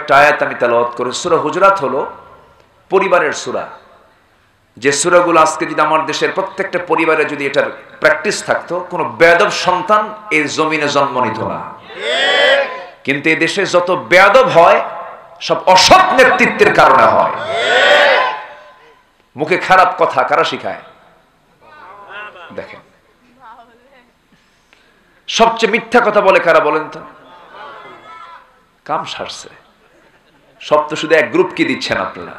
কয়েকটা আয়াত আমি তেলাওয়াত করি। সূরা হুজরাত হলো পরিবারের সূরা। যে সূরাগুলো আজকে যদি আমার দেশের প্রত্যেকটা পরিবারে যদি এটার প্র্যাকটিস থাকতো, কোনো বেয়াদব সন্তান এই জমিনে জন্ম নিত না। কিন্তু এই দেশে যত বেয়াদব হয় সব অসৎ নেতৃত্বের কারণে হয়। মুখে খারাপ কথা কারা শিখায়? দেখেন, সবচেয়ে মিথ্যা কথা বলে কারা বলেন তো? কাম সারছে। সব তো শুধু এক গ্রুপকে দিচ্ছেন আপনারা।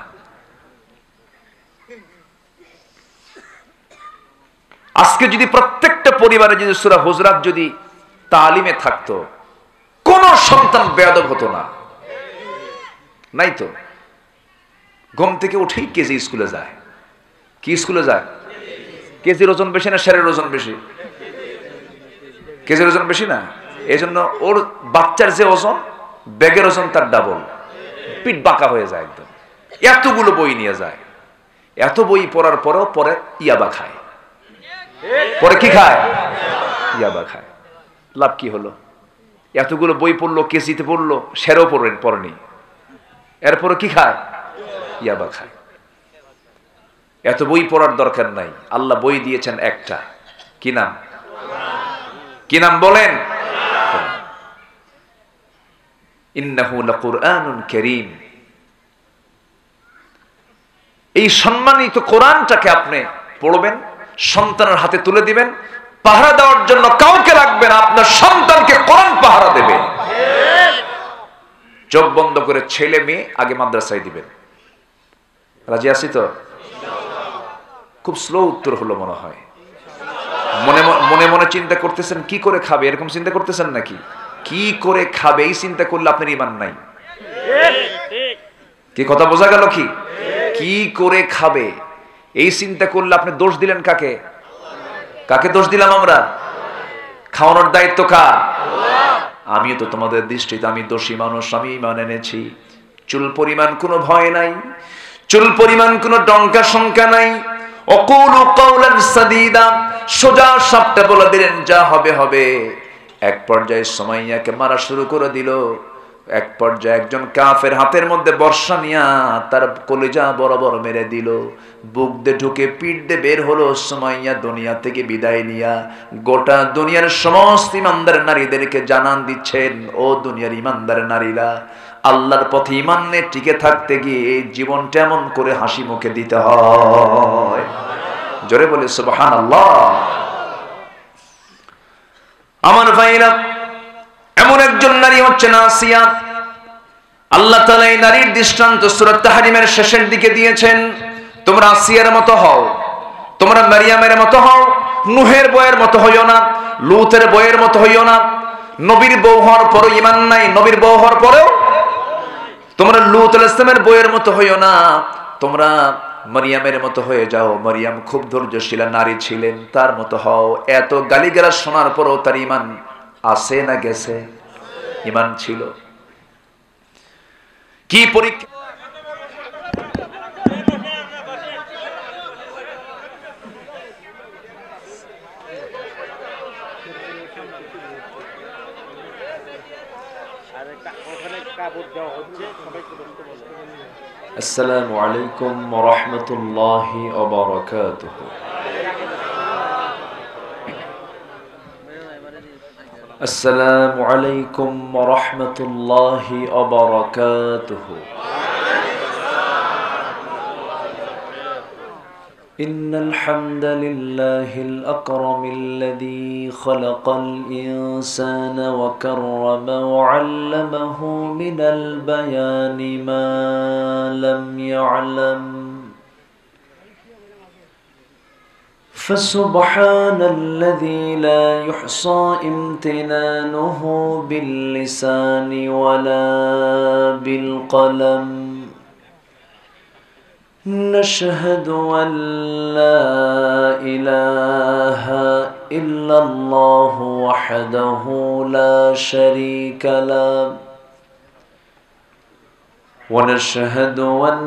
আজকে যদি প্রত্যেকটা পরিবারে যদি সূরা হুজরাত যদি তালিমে থাকতো, কোন সন্তান বেয়াদব হতো না। নাই তো। ঘুম থেকে উঠেই কেজি স্কুলে যায়। কি স্কুলে যায়? কেজির ওজন বেশি না শেরের ওজন বেশি? কেজির ওজন বেশি না? এই জন্য ওর বাচ্চার যে ওজন, ব্যাগের ওজন তার ডাবল। পিঠ বাঁকা হয়ে যায় একদম। এতগুলো বই নিয়ে যায়। এত বই পড়ার পরেও পরে ইয়াবা খায়। পরে কি খায়? ইয়াবা খায়। লাভ কি হলো? এতগুলো বই পড়লো, কেজিতে পড়লো, সেরেও পড়েনি, এরপরে কি খায়? ইয়াবা খায়। এত বই পড়ার দরকার নাই। আল্লাহ বই দিয়েছেন একটা। কি নাম? কি নাম বলেন? ইন্নাহু লাকুরআনুন কারীম। এই সম্মানিত কোরআনটাকে আপনি পড়বেন, সন্তানের হাতে তুলে দিবেন। পাহারা দেওয়ার জন্য কাউকে লাগবে না, আপনার সন্তানকে কোরআন পাহারা দেবে। চোখ বন্ধ করে ছেলে মেয়ে আগে মাদ্রাসায় দিবেন। রাজি আছি তো? খুব স্লো উত্তর হলো মনে হয়। মনে মনে চিন্তা করতেছেন কি করে খাবে, এরকম চিন্তা করতেছেন নাকি? কি করে খাবে এই চিন্তা করলে আপনার ঈমান নাই। কি কথা বোঝা গেল? কি কি করে খাবে এই চিন্তা করলে আপনি দোষ দিলেন কাকে? কাকে দোষ দিলাম আমরা? খাওয়ানোর দায়িত্ব কার? আমিও তো তোমাদের দৃষ্টিতে আমি দোষী মানুষ, আমি ঈমান এনেছি। চুল পরিমাণ কোনো ভয় নাই, চুল পরিমাণ কোনো ডঙ্কা শঙ্কা নাই। অকুলু কাওলান সাদীদা, সোজা সাপটা বলে দিলেন যা হবে হবে। এক পর্যায়ে সুমাইয়াকে মারা শুরু করে দিল। এক পর্যায়ে একজন কাফের হাতের মধ্যে বর্ষা নিয়া তার কলিজা বরাবর মেরে দিল। বুক দিয়ে ঢুকে পিঠ দিয়ে বের হলো সুমাইয়া দুনিয়া থেকে বিদায় নিয়া। গোটা দুনিয়ার সমস্ত ইমানদার নারীদেরকে জানান দিচ্ছেন, ও দুনিয়ার ইমানদার নারীরা, আল্লাহর পথে ঈমান নিয়ে টিকে থাকতে গিয়ে এই জীবনটা এমন করে হাসি মুখে দিতে হয়। জোরে বলে সুবহানাল্লাহ। আমার ভাইরা, এমন একজন নারী হচ্ছেন আসিয়া। আল্লাহ তাআলা এই নারীর দৃষ্টান্ত সূরা তাহরিমের শেষের দিকে দিয়েছেন। তোমরা আসিয়ার মতো হও, তোমরা মারিয়ামের মতো হও, নূহের বউয়ের মতো হইও না, লূতের বউয়ের মতো হইও না। নবীর বউ হওয়ার পরও ঈমান নাই, নবীর বউ হওয়ার পরেও তোমরা লূত আলাইহিস সালামের বউয়ের মতো হইও না। তোমরা মারিয়ামের মতো হয়ে যাও। মারিয়াম খুব ধৈর্যশীলা নারী ছিলেন, তার মতো হও। এত গালিগালাজ শোনার পরও তার ঈমান আছে না গেছে? ঈমান ছিল। কি পরীক্ষা! আসসালামু আলাইকুম ওয়া রাহমাতুল্লাহি ওয়া বারাকাতুহু। আসসালামু আলাইকুম ওয়া রাহমাতুল্লাহি ওয়া বারাকাতুহু। إن الحمد لله الأكرم الذي خلق الإنسان وكرم وعلمه من البيان ما لم يعلم فسبحان الذي لا يحصى امتنانه باللسان ولا بالقلم نشهد أن لا إله إلا الله وحده لا شريك له ونشهد أن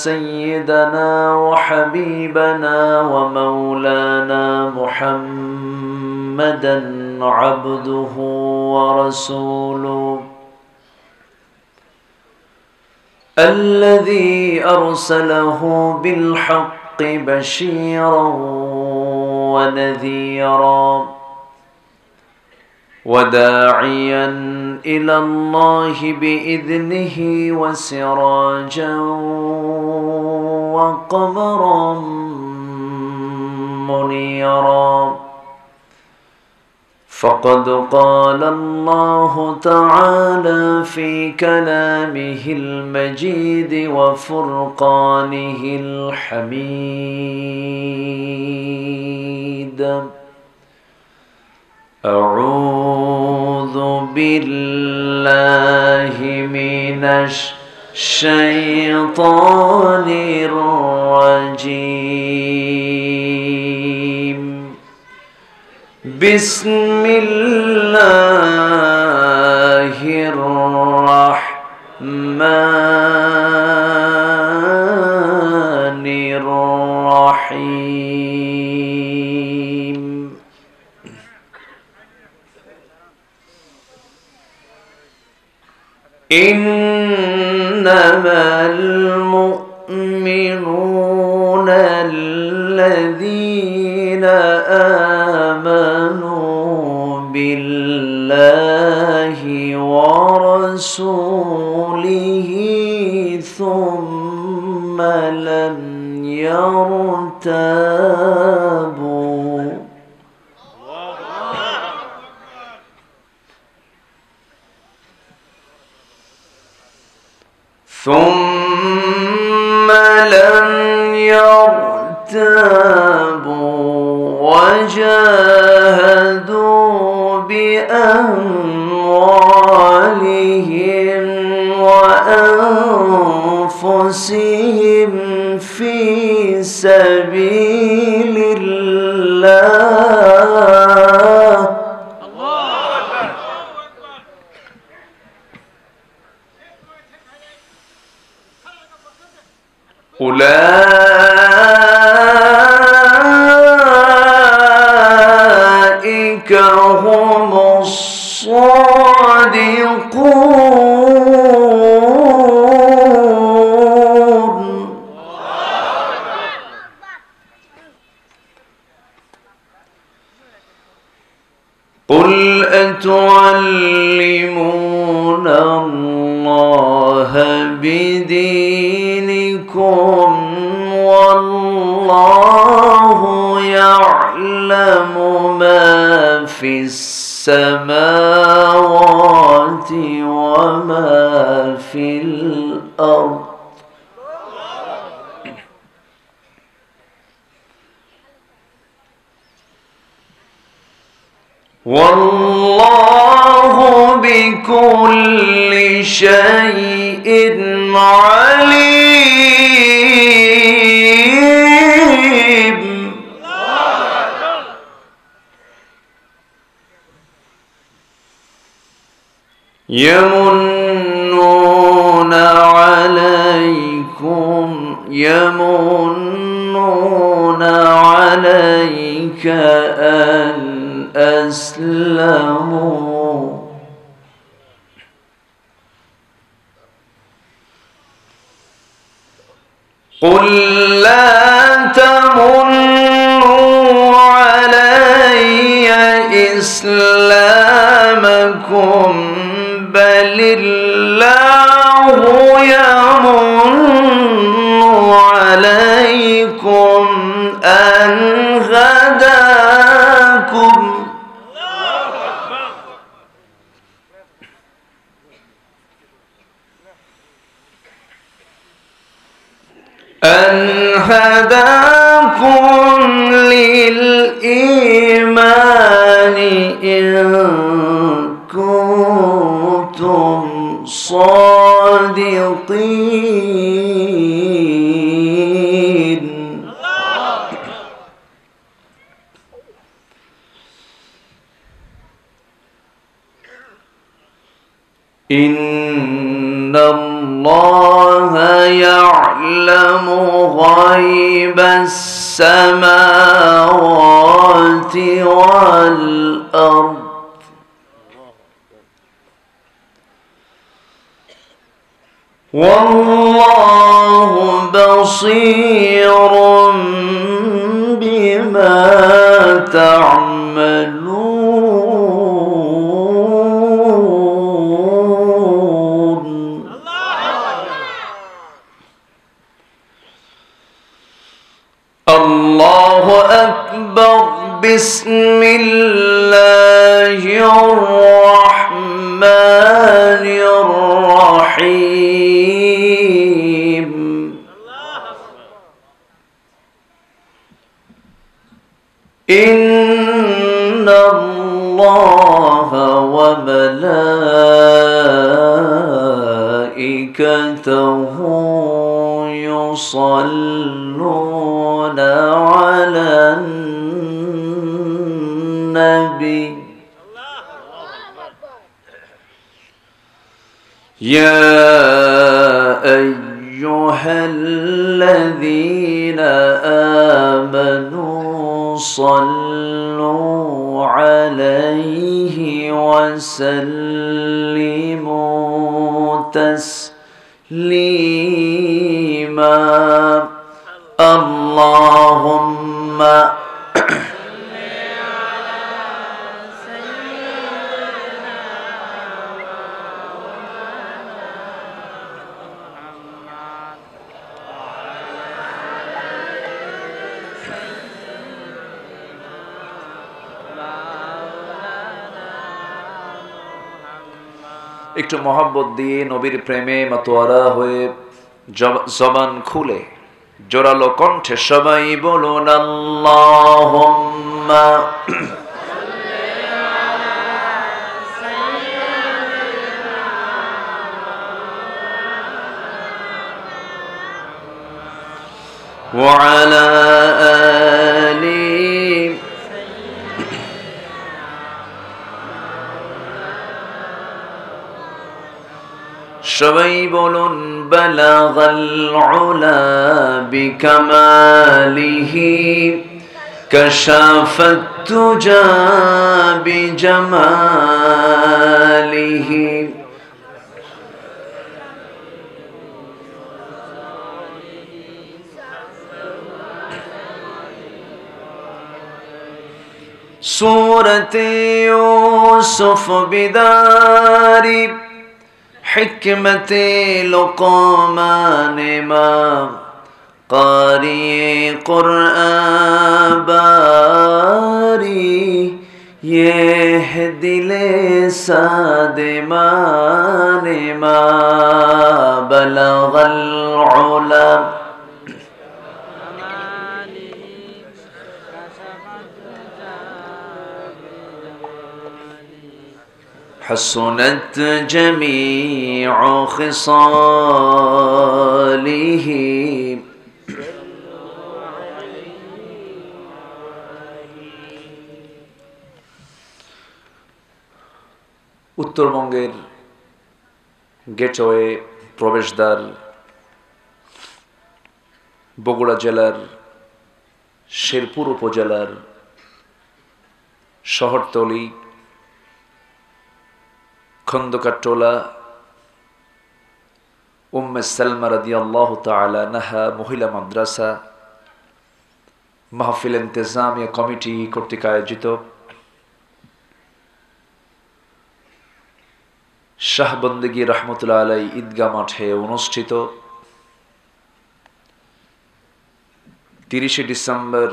سيدنا وحبيبنا ومولانا محمدا عبده ورسوله الذي أرسله بالحق بشيرا ونذيرا وداعيا إلى الله بإذنه وسراجا وقمرا منيرا فقد قال الله تعالى في كلامه المجيد وفرقانه الحميد أعوذ بالله من الشيطان الرجيم بسم الله الرحمن الرحيم إنما المؤمنون الذين آمنوا بالله ورسوله ثم لم يرتابوا وجاهدوا بأموالهم وأنفسهم في سبيل الله أولئك هم الصادقون قل أتعلمون الله بدينكم والله يعلم ما في السماوات وما في الأرض والله بكل شيء عليم يمنون عليك أن أسلموا قل لا تمنوا علي إسلامكم بل الله يمن عليكم أن هداكم للإيمان إن كنتم صادقين إن الله يعلم غيب السماوات والأرض والله بصير بما تعملون. الله أكبر. بسم الله الرحمن الرحيم. إن الله وملائكته يصلون على النبي يا أيها الذين آمنوا صلوا عليه وسلموا تسليما. اللهم একটু মহব্বত দিয়ে নবীর প্রেমে মাতোয়ারা হয়ে জবান খুলে জোরালো কণ্ঠে সবাই বলুন আল্লাহুম্মা ওয়া আলা আলি সবাই বলুন বালাগাল উলা বিকামালিহি কাশাফাত তুজা বিজামালিহি সূরাতে ইউসুফ বিদারি حکمت لقمان امام قاری قرآن باری یہ دل سادمان ما بلغ العلا حسنت جميع خصاله উত্তরবঙ্গের গেটওয়ে প্রবেশদ্বার বগুড়া জেলার শেরপুর উপজেলার শহরতলি খন্দকারটোলা উম্মে সালমা রাদিয়াল্লাহু তাআলা আনহা মহিলা মাদ্রাসা মাহফিল ইন্তেজামিয়া কমিটি কর্তৃক আয়োজিত শাহ বন্দেগী রহমতুল্লাহ আলাই ঈদগাহ মাঠে অনুষ্ঠিত 30 ডিসেম্বর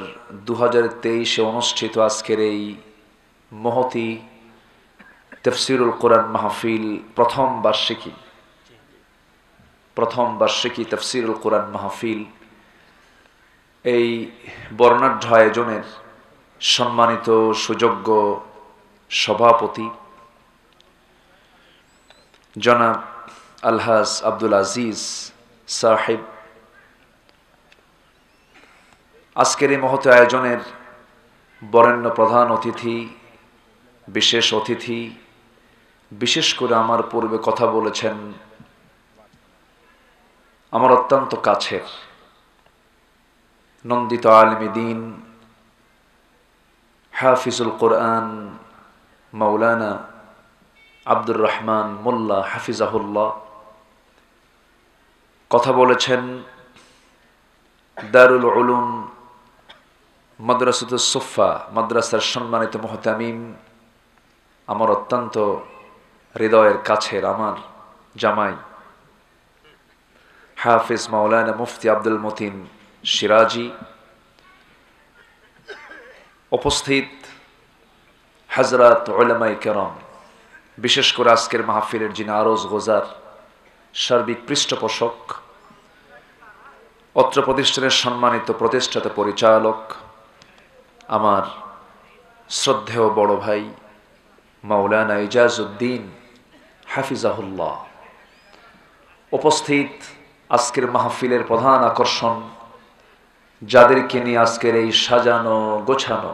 2023 অনুষ্ঠিত আজকের এই মহতি তাফসীরুল কোরআন মাহফিল প্রথম বার্ষিকী তাফসীরুল কোরআন মাহফিল এই বর্ণাঢ্য আয়োজনের সম্মানিত সুযোগ্য সভাপতি জনাব আলহাজ আব্দুল আজিজ সাহেব, আজকের এই মহৎ আয়োজনের বরেণ্য প্রধান অতিথি, বিশেষ অতিথি, বিশেষ করে আমার পূর্বে কথা বলেছেন আমার অত্যন্ত কাছের নন্দিত আলেমে দ্বীন হাফিজুল কোরআন মাওলানা আব্দুর রহমান মোল্লা হাফিজাহুল্লাহ, কথা বলেছেন দারুল উলুম মাদ্রাসাতুস সুফা মাদ্রাসার সম্মানিত মুহতামিম, আমার অত্যন্ত হৃদয়ের কাছের আমার জামাই হাফিজ মাওলানা মুফতি আব্দুল মতিন সিরাজি, উপস্থিত হযরত উলামায়ে কেরাম, বিশেষ করে আজকের মাহফিলের যিনি আরজ গোজার সার্বিক পৃষ্ঠপোষক, অত্র প্রতিষ্ঠানের সম্মানিত প্রতিষ্ঠাতা পরিচালক আমার শ্রদ্ধেয় বড় ভাই মাওলানা ইজাজউদ্দিন হাফিজাহুল্লাহ, উপস্থিত আজকের মাহফিলের প্রধান আকর্ষণ, যাদেরকে নিয়ে আজকের এই সাজানো গোছানো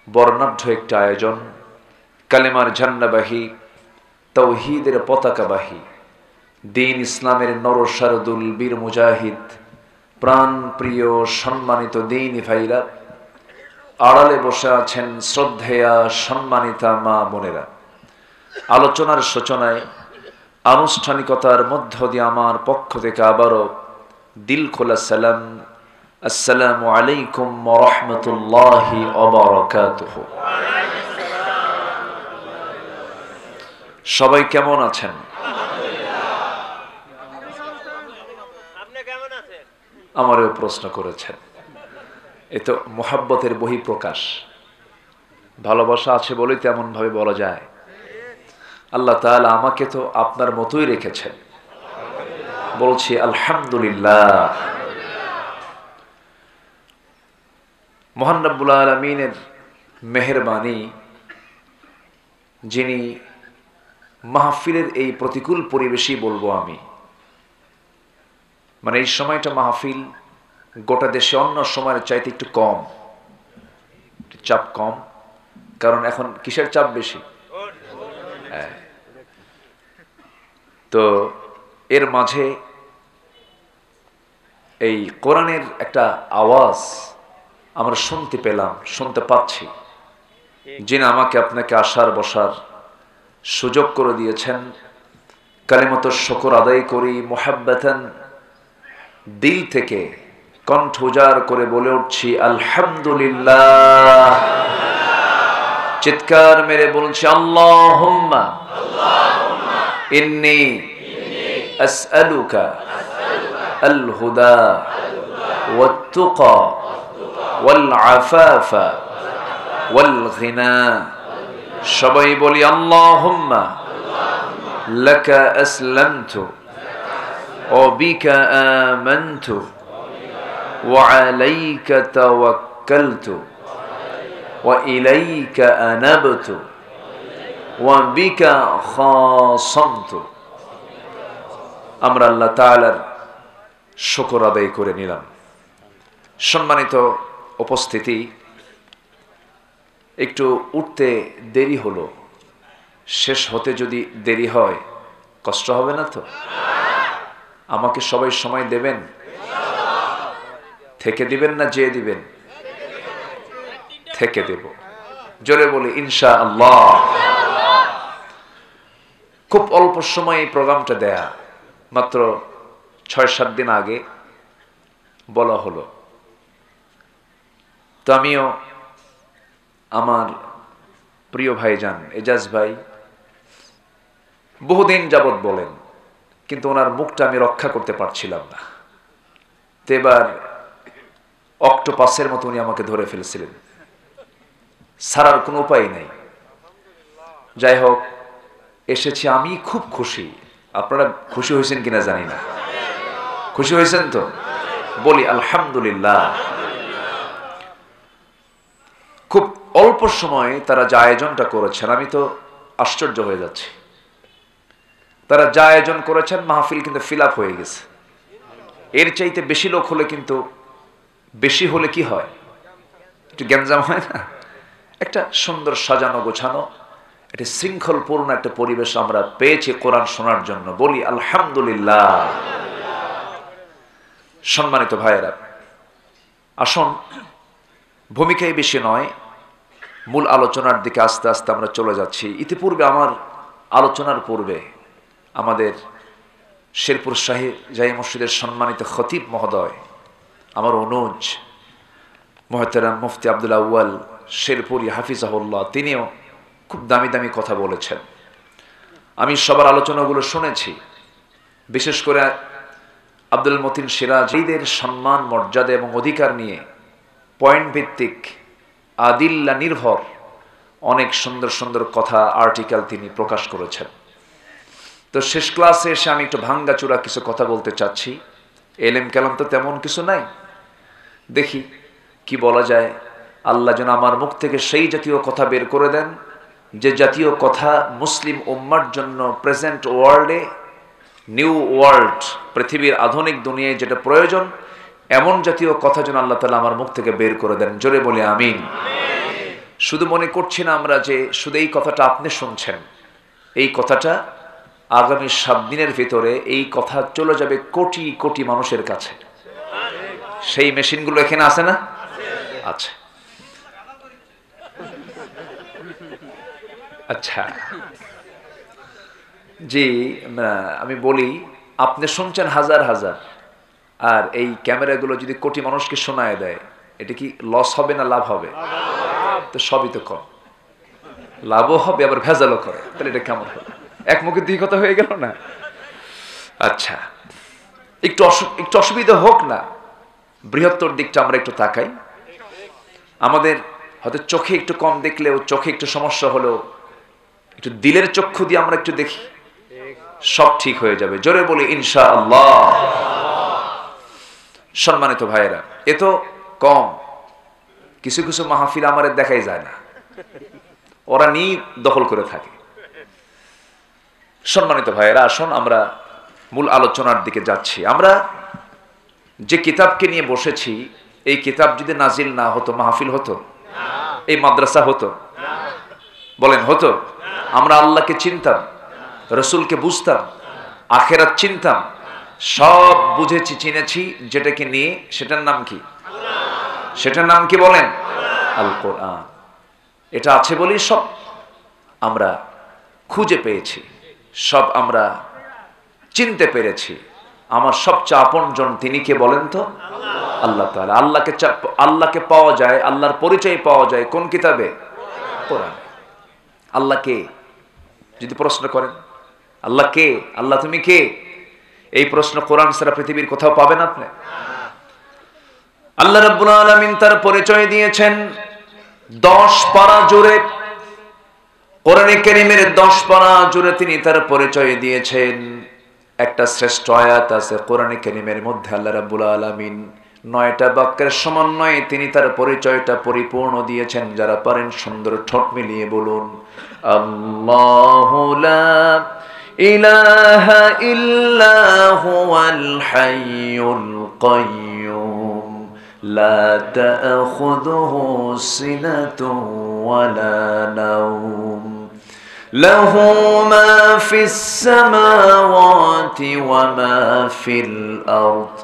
বর্ণাঢ্য একটা আয়োজন, কালেমার ঝান্ডাবাহী, তাওহীদের পতাকাবাহী, দ্বীন ইসলামের নরসারদুল বীর মুজাহিদ, প্রাণ প্রিয় সম্মানিত দ্বীনি ভাইরা, আড়ালে বসে আছেন শ্রদ্ধেয়া সম্মানিতা মা বোনেরা। আলোচনার সূচনায় আনুষ্ঠানিকতার মধ্য দিয়ে আমার পক্ষ থেকে আবারও দিল খোলা সালাম, আসসালামু আলাইকুম ওয়া রাহমাতুল্লাহি ওয়া বারাকাতুহু। সবাই কেমন আছেন? আমারও প্রশ্ন করেছেন। এ তো মোহাব্বতের বহিঃপ্রকাশ, ভালোবাসা আছে বলেই তো এমন ভাবে বলা যায়। আল্লাহ তাআলা আমাকে তো আপনার মতোই রেখেছেন, বলছি আলহামদুলিল্লাহ। মহান রব্বুল আলামিনের মেহেরবানি, যিনি মাহফিলের এই প্রতিকূল পরিবেশই বলবো আমি, মানে এই সময়টা মাহফিল গোটা দেশে অন্য সময়ের চাইতে একটু কম, চাপ কম, কারণ এখন কিসের চাপ বেশি? তো এর মাঝে এই কোরআনের একটা আওয়াজ আমরা শুনতে পেলাম, শুনতে পাচ্ছি, যিনি আমাকে আপনাকে আসার বসার সুযোগ করে দিয়েছেন। কালিমাতুশ শুকর আদায় করি মুহাব্বাতান, দিল থেকে কণ্ঠ উজাড় করে বলে উঠছি আলহামদুলিল্লাহ। চিৎকার মেরে বলছি আল্লাহুম্মা ইন্নী আসআলুকা আল হুদা ওয়াত তুকা ওয়াল আফাফা ওয়াল গিনা। সবাই বলি আল্লাহুম্মা লাকা আসলামতু ওয়া বিকা আমানতু ওয়া আলাইকা তাওয়াক্কালতু ওয়া ইলাইকা আনাবতু ওয়া বিকা খাসামতু। আমরা আল্লাহ তাআলার শুকর আদায় করে নিলাম। সম্মানিত উপস্থিতি, একটু উঠতে দেরি হলো, শেষ হতে যদি দেরি হয় কষ্ট হবে না তো? আমাকে সবাই সময় দেবেন? থেকে দিবেন না যেয়ে দিবেন? থেকে দেব। জোরে বলি ইনশাআল্লাহ। খুব অল্প সময় এই প্রোগ্রামটা দেয়া, মাত্র ৬-৭ দিন আগে বলা হলো। তো আমিও আমার প্রিয় ভাইজান এজাজ ভাই বহুদিন যাবৎ বলেন, কিন্তু ওনার মুখটা আমি রক্ষা করতে পারছিলাম না। তো এবার অক্টোপাসের মতো উনি আমাকে ধরে ফেলেছিলেন, ছাড়ার কোনো উপায় নেই। যাই হোক, এসেছি, আমি খুব খুশি। আপনারা খুশি হয়েছেন কিনা জানি না। খুশি হয়েছেন তো? বলি আলহামদুলিল্লাহ। খুব অল্প সময়ে তারা যা আয়োজনটা করেছেন, আমি তো আশ্চর্য হয়ে যাচ্ছি। তারা যা আয়োজন করেছেন, মাহফিল কিন্তু ফিল আপ হয়ে গেছে। এর চাইতে বেশি লোক হলে কিন্তু, বেশি হলে কি হয়, একটু গ্যাঞ্জাম হয় না? একটা সুন্দর সাজানো গোছানো, একটা শৃঙ্খলপূর্ণ একটা পরিবেশ আমরা পেয়েছি কোরআন শোনার জন্য। বলি আলহামদুলিল্লাহ। সম্মানিত ভাইয়েরা, আসুন, ভূমিকায় বেশি নয়, মূল আলোচনার দিকে আস্তে আস্তে আমরা চলে যাচ্ছি। ইতিপূর্বে আমার আলোচনার পূর্বে আমাদের শেরপুর শাহী জামে মসজিদের সম্মানিত খতিব মহোদয়, আমার অনুজ মুহতারাম মুফতি আব্দুল আউয়াল শেরপুরি হাফিজাহুল্লাহ, তিনিও খুব দামি দামি কথা বলেছেন। আমি সবার আলোচনাগুলো শুনেছি। বিশেষ করে আব্দুল মতিন সিরাজ ঈদের সম্মান, মর্যাদা এবং অধিকার নিয়ে পয়েন্ট ভিত্তিক, আদিল্লা নির্ভর অনেক সুন্দর সুন্দর কথা, আর্টিকেল তিনি প্রকাশ করেছেন। তো শেষ ক্লাসে এসে আমি একটু ভাঙ্গাচূড়া কিছু কথা বলতে চাচ্ছি। এলেম কালাম তো তেমন কিছু নাই, দেখি কি বলা যায়। আল্লাহ যেন আমার মুখ থেকে সেই জাতীয় কথা বের করে দেন, যে জাতীয় কথা মুসলিম উম্মার জন্য প্রেজেন্ট ওয়ার্ল্ডে, নিউ ওয়ার্ল্ড, পৃথিবীর আধুনিক দুনিয়ায় যেটা প্রয়োজন, এমন জাতীয় কথা যেন আল্লাহ তাআলা আমার মুখ থেকে বের করে দেন। জোরে বলি আমিন। শুধু মনে করছি না আমরা যে শুধু এই কথাটা আপনি শুনছেন, এই কথাটা আগামী 7 দিনের ভিতরে এই কথা চলে যাবে কোটি কোটি মানুষের কাছে। সেই মেশিনগুলো এখানে আছে না? আছে। আচ্ছা জি, আমি বলি, আপনি শুনছেন হাজার হাজার, আর এই ক্যামেরাগুলো যদি কোটি মানুষকে শোনায় দেয়, এটা কি লস হবে না লাভ হবে? তো সবই তো কম, লাভও হবে আবার ভেজালও করে, তাহলে এটা কেমন হবে? এক মুখে দুই কথা হয়ে গেল না? আচ্ছা, একটু অসুবিধা হোক না, বৃহত্তর দিকটা আমরা একটু তাকাই। আমাদের হয়তো চোখে একটু কম দেখলেও, চোখে একটু সমস্যা হলেও, একটু দিলের চক্ষু দিয়ে আমরা একটু দেখি, সব ঠিক হয়ে যাবে। জোরে বলি ইনশাআল্লাহ। সম্মানিত ভাইয়েরা, এ তো কম, কিছু কিছু মাহফিল আমাদের দেখাই যায় না, ওরা নিয়ে দখল করে থাকে। সম্মানিত ভাইয়েরা, আসুন আমরা মূল আলোচনার দিকে যাচ্ছি। আমরা যে কিতাবকে নিয়ে বসেছি, এই কিতাব যদি নাজিল না হতো, মাহফিল হতো? এই মাদ্রাসা হতো? বলেন হতো? আমরা আল্লাহকে চিনতাম, রসুলকে বুঝতাম, আখেরাত চিনতাম, সব বুঝেছি, চিনেছি। যেটাকে নিয়ে, সেটার নাম কি? সেটার নাম কি বলেন? আল কোরআন। এটা আছে বলেই সব আমরা খুঁজে পেয়েছি, সব আমরা চিনতে পেরেছি। আমার সবচেয়ে আপনজন তিনি কে বলেন তো? আল্লাহ তাআলা। আল্লাহকে পাওয়া যায়, আল্লাহর পরিচয় পাওয়া যায় কোন কিতাবে? কোরআন। আল্লাহ কে যদি প্রশ্ন করেন, আল্লাহ কে, আল্লাহ তুমি কে, এই প্রশ্ন কোরআন ছাড়া পৃথিবীর কোথাও পাবেন আপনি? আল্লাহ রাব্বুল আলামিন তার পরিচয় দিয়েছেন 10 পারা জুড়ে। কোরআনে কারীমের 10 পারা জুড়ে তিনি তার পরিচয় দিয়েছেন। একটা শ্রেষ্ঠ আয়াত আছে কোরআনে কারীমের মধ্যে, আল্লাহ রাব্বুল আলামিন 9টা বাক্যের সমন্বয়ে তিনি তার পরিচয়টা পরিপূর্ণ দিয়েছেন। যারা পারেন সুন্দর ঠোঁট মিলিয়ে বলুন, আল্লাহু লা ইলাহা ইল্লা হুয়াল হাইয়ুল কাইয়্যুম লা তা'খুযুহু সিনাতুন ওয়ালা নাওম লাহু মা ফিস সামাওয়াতি ওয়া মা ফিল আরদ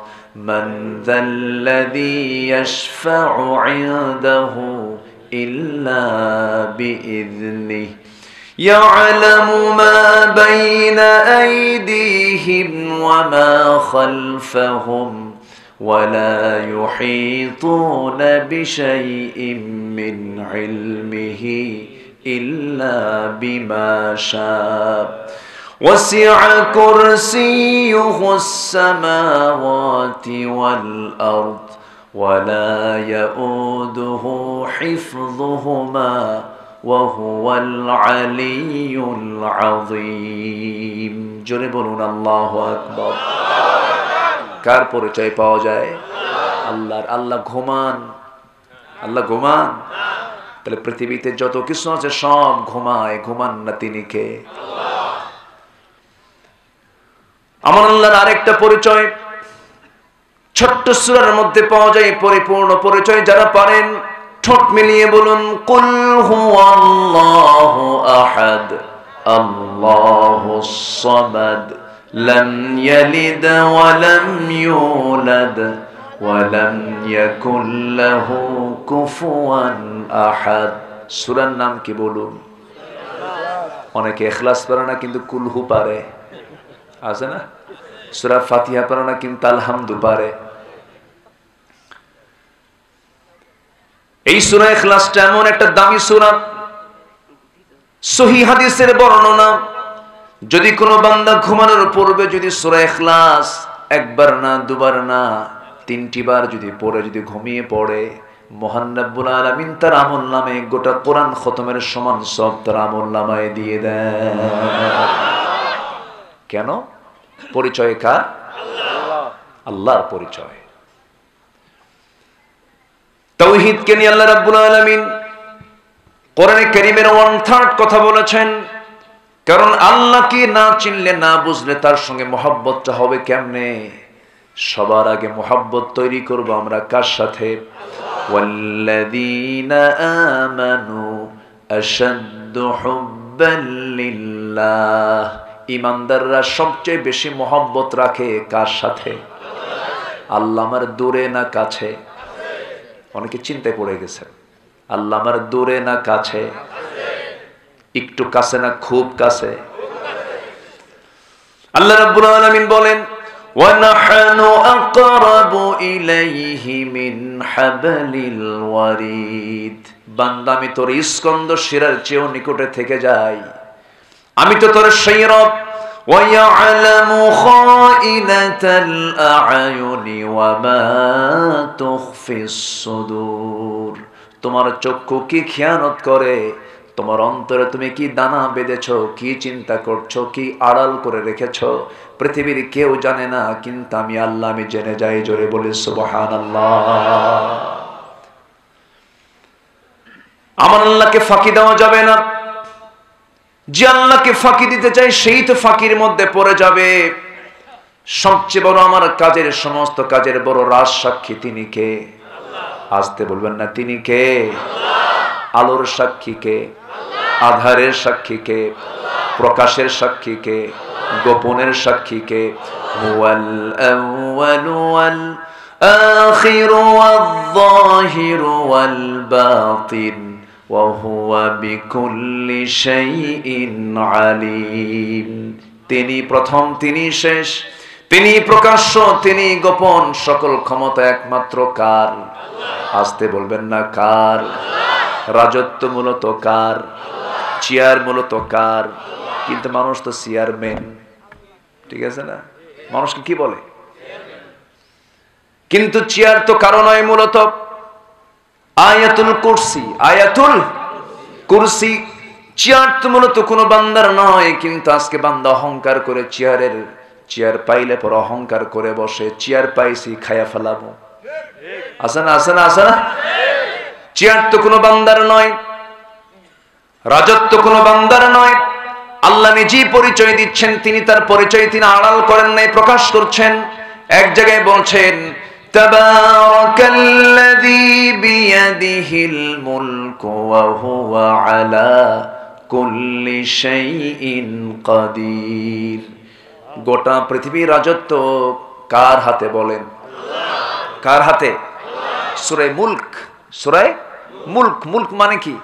মান যাল্লাযী ইয়াশফা'ু 'ইনদাহু ইল্লা বিইذনিহি يعلم ما بين أيديهم وما خلفهم ولا يحيطون بشيء من علمه إلا بما شاء وسع كرسيه السماوات والأرض ولا يؤوده حفظهما وهو العلي العظيم জোরে বলুন আল্লাহু আকবার। কার পরিচয় পাওয়া যায়? আল্লাহর। আল্লাহ ঘুমান? আল্লাহ ঘুমান? তাহলে পৃথিবীতে যত কিছু আছে সব ঘুমায়, ঘুমান না তিনি কে? আমার আল্লাহর আরেকটা পরিচয় ছোট্ট সূরার মধ্যে পাওয়া যায়, পরিপূর্ণ পরিচয়। যারা পারেন ঠোঁট মিলিয়ে বলুন, কুল হুয়াল্লাহু আহাদ আল্লাহুস সামাদ লাম ইয়ালিদ ওয়া লাম ইউলাদ ওয়া লাম ইয়াকুল লাহু কুফুয়ান আহাদ। সূরার নাম কি বলুন? অনেকে ইখলাস পারে না, কিন্তু কুলহু পারে, আছে না? সূরা ফাতিহা পারে না কিন্তু আলহামদু পারে। এই সূরা ইখলাসটা এমন একটা দামি সূরা, সহিহ হাদিসের বর্ণনা, যদি কোনো বান্দা ঘুমানোর পূর্বে যদি সূরা ইখলাস একবার না দুবার না 3টি বার যদি পড়ে যদি ঘুমিয়ে পড়ে, মহান রব্বুল আলামিন তার আমলনামায় গোটা কোরআন খতমের সমান সওয়াব তার আমলনামায় দিয়ে দেন। কেন? পরিচয় কার? আল্লাহর পরিচয়। তাওহীদকে নিয়ে আল্লাহ রাব্বুল আলামিন কোরআনে কারীমের 1/3 কথা বলেছেন। কারণ আল্লাহকে না চিনলে না বুঝলে তার সঙ্গে মহব্বতটা হবে কেমনে? সবার আগে মহব্বত তৈরি করব আমরা কার সাথে? ওয়াল্লাযীনা আমানু আশাদ্দু হুব্বান লিল্লাহ। ঈমানদাররা সবচেয়ে বেশি মহব্বত রাখে কার সাথে? আল্লাহ আমার দূরে না কাছে? অনেকে চিন্তায় পড়ে গেছে, আল্লাহ আমার দূরে না কাছে? একটু কাছে না খুব কাছে? আল্লাহ রাব্বুল আলামিন বলেন ওয়া নাহনু আকরাবু ইলাইহি মিন হাবলিল ওয়ারিদ। বান্দা আমি তোর স্কন্দ শিরার চেয়েও নিকটে থেকে যাই। আমি তো তোর সেই রব ওয়া ইয়ালামু খাইনাতাল আ'য়ুনি ওয়া মা তুখফিস সুদূর। তোমার চক্ষু কি খেয়ানত করে, তোমার অন্তরে তুমি কি দানা বেঁধেছো, কি চিন্তা করছো, কি আড়াল করে রেখেছো, পৃথিবীর কেউ জানে না, কিন্তু আমি আল্লাহ আমি জেনে যাই। জোরে বলি সুবহানাল্লাহ। আমার আল্লাহকে ফাঁকি দেওয়া যাবে না। যে আল্লাহকে ফাঁকি দিতে চাই সেই তো ফাঁকির মধ্যে পড়ে যাবে। সবচেয়ে বড় আমার কাজের, সমস্ত কাজের বড় রাজ সাক্ষী তিনি কে? আসতে বলবেন না, তিনি কে? আলোর সাক্ষী কে? আধারের সাক্ষী কে? প্রকাশের সাক্ষী কে? গোপনের সাক্ষী কে? হুয়াল আউয়ালু ওয়াল আখিরু ওয়াল যাহিরু ওয়াল বাতিন ওয়া হুয়া বিকুল্লি শাইইন আলিম। তিনি প্রথম, তিনি শেষ, তিনি প্রকাশ্য, তিনি গোপন। সকল ক্ষমতা একমাত্র কার? আসতে বলবেন না, কার? রাজত্ব মূলত কার? চেয়ার মূলত কার? কিন্তু মানুষ তো চেয়ারম্যান, ঠিক আছে না? মানুষকে কি বলে? কিন্তু চেয়ার তো কারো নয়, মূলত আয়াতুল কুরসি। আয়াতুল কুরসি, চেয়ার তো মূলত কোনো বান্দার নয়। কিন্তু আজকে বান্দা অহংকার করে চেয়ার পাইলে পর অহংকার করে বসে, চেয়ার পাইছি খায়া ফেলাবো। আছে না, আছে না, আছে না? চেয়ার তো কোনো বান্দার নয়, রাজত্ব কোনো বান্দার নয়। আল্লাহ নিজেই পরিচয় দিচ্ছেন, তিনি তার পরিচয় তিনি আড়াল করেন নাই, প্রকাশ করছেন। এক জায়গায় বলছেন তাবারাকাল্লাযী বিয়াদিহিল মুলকু ওয়া হুয়া আলা কুল্লি শাইইন কাদির। গোটা পৃথিবীর রাজত্ব কার হাতে বলেন? কার হাতে? সূরা মুলক, সূরা মুলক। মুলক মানে কি?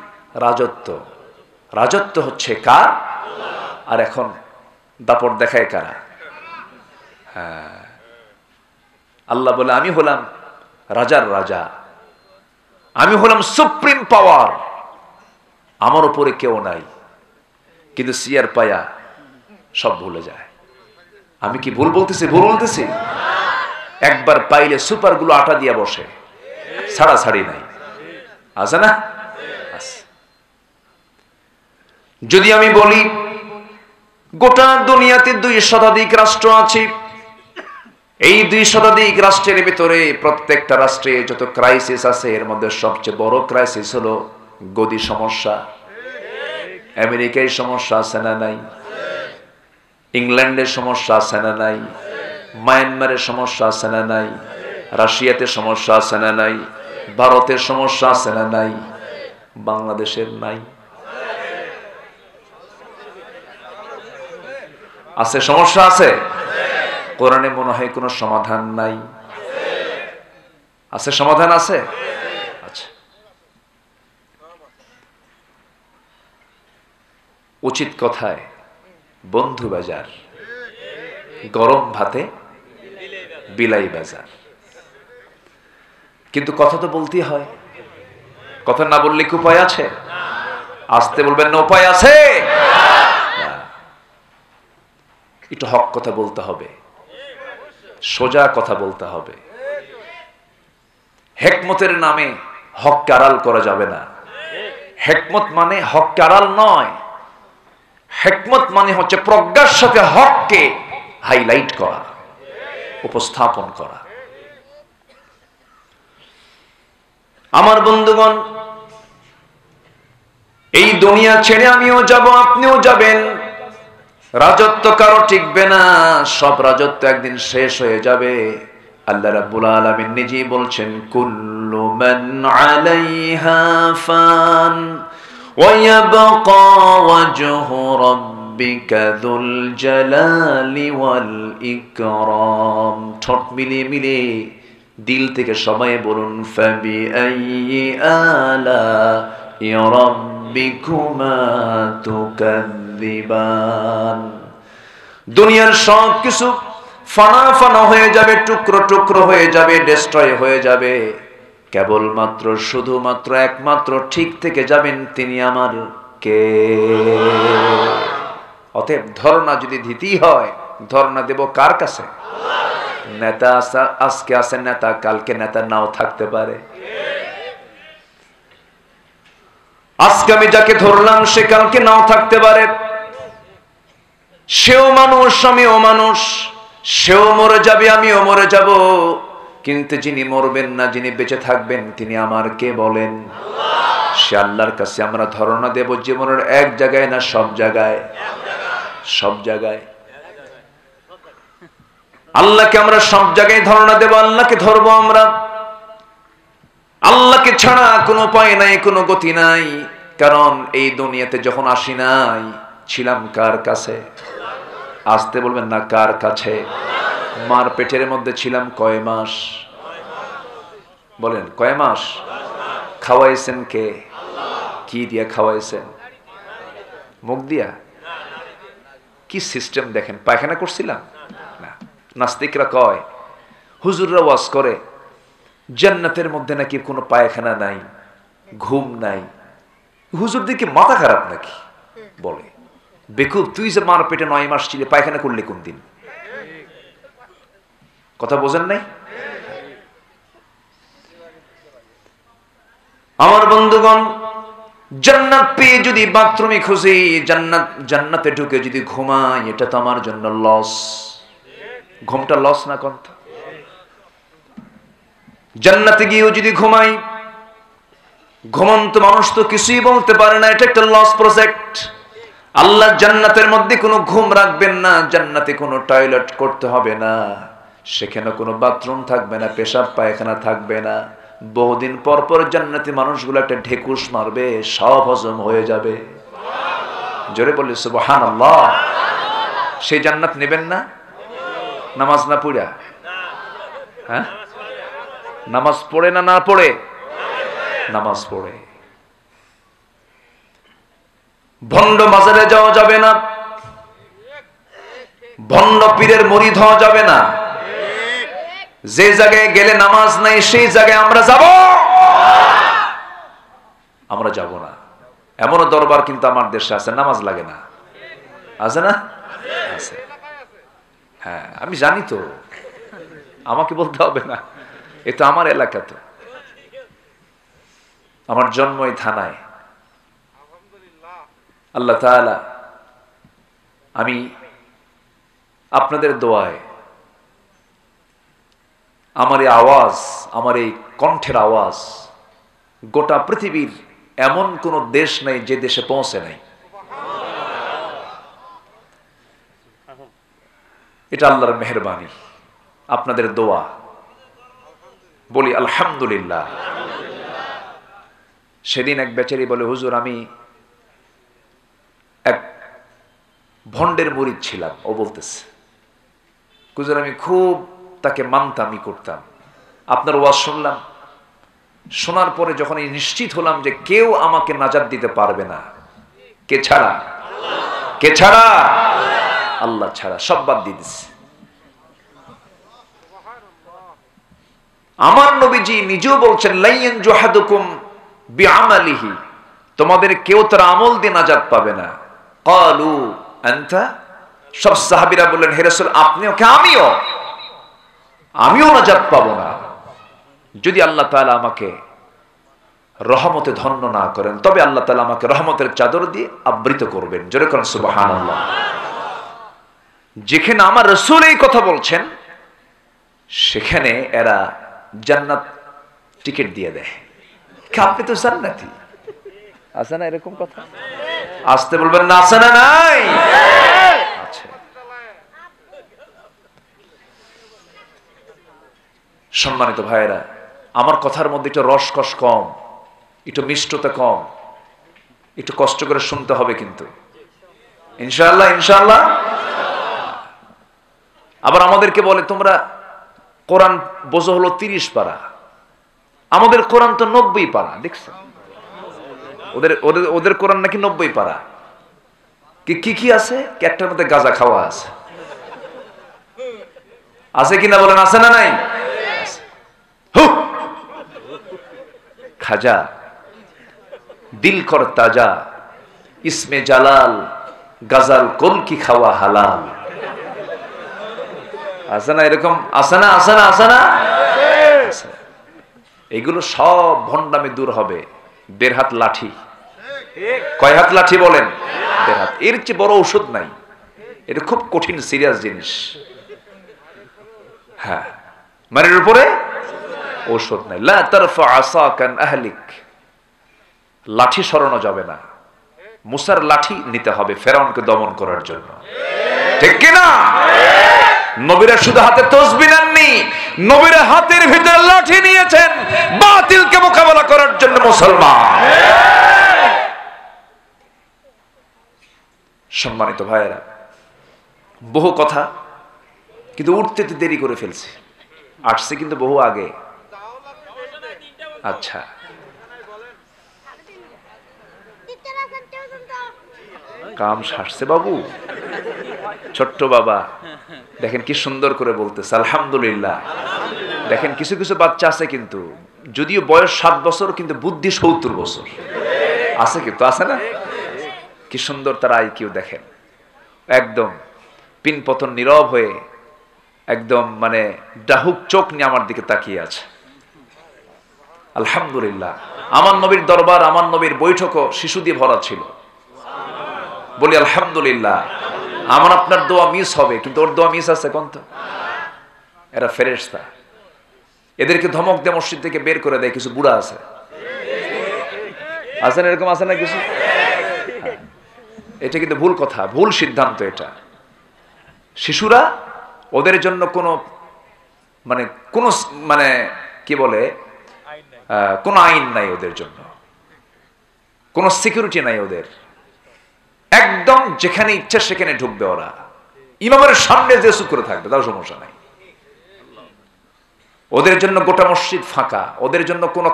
রাজত্ব। রাজত্ব হচ্ছে কার? আর এখন দাপট দেখায় কারা? হ্যাঁ, আল্লাহ বলে আমি হলাম রাজার রাজা, আমি হলাম সুপ্রিম পাওয়ার, আমার উপরে কেউ নাই। কিন্তু সিয়ার পায়া সব ভুলে যায়। আমি কি ভুল বলতেছি? ভুল বলতেছি? একবার পাইলে সুপারগুলো আটা দিয়া বসে, ছাড়াছাড়ি নাই। আছে না? যদি আমি বলি গোটা দুনিয়াতে 2 শতাধিক রাষ্ট্র আছে, এই 2 শতাধিক রাষ্ট্রের ভিতরে প্রত্যেকটা রাষ্ট্রে যত ক্রাইসিস আছে এর মধ্যে সবচেয়ে বড় ক্রাইসিস হলো গদি সমস্যা। আমেরিকায় সমস্যা আছে না নাই? ইংল্যান্ডের সমস্যা আছে না নাই? মায়ানমারের সমস্যা আছে না নাই? রাশিয়াতে সমস্যা আছে না নাই? ভারতের সমস্যা আছে না নাই? বাংলাদেশের নাই? আছে, সমস্যা আছে। কোরআনে মনে হয় কোনো সমাধান নাই? আছে, সমাধান আছে। আচ্ছা, উচিত কথায় বন্ধু বাজার, গরম ভাতে বিলাই বাজার। কিন্তু কথা তো বলতেই হয়, কথা না বললে কি উপায় আছে? আসতে বলবেন না উপায় আছে? একটু হক কথা বলতে হবে, সোজা কথা বলতে হবে। হেকমতের নামে হককে আড়াল করা যাবে না। হেকমত মানে হককে আড়াল নয়, হেকমত মানে হচ্ছে প্রজ্ঞার সাথে হককে হাইলাইট করা, উপস্থাপন করা। আমার বন্ধুগণ, এই দুনিয়া ছেড়ে আমিও যাব, আপনিও যাবেন। রাজত্ব কারো টিকবে না, সব রাজত্ব একদিন শেষ হয়ে যাবে। আল্লাহ রাব্বুল আলামিন নিজেই বলছেন, কুল্লু মান আলাইহা ফান ওয়া ইয়াবকা ওয়াজহু রাব্বিকা যুল জালালি ওয়াল ইকরাম। ঠোঁট মিলিয়ে মিলিয়ে দিল থেকে সবাই বলুন, ফাবিআইয়ি আলা'i রাব্বিকুমা তুকাযযিবান। দুনিয়ার সব কিছু ফানা ফানা হয়ে যাবে, টুকরো টুকরো হয়ে যাবে, ডিস্ট্রয় হয়ে যাবে। কেবলমাত্র শুধুমাত্র একমাত্র ঠিক থেকে যাবেন তিনি আমার কে। অতএব ধর্ণা যদি দিতেই হয়, ধর্ণা দেব কার কাছে? নেতা আজকে আছে নেতা, কালকে নেতা নাও থাকতে পারে। আজকে আমি যাকে ধরলাম সে কালকে নাও থাকতে পারে। সেও মানুষ, আমিও মানুষ। সেও মরে যাবে, আমিও মরে যাব। কিন্তু যিনি মরবেন না, যিনি বেঁচে থাকবেন, তিনি আমার কে বলেন? সে আল্লাহর কাছে আমরা ধরনা দেব জীবনের এক জায়গায় না সব জায়গায়? সব জায়গায়। আল্লাহকে আমরা সব জায়গায় ধরনা দেব, আল্লাহকে ধরবো আমরা। আল্লাহকে ছাড়া কোনো উপায় নাই, কোনো গতি নাই। কারণ এই দুনিয়াতে যখন আসি নাই, ছিলাম কার কাছে? আসতে বলবেন না কার কাছে? মার পেটের মধ্যে ছিলাম কয় মাস? বলেন কয় মাস? খাওয়াইছেন কে? কি দিয়া খাওয়াইছেন? মুখ দিয়া? কি সিস্টেম দেখেন, পায়খানা করছিলাম না। নাস্তিকরা কয়, হুজুররা ওয়াজ করে জান্নাতের মধ্যে নাকি কোনো পায়খানা নাই, ঘুম নাই। হুজুরদের কি মাথা খারাপ নাকি? বলে বেকুব, তুই যে মার পেটে 9 মাস ছিলে, পায়খানা করলে কোন দিন? কথা বোঝেন নাই? আমার বন্ধুগণ, জান্নাত পেয়ে যদি বাথরুমে খুঁজি, জান্নাতে ঢুকে যদি ঘুমাই, এটা তো আমার জন্য লস। ঘুমটা লস না কোন? জান্নাতে গিয়েও যদি ঘুমাই, ঘুমন্ত মানুষ তো কিছুই বলতে পারে না, এটা একটা লস প্রজেক্ট। আল্লাহ জান্নাতের মধ্যে কোনো ঘুম রাখবেন না, জান্নাতে কোনো টয়লেট করতে হবে না, সেখানে কোনো বাথরুম থাকবে না, পেশাব পায়খানা থাকবে না। বহুদিন পর পর জান্নাতি মানুষগুলো একটা ঢেকুস মারবে, সব হজম হয়ে যাবে। জোরে বলি সুবহানাল্লাহ। সেই জান্নাত নেবেন না? নামাজ না পড়া? হ্যাঁ, নামাজ পড়ে না? না পড়ে? নামাজ পড়ে। ভণ্ড মাজারে যাওয়া যাবে না, ভণ্ড পীরের মুরিদ হওয়া যাবে না। যে জায়গায় গেলে নামাজ নাই, সেই জায়গায় আমরা যাব? আমরা যাব না। এমনও দরবার কিন্তু আমার দেশে আছে, নামাজ লাগে না। আছে না? আছে। হ্যাঁ, আমি জানি তো, আমাকে বলতে হবে না, এ তো আমার এলাকা। তো আমার জন্ম এই থানায়। আল্লাহ তাআলা, আমি আপনাদের দোয়ায় আমার এই আওয়াজ, আমার এই কণ্ঠের আওয়াজ গোটা পৃথিবীর এমন কোন দেশ নাই যে দেশে পৌঁছে নাই। এটা আল্লাহর মেহেরবানি, আপনাদের দোয়া। বলি আলহামদুলিল্লাহ। সেদিন এক বেচারি বলে, হুজুর আমি এক ভণ্ডের মুরিদ ছিলাম। ও বলতেছে, হুজুর আমি খুব তাকে মানতাম, করতাম। আপনার ওয়াজ শুনলাম, শোনার পরে যখন নিশ্চিত হলাম যে কেউ আমাকে নাজাত দিতে পারবে না। কে ছাড়া? কে ছাড়া? আল্লাহ ছাড়া। সব বাদ দিয়ে দিচ্ছি। আমার নবীজি নিজেও বলছেন লাইয়ান জুহাদুকুম বিআমালিহি, তোমাদের কেউ তার আমল দিয়ে নাজাত পাবে না। ক্বালু আনতা, সব সাহাবীরা বললেন হে রাসূল আপনিও? কে? আমিও নাজাত পাবো না যদি আল্লাহ তাআলা আমাকে রহমতে ধন্য না করেন। তবে আল্লাহ তাআলা আমাকে রহমতের চাদর দিয়ে আবৃত করবেন। জোরে করেন সুবহানাল্লাহ। যেখানে আমার রাসূল এই কথা বলছেন সেখানে এরা জান্নাত টিকিট দিয়ে দেয়। আপনি তো জান্নাতি। আছে না এরকম কথা? আসতে বলবেন না, আছে না? নাই? আচ্ছা, সম্মানিত ভাইয়েরা, আমার কথার মধ্যে একটু রসকস কম, একটু মিষ্টতা কম, একটু কষ্ট করে শুনতে হবে কিন্তু, ইনশাআল্লাহ। ইনশাআল্লাহ। আবার আমাদেরকে বলে তোমরা কোরআন বোঝো হলো 30 পারা, আমাদের কোরআন তো 90 পারা। দেখছেন ওদের ওদের ওদের কোরআন নাকি 90 পারা। কি কি আছে? একটার মধ্যে গাঁজা খাওয়া আছে, আছে কিনা বলেন? আছে না নাই? খাজা দিল কর তাজা, ইসমে জালাল গাজাল কোন কি খাওয়া হালাল। আছে না এরকম? আছে না? আছে না? আছে না? এগুলো সব ভণ্ডামি দূর হবে 1.5 হাত লাঠি। কয় হাত লাঠি বলেন? 1.5 হাত। এর চেয়ে বড় ঔষধ নাই। এটা খুব কঠিন সিরিয়াস জিনিস। হ্যাঁ, মানের উপরে ঔষধ নাই। লা তারফা আসাকান আহলিক, লাঠি সরানো যাবে না। মুসার লাঠি নিতে হবে ফেরাউনকে দমন করার জন্য, ঠিক কি না? নবীরা শুধু হাতে তসবিহ নেননি, নবীরা হাতের ভিতরে লাঠি নিয়েছেন বাতিলকে মোকাবেলা করার জন্য। মুসলমান সম্মানিত ভাইয়েরা, বহু কথা কিন্তু উঠতে দেরি করে ফেলছি। আসছে কিন্তু বহু আগে। আচ্ছা, কাম সারছে বাবু, ছোট্ট বাবা দেখেন কি সুন্দর করে বলতেছে আলহামদুলিল্লাহ। দেখেন কিছু কিছু বাচ্চা আছে কিন্তু যদিও বয়স 7 বছর কিন্তু বুদ্ধি 70 বছর আছে, কিন্তু আছে না? কি সুন্দর তার আইকিউ দেখেন, একদম পিনপতন নীরব হয়ে একদম মানে ডাহুক চোখ নিয়ে আমার দিকে তাকিয়ে আছে। আলহামদুলিল্লাহ। আমার নবীর দরবার, আমার নবীর বৈঠকও শিশু দিয়ে ভরা ছিল। বলি আলহামদুলিল্লাহ। আমার আপনার দোয়া মিস হবে, কিন্তু ওর দোয়া মিস আছে কোন? তো এরা ফেরেশতা, এদেরকে ধমক দিয়ে মসজিদ থেকে বের করে দেয় কিছু বুড়া আছে। আছে না এরকম? আছে না কিছু? এটা কিন্তু ভুল কথা, ভুল সিদ্ধান্ত এটা। শিশুরা ওদের জন্য কোনো মানে কি বলে কোনো আইন নাই ওদের জন্য, কোনো সিকিউরিটি নাই ওদের। একদম যেখানে ইচ্ছা সেখানে ঢুকবে ওরা। ইমামের সামনে যে করে থাকবে তাও সমস্যা নাই। ওদের জন্য গোটা মসজিদ ফাঁকা, ওদের জন্য কোনো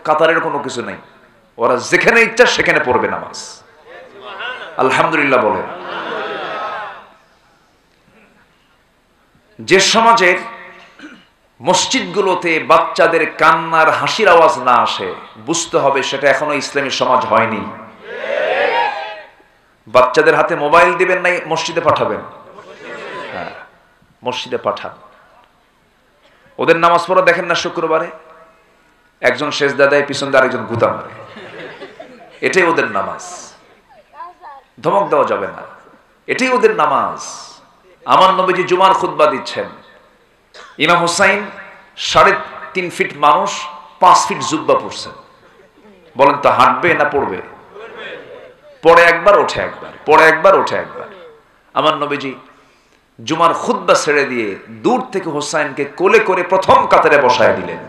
কাতারের কোনো কিছু নাই। ওরা যেখানে ইচ্ছা সেখানে পড়বে নামাজ। আলহামদুলিল্লাহ বলে। যে সমাজের মসজিদগুলোতে বাচ্চাদের কান্নার হাসির আওয়াজ না আসে, বুঝতে হবে সেটা এখনো ইসলামী সমাজ হয়নি। বাচ্চাদের হাতে মোবাইল দিবেন নাই, মসজিদে পাঠাবেন। হ্যাঁ, মসজিদে পাঠান। ওদের নামাজ পড়া দেখেন না শুক্রবারে একজন সেজদা দেয়, পিছন দিয়ে আরেকজন গুতা মারে, এটাই ওদের নামাজ। ধমক দেওয়া যাবে না, এটাই ওদের নামাজ। আমার নবীজি জুমার খুতবা দিচ্ছেন, ইমাম হুসাইন 3.5 ফিট মানুষ 5 ফিট জুব্বা পরছেন। বলেন তো হাঁটবে না পড়বে? পড়ে একবার ওঠে একবার, পড়ে একবার ওঠে একবার। আমার নবীজি জুমার খুতবা ছেড়ে দিয়ে দূর থেকে হুসাইনকে কোলে করে প্রথম কাতারে বসায় দিলেন।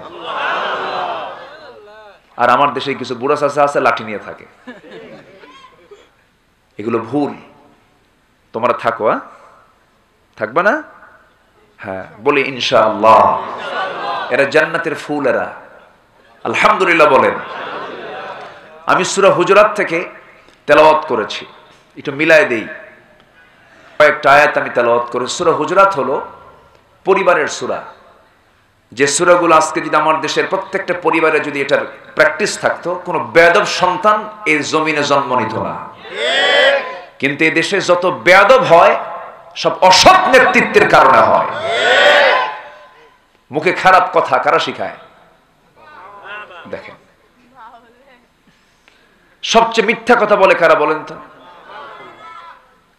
আর আমার দেশে কিছু বুড়া চাচা আছে লাঠি নিয়ে থাকে। এগুলো ভুল। তোমরা থাকো, থাকবে না? হ্যাঁ, বলি ইনশাআল্লাহ। এরা জান্নাতের ফুল, এরা। আলহামদুলিল্লাহ বলেন। আমি সূরা হুজুরাত থেকে তেলাওয়াত করেছি, একটু মিলায় দেই। কয়েকটা আয়াত আমি তেলাওয়াত করেছি। সূরা হুজুরাত হলো পরিবারের সূরা। যে সূরাগুলো আজকে যদি আমার দেশের প্রত্যেকটা পরিবারে যদি এটার প্র্যাকটিস থাকতো, কোনো বেয়াদব সন্তান এই জমিনে জন্ম নিত না। কিন্তু এই দেশে যত বেয়াদব হয় সব অসৎ নেতৃত্বের কারণে হয়। মুখে খারাপ কথা কারা শিখায়? দেখেন, সবচেয়ে মিথ্যা কথা বলে কারা বলেন তো?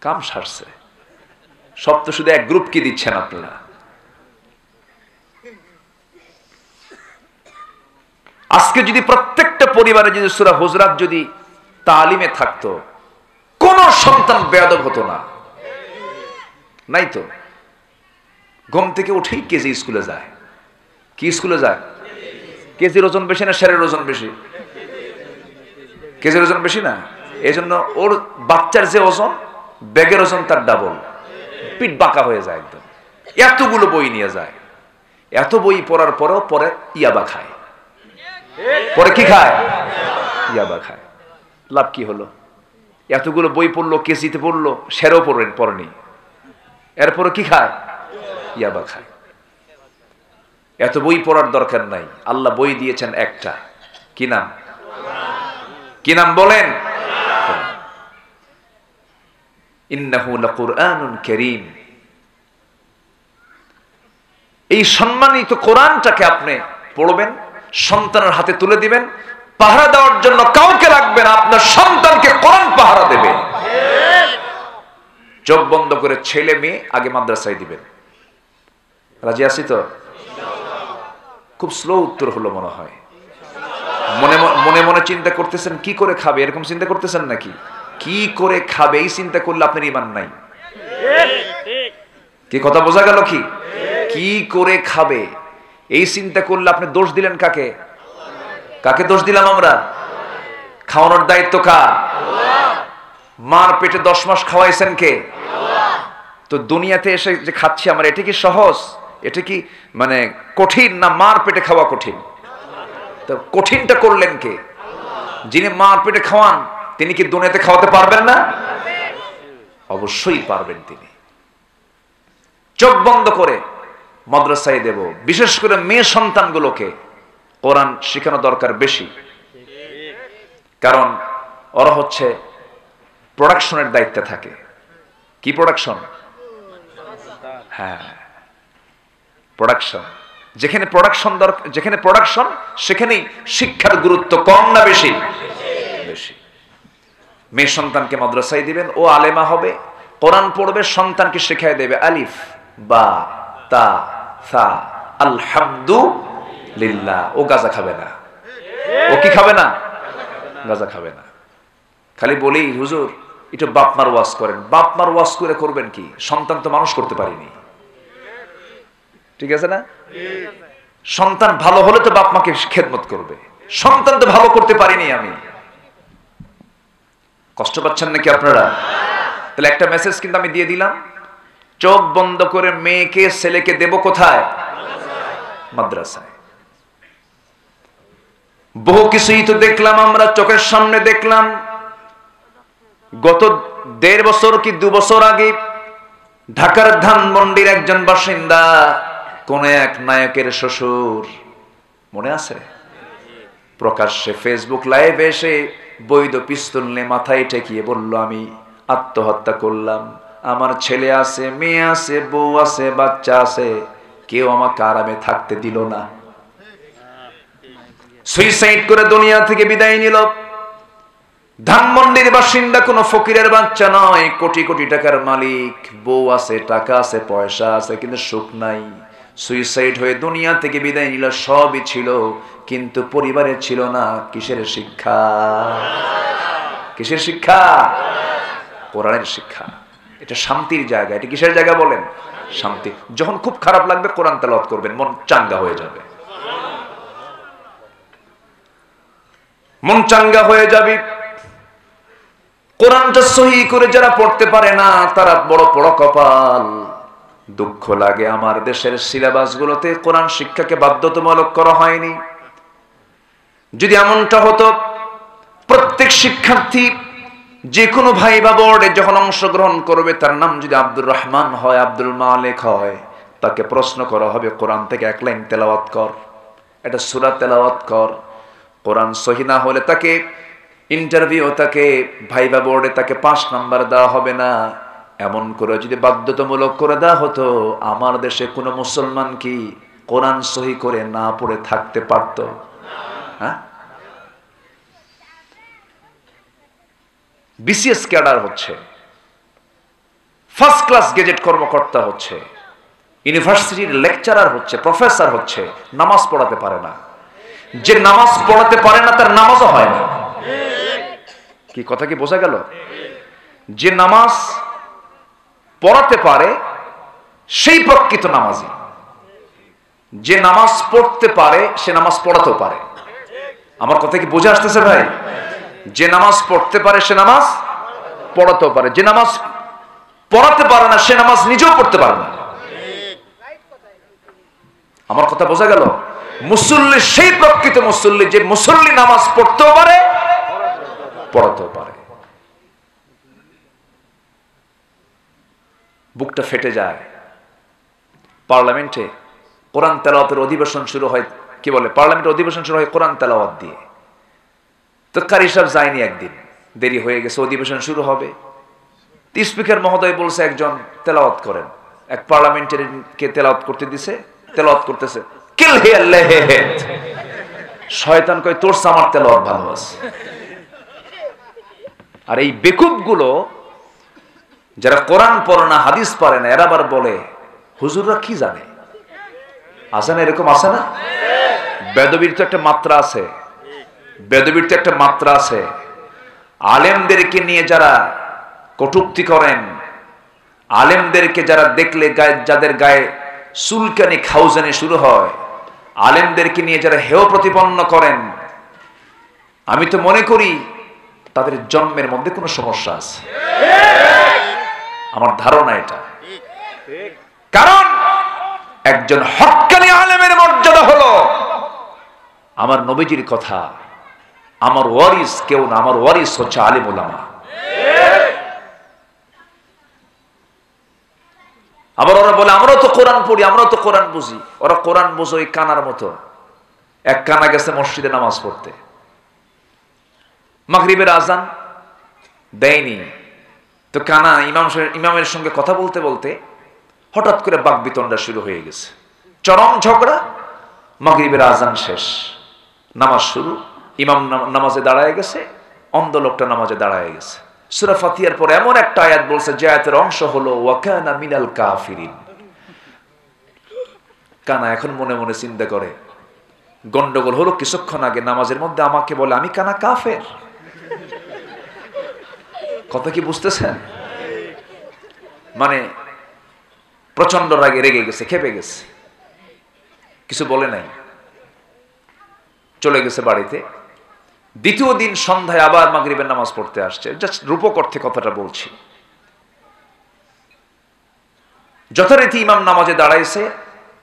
কাম সারছে। সব তো শুধু এক গ্রুপকে দিচ্ছেন আপনারা। আজকে যদি প্রত্যেকটা পরিবারে যদি সূরা হুজরাত যদি তালিমে থাকতো, কোন সন্তান বেয়াদব হতো না। নাই তো। ঘুম থেকে উঠেই কেজি স্কুলে যায়। কি স্কুলে যায়? কেজির ওজন বেশি না শেরের ওজন বেশি? কেজির ওজন বেশি না, এই জন্য ওর বাচ্চার যে ওজন, ব্যাগের ওজন তার ডাবল। পিঠ বাঁকা হয়ে যায় একদম। এতগুলো বই নিয়ে যায়। এত বই পড়ার পরেও পরে ইয়াবা খায়। পরে কি খায়? ইয়াবা খায়। লাভ কি হলো? এতগুলো বই পড়লো, কেজিতে পড়লো, সেরেও পড়েনি, এরপরে কি খায়? ইয়াবা খায়। এত বই পড়ার দরকার নাই। আল্লাহ বই দিয়েছেন একটা, কি নাম? কি নাম বলেন? ইন্নাহু লাকুরআনুন কারীম। এই সম্মানিত কোরআনটাকে আপনি পড়বেন, সন্তানের হাতে তুলে দিবেন। পাহারা দেওয়ার জন্য কাউকে রাখবে না, আপনার সন্তানকে কোরআন পাহারা দেবে। চোখ বন্ধ করে ছেলে মেয়ে আগে মাদ্রাসায় দিবেন। রাজি আছি তো? খুব স্লো উত্তর হলো মনে হয়। মনে মনে চিন্তা করতেছেন কি করে খাবে, এরকম চিন্তা করতেছেন নাকি? কি করে খাবে এই চিন্তা করলে আপনার ঈমান নাই। কি কথা বোঝা গেল? কি কি করে খাবে এই চিন্তা করলে আপনি দোষ দিলেন কাকে? কাকে দোষ দিলাম আমরা? খাওয়ানোর দায়িত্ব কার? মার পেটে 10 মাস খাওয়াইছেন কে? তো দুনিয়াতে এসে যে খাচ্ছি আমরা, এটা কি সহজ? এটা কি মানে কঠিন, না মার পেটে খাওয়া কঠিন? তো কঠিনটা করলেন কে? যিনি মার পেটে খাওয়ান তিনি কি দুনিয়াতে খাওয়াতে পারবেন না? অবশ্যই পারবেন তিনি। চোখ বন্ধ করে মাদ্রাসায় দেব। বিশেষ করে মেয়ে সন্তানগুলোকে কোরআন শেখানো দরকার বেশি, কারণ ওরা হচ্ছে প্রোডাকশনের দায়িত্বে থাকে। কি প্রোডাকশন? হ্যাঁ, প্রোডাকশন। যেখানে প্রোডাকশন দরকার, যেখানে প্রোডাকশন সেখানেই শিক্ষার গুরুত্ব কম না বেশি? বেশি। মেয়ে সন্তানকে মাদ্রাসায় দিবেন, ও আলেমা হবে, কোরআন পড়বে, সন্তানকে শেখায় দেবে আলিফ বা তা সা আলহামদুলিল্লাহ। ও গাঁজা খাবে না। ও কি খাবে না? গাঁজা খাবে না। খালি বলি হুজুর একটু বাপমার ওয়াজ করেন। বাপমার ওয়াজ করে করবেন কি? সন্তান তো মানুষ করতে পারিনি, ঠিক আছে না? সন্তান ভালো হলে তো বাপ মাকে খেদমত করবে। সন্তান তো ভালো করতে পারিনি আমি। কষ্ট পাচ্ছেন নাকি আপনারা? তাহলে একটা মেসেজ কিন্তু আমি দিয়ে দিলাম। চোখ বন্ধ করে মেয়েকে ছেলেকে দেব কোথায়? মাদ্রাসায়। বহু কিছুই তো দেখলাম আমরা, চোখের সামনে দেখলাম। গত 1.5 বছর কি 2 বছর আগে ঢাকার ধানমন্ডির একজন বাসিন্দা, কোন এক নায়কের শ্বশুর, মনে আছে? প্রকাশ্যে ফেসবুক লাইভে এসে বৈধ পিস্তল নিয়ে মাথায় ঠেকিয়ে বলল, আমি আত্মহত্যা করলাম। আমার ছেলে আছে, মেয়ে আছে, বউ আছে, বাচ্চা আছে, কেউ আমাকে আরামে থাকতে দিল না। সুইসাইড করে দুনিয়া থেকে বিদায় নিল। ধানমন্ডির বাসিন্দা, কোনো ফকিরের বাচ্চা নয়, কোটি কোটি টাকার মালিক, বউ আছে, টাকা আছে, পয়সা আছে, কিন্তু সুখ নাই। সুইসাইড হয়ে দুনিয়া থেকে বিদায় নিল। সবই ছিল, কিন্তু পরিবারের ছিল না। কিসের শিক্ষা? কিসের শিক্ষা? কোরআনের শিক্ষা। এটা শান্তির জায়গা। এটা কিসের জায়গা বলেন? শান্তি। যখন খুব খারাপ লাগবে কোরআন তেলাওয়াত করবেন, মন চাঙ্গা হয়ে যাবে। মন চাঙ্গা হয়ে যাবে। কোরআনটা সহি করে যারা পড়তে পারে না তারা বড় বড় কপাল। দুঃখ লাগে আমার দেশের সিলেবাসগুলোতে কোরআন শিক্ষাকে বাধ্যতামূলক করা হয়নি। যদি এমনটা হতো, প্রত্যেক শিক্ষার্থী যে কোনো ভাই বা বোর্ডে যখন অংশগ্রহণ করবে, তার নাম যদি আব্দুর রহমান হয়, আব্দুল মালিক হয়, তাকে প্রশ্ন করা হবে কোরআন থেকে এক লাইন তেলাওয়াত কর, এটা সূরা তেলাওয়াত কর। কোরআন সহি না হলে তাকে ইন্টারভিউ, তাকে ভাইবা বোর্ডে তাকে 5 নাম্বার দেওয়া হবে না। এমন করে যদি বাধ্যতামূলক করে দেওয়া হতো, আমার দেশে কোনো মুসলমান কি কোরআন সহি করে না পড়ে থাকতে পারত? হ্যাঁ, বিসিএস ক্যাডার হচ্ছে, ফার্স্ট ক্লাস গেজেট কর্মকর্তা হচ্ছে, ইউনিভার্সিটির লেকচারার হচ্ছে, প্রফেসর হচ্ছে, নামাজ পড়াতে পারে না। যে নামাজ পড়াতে পারে না তার নামাজও হয় না। কি কথা কি বোঝা গেল? যে নামাজ পড়াতে পারে সেই প্রকৃত নামাজি। যে নামাজ পড়তে পারে সে নামাজ পড়াতেও পারে। আমার কথা কি বোঝা আসতেছে ভাই? যে নামাজ পড়তে পারে সে নামাজ পড়াতেও পারে। যে নামাজ পড়াতে পারে না সে নামাজ নিজেও পড়তে পারে না। আমার কথা বোঝা গেল? মুসল্লি সেই প্রকৃত মুসল্লি যে মুসল্লি নামাজ পড়তেও পারে পড়াতেও পারে। বুকটা ফেটে যায়। পার্লামেন্টে কোরআন তেলাওয়াতের অধিবেশন শুরু হয়, কি বলে, পার্লামেন্টের অধিবেশন শুরু হয় কোরআন তেলাওয়াত দিয়ে। তো কারি সাহেব যায়নি, একদিন দেরি হয়ে গেছে, অধিবেশন শুরু হবে। স্পিকার মহোদয় বলছে একজন তেলাওয়াত করেন। এক পার্লামেন্টের কে তেলাওয়াত করতে দিছে, তেলাওয়াত করতেছে, কিল হি আল্লাহ, শয়তান কয় তোর আমার তেলাওয়াত ভালো আছে। আর এই বেকুবগুলো যারা কোরআন পড়ে না, হাদিস পারে না, এরা আবার বলে হুজুররা কি জানে। আছে না এরকম? আছে না? বেদবির তো একটা মাত্রা আছে, বেদবির তো একটা মাত্রা আছে। আলেমদেরকে নিয়ে যারা কটূক্তি করেন, আলেমদেরকে যারা দেখলে যাদের গায়ে চুলকানি খাউজানি শুরু হয়, আলেমদেরকে নিয়ে যারা হেয় প্রতিপন্ন করেন, আমি তো মনে করি তাদের জন্মের মধ্যে কোনো সমস্যা আছে। আমার ধারণা এটা। কারণ একজন হক্কানি আলেমের মর্যাদা হলো আমার নবীজির কথা, আমার ওয়ারিস কেউ না, আমার ওয়ারিস হচ্ছে আলেম উলামা। আবার ওরা বলে আমরাও তো কোরআন পড়ি, আমরাও তো কোরআন বুঝি। ওরা কোরআন বুঝো ওই কানার মতো। এক কানা গেছে মসজিদে নামাজ পড়তে, মাগরিবের আজান দেয়নি, তো কানা ইমামের সঙ্গে কথা বলতে বলতে হঠাৎ করে বাকবিতণ্ডা শুরু হয়ে গেছে, চরম ঝগড়া। মাগরিবের আজান শেষ, নামাজ শুরু, ইমাম নামাজে দাঁড়ায় গেছে, অন্ধ লোকটা নামাজে দাঁড়ায় গেছে। সূরা ফাতিহার পরে এমন একটা আয়াত বলছে যে আয়াতের অংশ হলো ওয়া কানা মিনাল কাফিরিন। কানা এখন মনে মনে চিন্তা করে, গন্ডগোল হলো কিছুক্ষণ আগে নামাজের মধ্যে আমাকে বলে আমি কানা কাফের। কথা কি বুঝতেছেন? মানে প্রচন্ড রাগে রেগে গেছে, খেপে গেছে, কিছু বলে নাই, চলে গেছে বাড়িতে। দ্বিতীয় দিন সন্ধ্যায় আবার মাগরিবের নামাজ পড়তে আসছে। জাস্ট রূপক অর্থে কথাটা বলছি। যথারীতি ইমাম নামাজে দাঁড়াইছে,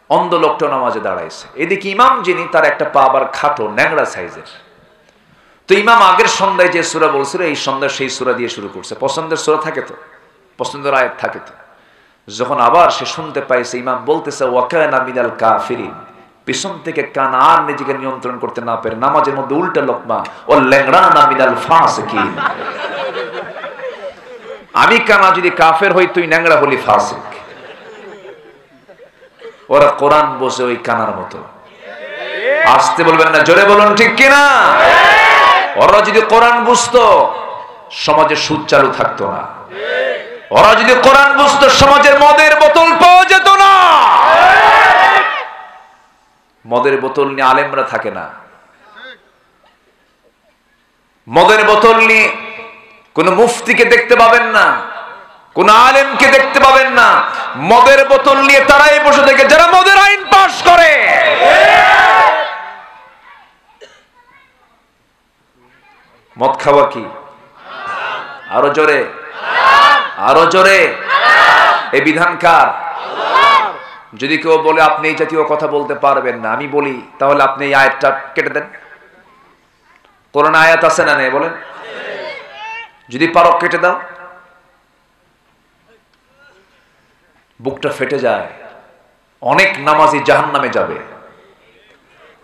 অন্ধ লোকটাও নামাজে দাঁড়াইছে। এদিকে ইমাম যিনি, তার একটা পা আবার খাটো, ন্যাংরা সাইজের। তো ইমাম আগের সন্ধ্যায় যে সূরা বলছিল, এই সন্ধ্যায় সেই সূরা দিয়ে শুরু করছে। পছন্দের সূরা থাকে তো, পছন্দের আয়াত থাকে তো। যখন আবার সে শুনতে পাইছে ইমাম বলতেছে ওয়া কানা মিনাল কাফিরিন, পিছন থেকে কানা আর নিজেকে নিয়ন্ত্রণ করতে না পেরে নামাজের মধ্যে উল্টা লোকমা ও ল্যাংড়ানা মিনাল ফাসিকিন। আমি কানা যদি কাফের হই, তুই ন্যাংড়া হলি ফাসিক। ওরা কোরআন বসে ওই কানার মতো। আসতে বলবেন না, জোরে বলুন ঠিক কিনা? ওরা যদি কোরআন বুঝতো সমাজে সুদ চালু থাকতো না। ওরা যদি কোরআন বুঝতো সমাজের মদের বোতল পাওয়া যেত না। মদের বোতল নিয়ে আলেমরা থাকে না, মদের বোতল নিয়ে কোন মুফতিকে দেখতে পাবেন না, কোন আলেমকে দেখতে পাবেন না। মদের বোতল নিয়ে তারাই বসে থাকে যারা মদের আইন পাশ করে। মদ খাওয়া কি? আরো জোরে, আরো জোরে। এই বিধান কার? যদি কেউ বলে আপনি এই জাতীয় কথা বলতে পারবেন না, আমি বলি তাহলে আপনি এই আয়াতটা কেটে দেন। কোরআন আয়াত আছে না নেই বলেন? যদি পারো কেটে দাও। বুকটা ফেটে যায়। অনেক নামাজি জাহান্নামে যাবে।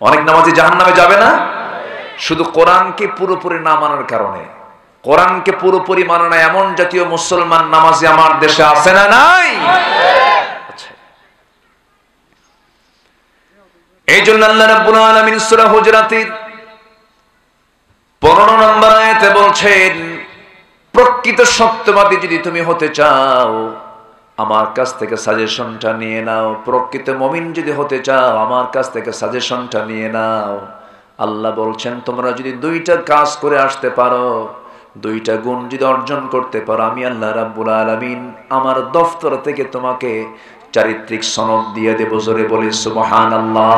অনেক নামাজি জাহান্নামে যাবে না, শুধু কোরআনকে পুরোপুরি না মানার কারণে। কোরআনকে পুরোপুরি মানে না এমন জাতীয় মুসলমান নামাজি আমার দেশে আছে না নাই? আচ্ছা, এই জন্য আল্লাহ রাব্বুল আলামিন সূরা হুজরাতের 15 নম্বর আয়াতে বলছেন, প্রকৃত সত্যবাদী যদি তুমি হতে চাও আমার কাছ থেকে সাজেশনটা নিয়ে নাও। প্রকৃত মুমিন যদি হতে চাও আমার কাছ থেকে সাজেশনটা নিয়ে নাও। আল্লাহ বলছেন, তোমরা যদি দুইটা কাজ করে আসতে পারো, দুইটা গুণ যদি অর্জন করতে পারো, আমি আল্লাহ রাব্বুল আলামিন আমার দফতর থেকে তোমাকে চারিত্রিক সনদ দিয়ে দেব। জোরে বলি সুবহানাল্লাহ।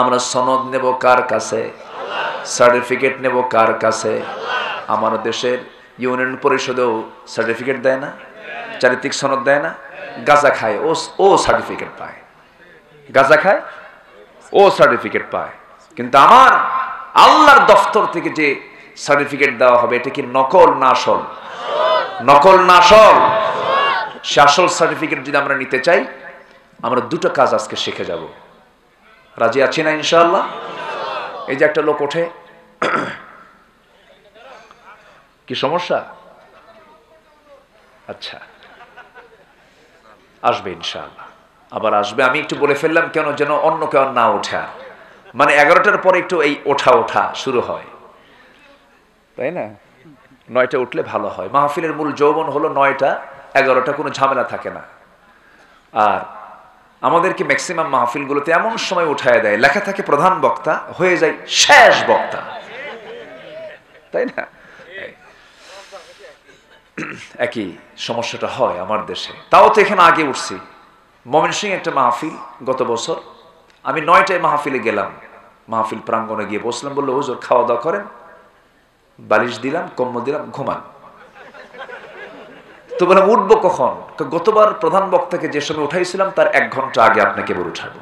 আমরা সনদ নেব কার কাছে? সার্টিফিকেট নেব কার কাছে? আমার দেশের ইউনিয়ন পরিষদেও সার্টিফিকেট দেয় না, চারিত্রিক সনদ দেয় না। গাঁজা খায় ও সার্টিফিকেট পায়, গাঁজা খায় ও সার্টিফিকেট পায়। কিন্তু আমার আল্লাহর দফতর থেকে যে সার্টিফিকেট দেওয়া হবে, এটা কি নকল না আসল? নকল না আসল? সে আসল সার্টিফিকেট যদি আমরা নিতে চাই, আমরা দুটো কাজ আজকে শিখে যাব। রাজি আছি না ইনশাআল্লাহ? এই যে একটা লোক ওঠে, কি সমস্যা? আচ্ছা, আসবে ইনশাআল্লাহ, আবার আসবে। আমি একটু বলে ফেললাম কেন, যেন অন্য কেউ না ওঠে। মানে 11টার পরে একটু এই ওঠা শুরু হয়, তাই না? 9টা উঠলে ভালো হয়। মাহফিলের মূল যৌবন হলো 9টা, 11টা কোনো ঝামেলা থাকে না। আর আমাদেরকে ম্যাক্সিমাম মাহফিলগুলোতে এমন সময় উঠায় দেয়, লেখা থাকে প্রধান বক্তা, হয়ে যায় শেষ বক্তা, তাই না? একই সমস্যাটা হয় আমার দেশে। তাও তো এখানে আগে উঠছি। ময়মনসিংহে একটা মাহফিল গত বছর, আমি 9টায় মাহফিলে গেলাম। মাহফিল প্রাঙ্গণে গিয়ে বসলাম, বললো হুজুর খাওয়া দাওয়া করেন। বালিশ দিলাম, কম্বল দিলাম, ঘুমান। তো বললাম উঠবো কখন? গতবার প্রধান বক্তাকে যে সময় উঠাইছিলাম তার 1 ঘন্টা আগে আপনাকে এবার উঠাবো।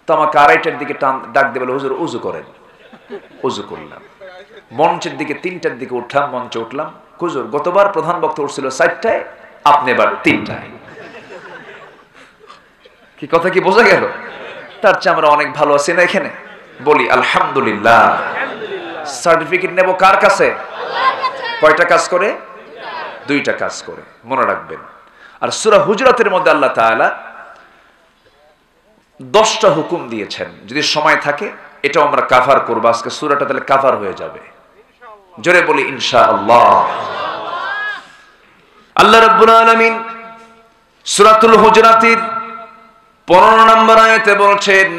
তো আমাকে 2:30টার দিকে ডাক দিয়ে বলে, হুজুর উজু করেন। উজু করলাম। মঞ্চের দিকে 3টার দিকে উঠলাম, মঞ্চে উঠলাম। হুজুর গতবার প্রধান বক্তা উঠছিল 4টায়, আপনি এবার 3টায়। কি কথা কি বোঝা গেল? তার চেয়ে আমরা অনেক ভালো আছি না এখানে? বলি আলহামদুলিল্লাহ। সার্টিফিকেট নেব কার কাছে? কয়টা কাজ করে? 2টা কাজ করে, মনে রাখবেন। আর সূরা হুজরাতের মধ্যে আল্লাহ তাআলা 10টা হুকুম দিয়েছেন। যদি সময় থাকে এটাও আমরা কভার করব আজকে। সূরাটা তাহলে কভার হয়ে যাবে। জোরে বলি ইনশাআল্লাহ। আল্লাহ রাব্বুল আলামিন সূরাতুল হুজরাতের 15 নম্বর আয়াতে বলছেন,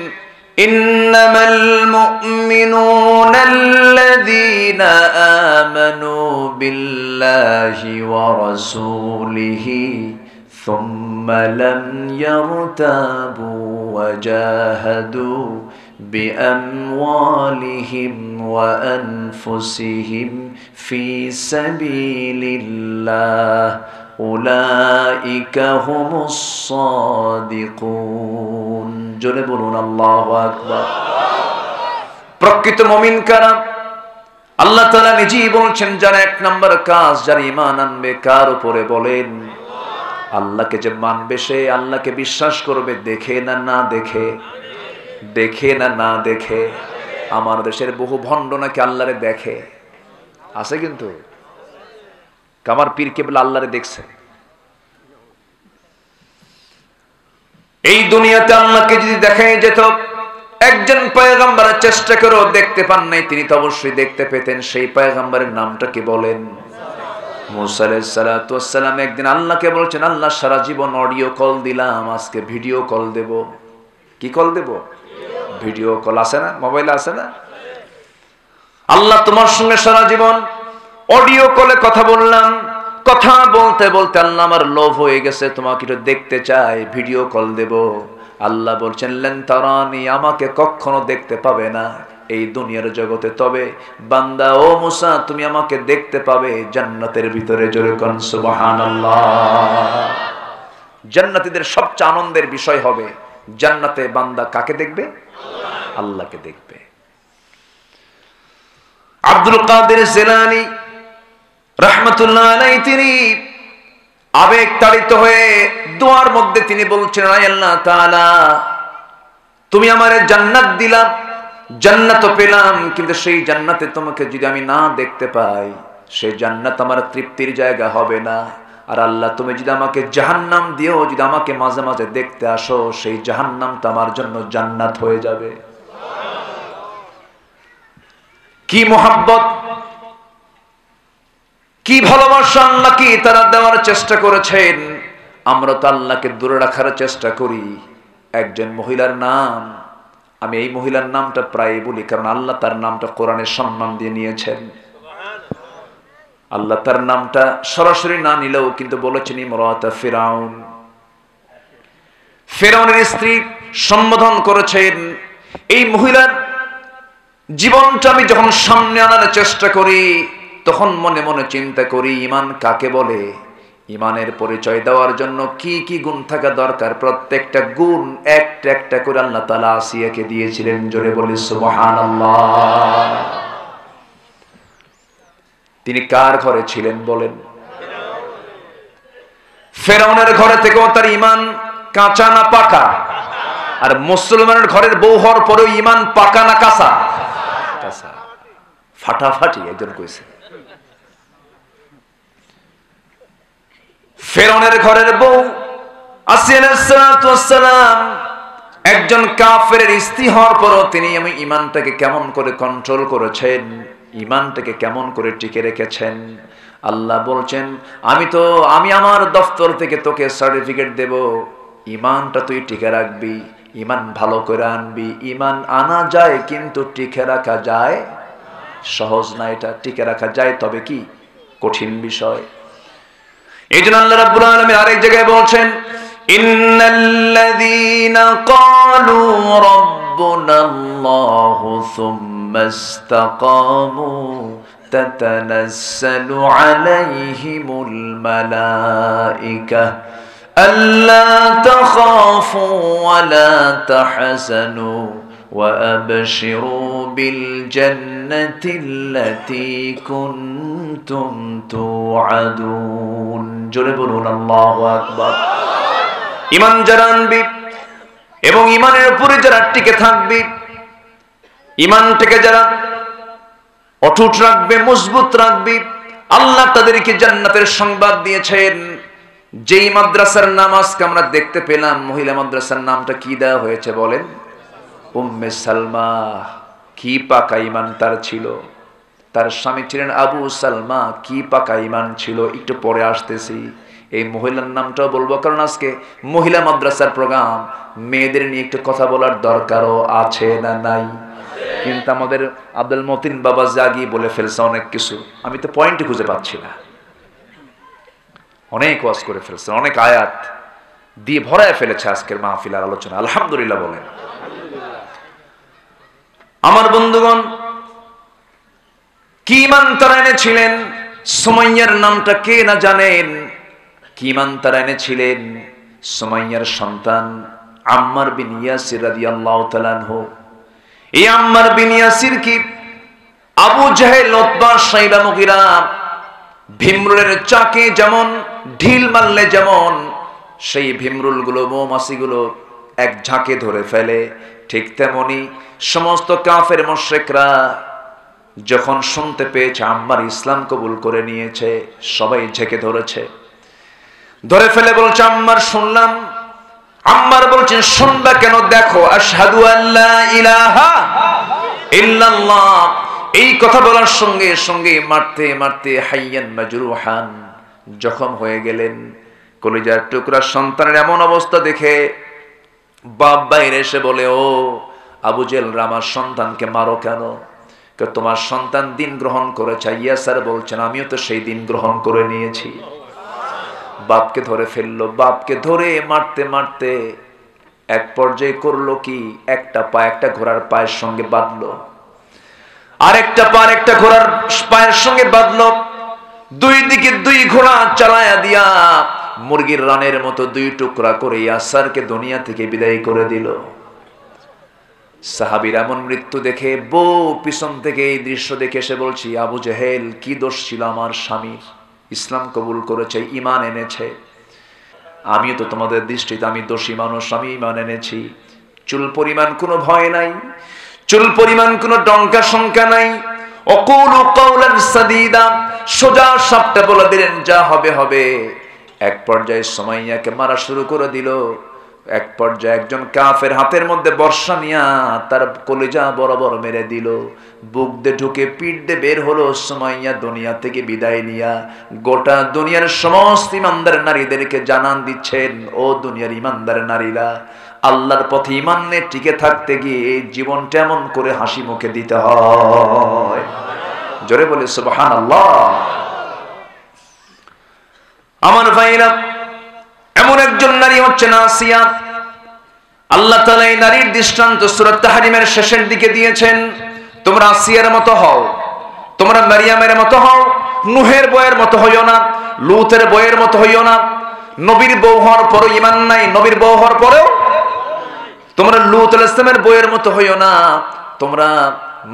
ইন্নামাল মুমিনুনা আল্লাযীনা আমানু বিল্লাহি ওয়া রাসূলিহি সুম্মা লাম ইয়ারতাবু ওয়া জাহাদু বিআমওয়ালিহিম ওয়া আনফুসিহিম ফি সাবিলিল্লাহ উলাইকা হুমুস সাদিকুন। জোরে বলুন আল্লাহু আকবার। প্রকৃত মুমিন কারা? আল্লাহ তাআলা নিজেই বলছেন, যারা 1 নম্বর কাজ, যারা ঈমান আনবে কার উপরে বলেন? আল্লাহকে যে মানবে সে আল্লাহকে বিশ্বাস করবে, দেখে না না দেখে, দেখে না না দেখে। আমার দেশের বহু ভণ্ড নাকি আল্লাহরে দেখে, আছে কিন্তু কামার পীর কেবল আল্লাহরে দেখছে। এই দুনিয়াতে আল্লাহকে যদি দেখাই যেত, একজন পয়গম্বরের চেষ্টা করেও দেখতে পান নাই, তিনি তো অবশ্যই দেখতে পেতেন। সেই পয়গম্বরের নামটা কি বলেন? মুসা আলাইহিস সালাতু ওয়াস সালাম একদিন আল্লাহকে বলছেন, আল্লাহ সারা জীবন অডিও কল দিলাম, আজকে ভিডিও কল দেব। কি কল দেব? Video call. আছে না মোবাইলে? আছে না? আল্লাহ তোমার সঙ্গে সারা জীবন অডিও কলে কথা বললাম, কথা বলতে বলতে আল্লাহ আমার লোভ হয়ে গেছে, তোমাকে একটু দেখতে চাই, ভিডিও কল দেব। আল্লাহ বলছেন, লেন তারানি, আমাকে কখনো দেখতে পাবে না এই দুনিয়ার জগতে, তবে বান্দা ও মুসা তুমি আমাকে দেখতে পাবে জান্নাতের ভিতরে। জোরে কোন সুবহানাল্লাহ। জান্নাতীদের সবচেয়ে আনন্দের বিষয় হবে জান্নাতে বান্দা কাকে দেখবে? আল্লাহকে দেখবে। আব্দুল কাদের জিলানী রাহমাতুল্লাহ আলাইহি তিনি আবেগ তাড়িত হয়ে দোয়ার মধ্যে তিনি বলছেন, আয় আল্লাহ তাআলা, তুমি আমারে জান্নাত দিলা, জান্নাত পেলাম, কিন্তু সেই জান্নাতে তোমাকে যদি আমি না দেখতে পাই, সেই জান্নাত আমার তৃপ্তির জায়গা হবে না। আর আল্লাহ, তুমি যদি আমাকে জাহান্নাম দিও, যদি আমাকে মাঝে মাঝে দেখতে আসো, সেই জাহান্নামটা আমার জন্য জান্নাত হয়ে যাবে। কি মোহাব্বত, কি ভালোবাসা আল্লাহ কি তারা দেওয়ার চেষ্টা করেছেন। আমরা তো আল্লাহকে দূরে রাখার চেষ্টা করি। একজন মহিলার নাম, আমি এই মহিলার নামটা প্রায় বলি, কারণ আল্লাহ তার নামটা কোরআনে সম্মান দিয়ে নিয়েছেন। আল্লাহ তার নামটা সরাসরি না নিলেও কিন্তু বলেছেন ইমরাতা ফিরাউন, ফিরাউনের স্ত্রী সম্বোধন করেছেন। এই মহিলার জীবনটা আমি যখন সামনে আনার চেষ্টা করি, তখন মনে মনে চিন্তা করি, ঈমান কাকে বলে, ঈমানের পরিচয় দেওয়ার জন্য কি কি গুণ থাকা দরকার, প্রত্যেকটা গুণ একটা একটা করে আল্লাহ তাআলা আসিয়াকে দিয়েছিলেন। জোরে বলি সুবহানাল্লাহ। তিনি কার ঘরে ছিলেন বলেন? ফেরাউনের ঘরে থেকেও তার ঈমান কাঁচা না পাকা? আর মুসলমানের ঘরের বউ হওয়ার পরেও ঈমান পাকা না কাঁচা? কাঁচা, ফাটাফাটি। একজন কইছে ফেরাউনের ঘরের বউ আসিয়া আলাইহিস সালাতু ওয়াস সালাম একজন কাফেরের স্ত্রী হওয়ার পরও তিনি ঈমানটাকে কেমন করে কন্ট্রোল করেছেন, ঈমানটাকে কেমন করে টিকে রেখেছেন। আল্লাহ বলছেন, আমি আমার দফতর থেকে তোকে সার্টিফিকেট দেব, ঈমানটা তুই টিকে রাখবি, ঈমান ভালো করে আনবি। ঈমান আনা যায়, কিন্তু টিকে রাখা যায় সহজ না। এটা টিকে রাখা যায়, তবে কি কঠিন বিষয়। এই জন্য আল্লাহ রাব্বুল আলামিন আরেক জায়গায় বলছেন, ইন্নাল্লাযীনা ক্বালু রাব্বুনাল্লাহু সুম্মা ইসতাকামু তাতানাজ্জালু আলাইহিমুল মালায়েকা আল্লা তাখাফু ওয়া লা তাহজানু وأبشروا بالجنة التي كنتم توعدون জোরে বলুন আল্লাহু আকবার। ঈমান যারা আনবি এবং ঈমানের উপরে যারা টিকে থাকবি, ঈমানটাকে যারা অটুট রাখবে, মজবুত রাখবি, আল্লাহ তাদেরকে জান্নাতের সংবাদ দিয়েছেন। যেই মাদ্রাসার নাম আজকে আমরা দেখতে পেলাম, মহিলা মাদ্রাসার নামটা কি দেওয়া হয়েছে বলেন? উম্মে সালমা। কি পাকা ঈমান তার ছিল। তার স্বামী ছিলেন আবু সালমা, কি পাকা ঈমান ছিল। একটু পরে আসতেছি, এই মহিলার নামটাও বলবো, কারণ আজকে মহিলা মাদ্রাসার প্রোগ্রাম, মেয়েদের নিয়ে একটু কথা বলার দরকারও আছে না নাই? কিন্তু আমাদের আব্দুল মতিন বাবা জাগি বলে ফেলছে অনেক কিছু, আমি তো পয়েন্টই খুঁজে পাচ্ছি না। অনেক ওয়াজ করে ফেলছে, অনেক আয়াত দিয়ে ভরায় ফেলেছে আজকের মাহফিলের আলোচনা। আলহামদুলিল্লাহ বলেন। আমার বন্ধুগণ, কি ঈমান তারা এনেছিলেন। সুমাইয়ার নামটা কে না জানেন? কি ঈমান তারা এনেছিলেন। সুমাইয়ার সন্তান আম্মার বিন ইয়াসির রাদিয়াল্লাহু তাআলা আনহু। এই আম্মার বিন ইয়াসির কি আবু জাহেল, উতবা, শাইবা, মুগীরা ভীমরুলের চাকে যেমন ঢিল মারলে যেমন সেই ভীমরুল গুলো, মৌমাছি গুলো এক ঝাঁকে ধরে ফেলে, ঠিক তেমনি সমস্ত কাফের মুশরিকরা যখন শুনতে পেয়েছে আম্মার ইসলাম কবুল করে নিয়েছে, সবাই ঝেঁকে ধরেছে, ধরে ফেলে বলছে, আম্মার শুনলাম। আম্মার বলছেন, শুনবা কেন? দেখো, আশহাদু আল্লা ইলাহা ইল্লাল্লাহ। এই কথা বলার সঙ্গে সঙ্গে মারতে মারতে হাইয়ান মাজরুহান, জখম হয়ে গেলেন। কলিজার টুকরা সন্তানের এমন অবস্থা দেখে বাপ বাইরে এসে বলে, ও আবু জেল, আমার সন্তানকে মারো কেন? তোমার সন্তান দিন গ্রহণ করেছে। ইয়াসার বলছেন, আমিও তো সেই দিন গ্রহণ করে নিয়েছি। বাপকে ধরে ফেললো। বাপকে ধরে মারতে মারতে এক পর্যায়ে করলো কি, একটা পা একটা ঘোড়ার পায়ের সঙ্গে বাঁধলো, আরেকটা পা একটা ঘোড়ার পায়ের সঙ্গে বাঁধলো। দুই দিকে দুই ঘোড়া চালায়া দিয়া মুরগির রানের মতো দুই টুকরা করে ইয়াসারকে দুনিয়া থেকে বিদায় করে দিল। সাহাবীর এমন মৃত্যু দেখে বউ পিছন থেকে এই দৃশ্য দেখে এসে বলছি, আবু জেহেল, কি দোষ ছিল আমার স্বামীর? ইসলাম কবুল করেছে, ঈমান এনেছে। আমিও তো তোমাদের দৃষ্টিতে আমি দোষী মানুষ, আমি ঈমান এনেছি। চুল পরিমাণ কোনো ভয় নাই, চুল পরিমাণ কোনো ডঙ্কা শঙ্কা নাই। অকুলু কাওলান সাদীদা, সোজা সাপটা বলে দিলেন যা হবে হবে। এক পর্যায়ে সুমাইয়াকে মারা শুরু করে দিল। এক পর্যায়ে একজন কাফের হাতের মধ্যে বর্ষা নিয়া তার কলিজা বরাবর মেরে দিল। বুক দিয়ে ঢুকে পিঠ দিয়ে বের হলো সুমাইয়া দুনিয়া থেকে বিদায় নিয়া। গোটা দুনিয়ার সমস্ত ইমানদার নারীদেরকে জানান দিচ্ছেন, ও দুনিয়ার ইমানদার নারীরা, আল্লাহর পথে ঈমান নিয়ে টিকে থাকতে গিয়ে জীবনটা এমন করে হাসি মুখে দিতে হয়। জোরে বলে সুবহানাল্লাহ। আমার ভাইরা, এমন একজন নারী হচ্ছেন আসিয়া। আল্লাহ তাআলা এই নারীর দৃষ্টান্ত সূরা তাহরিমের শেষের দিকে দিয়েছেন। তোমরা আসিয়ার মতো হও, তোমরা মারিয়ামের মতো হও, নূহের বউয়ের মতো হইও না, লূতের বউয়ের মতো হইও না। নবীর বউ হওয়ার পরও ঈমান নাই, নবীর বউ হওয়ার পরেও তোমরা লূত আলাইহিস সালামের বউয়ের মতো হইও না। তোমরা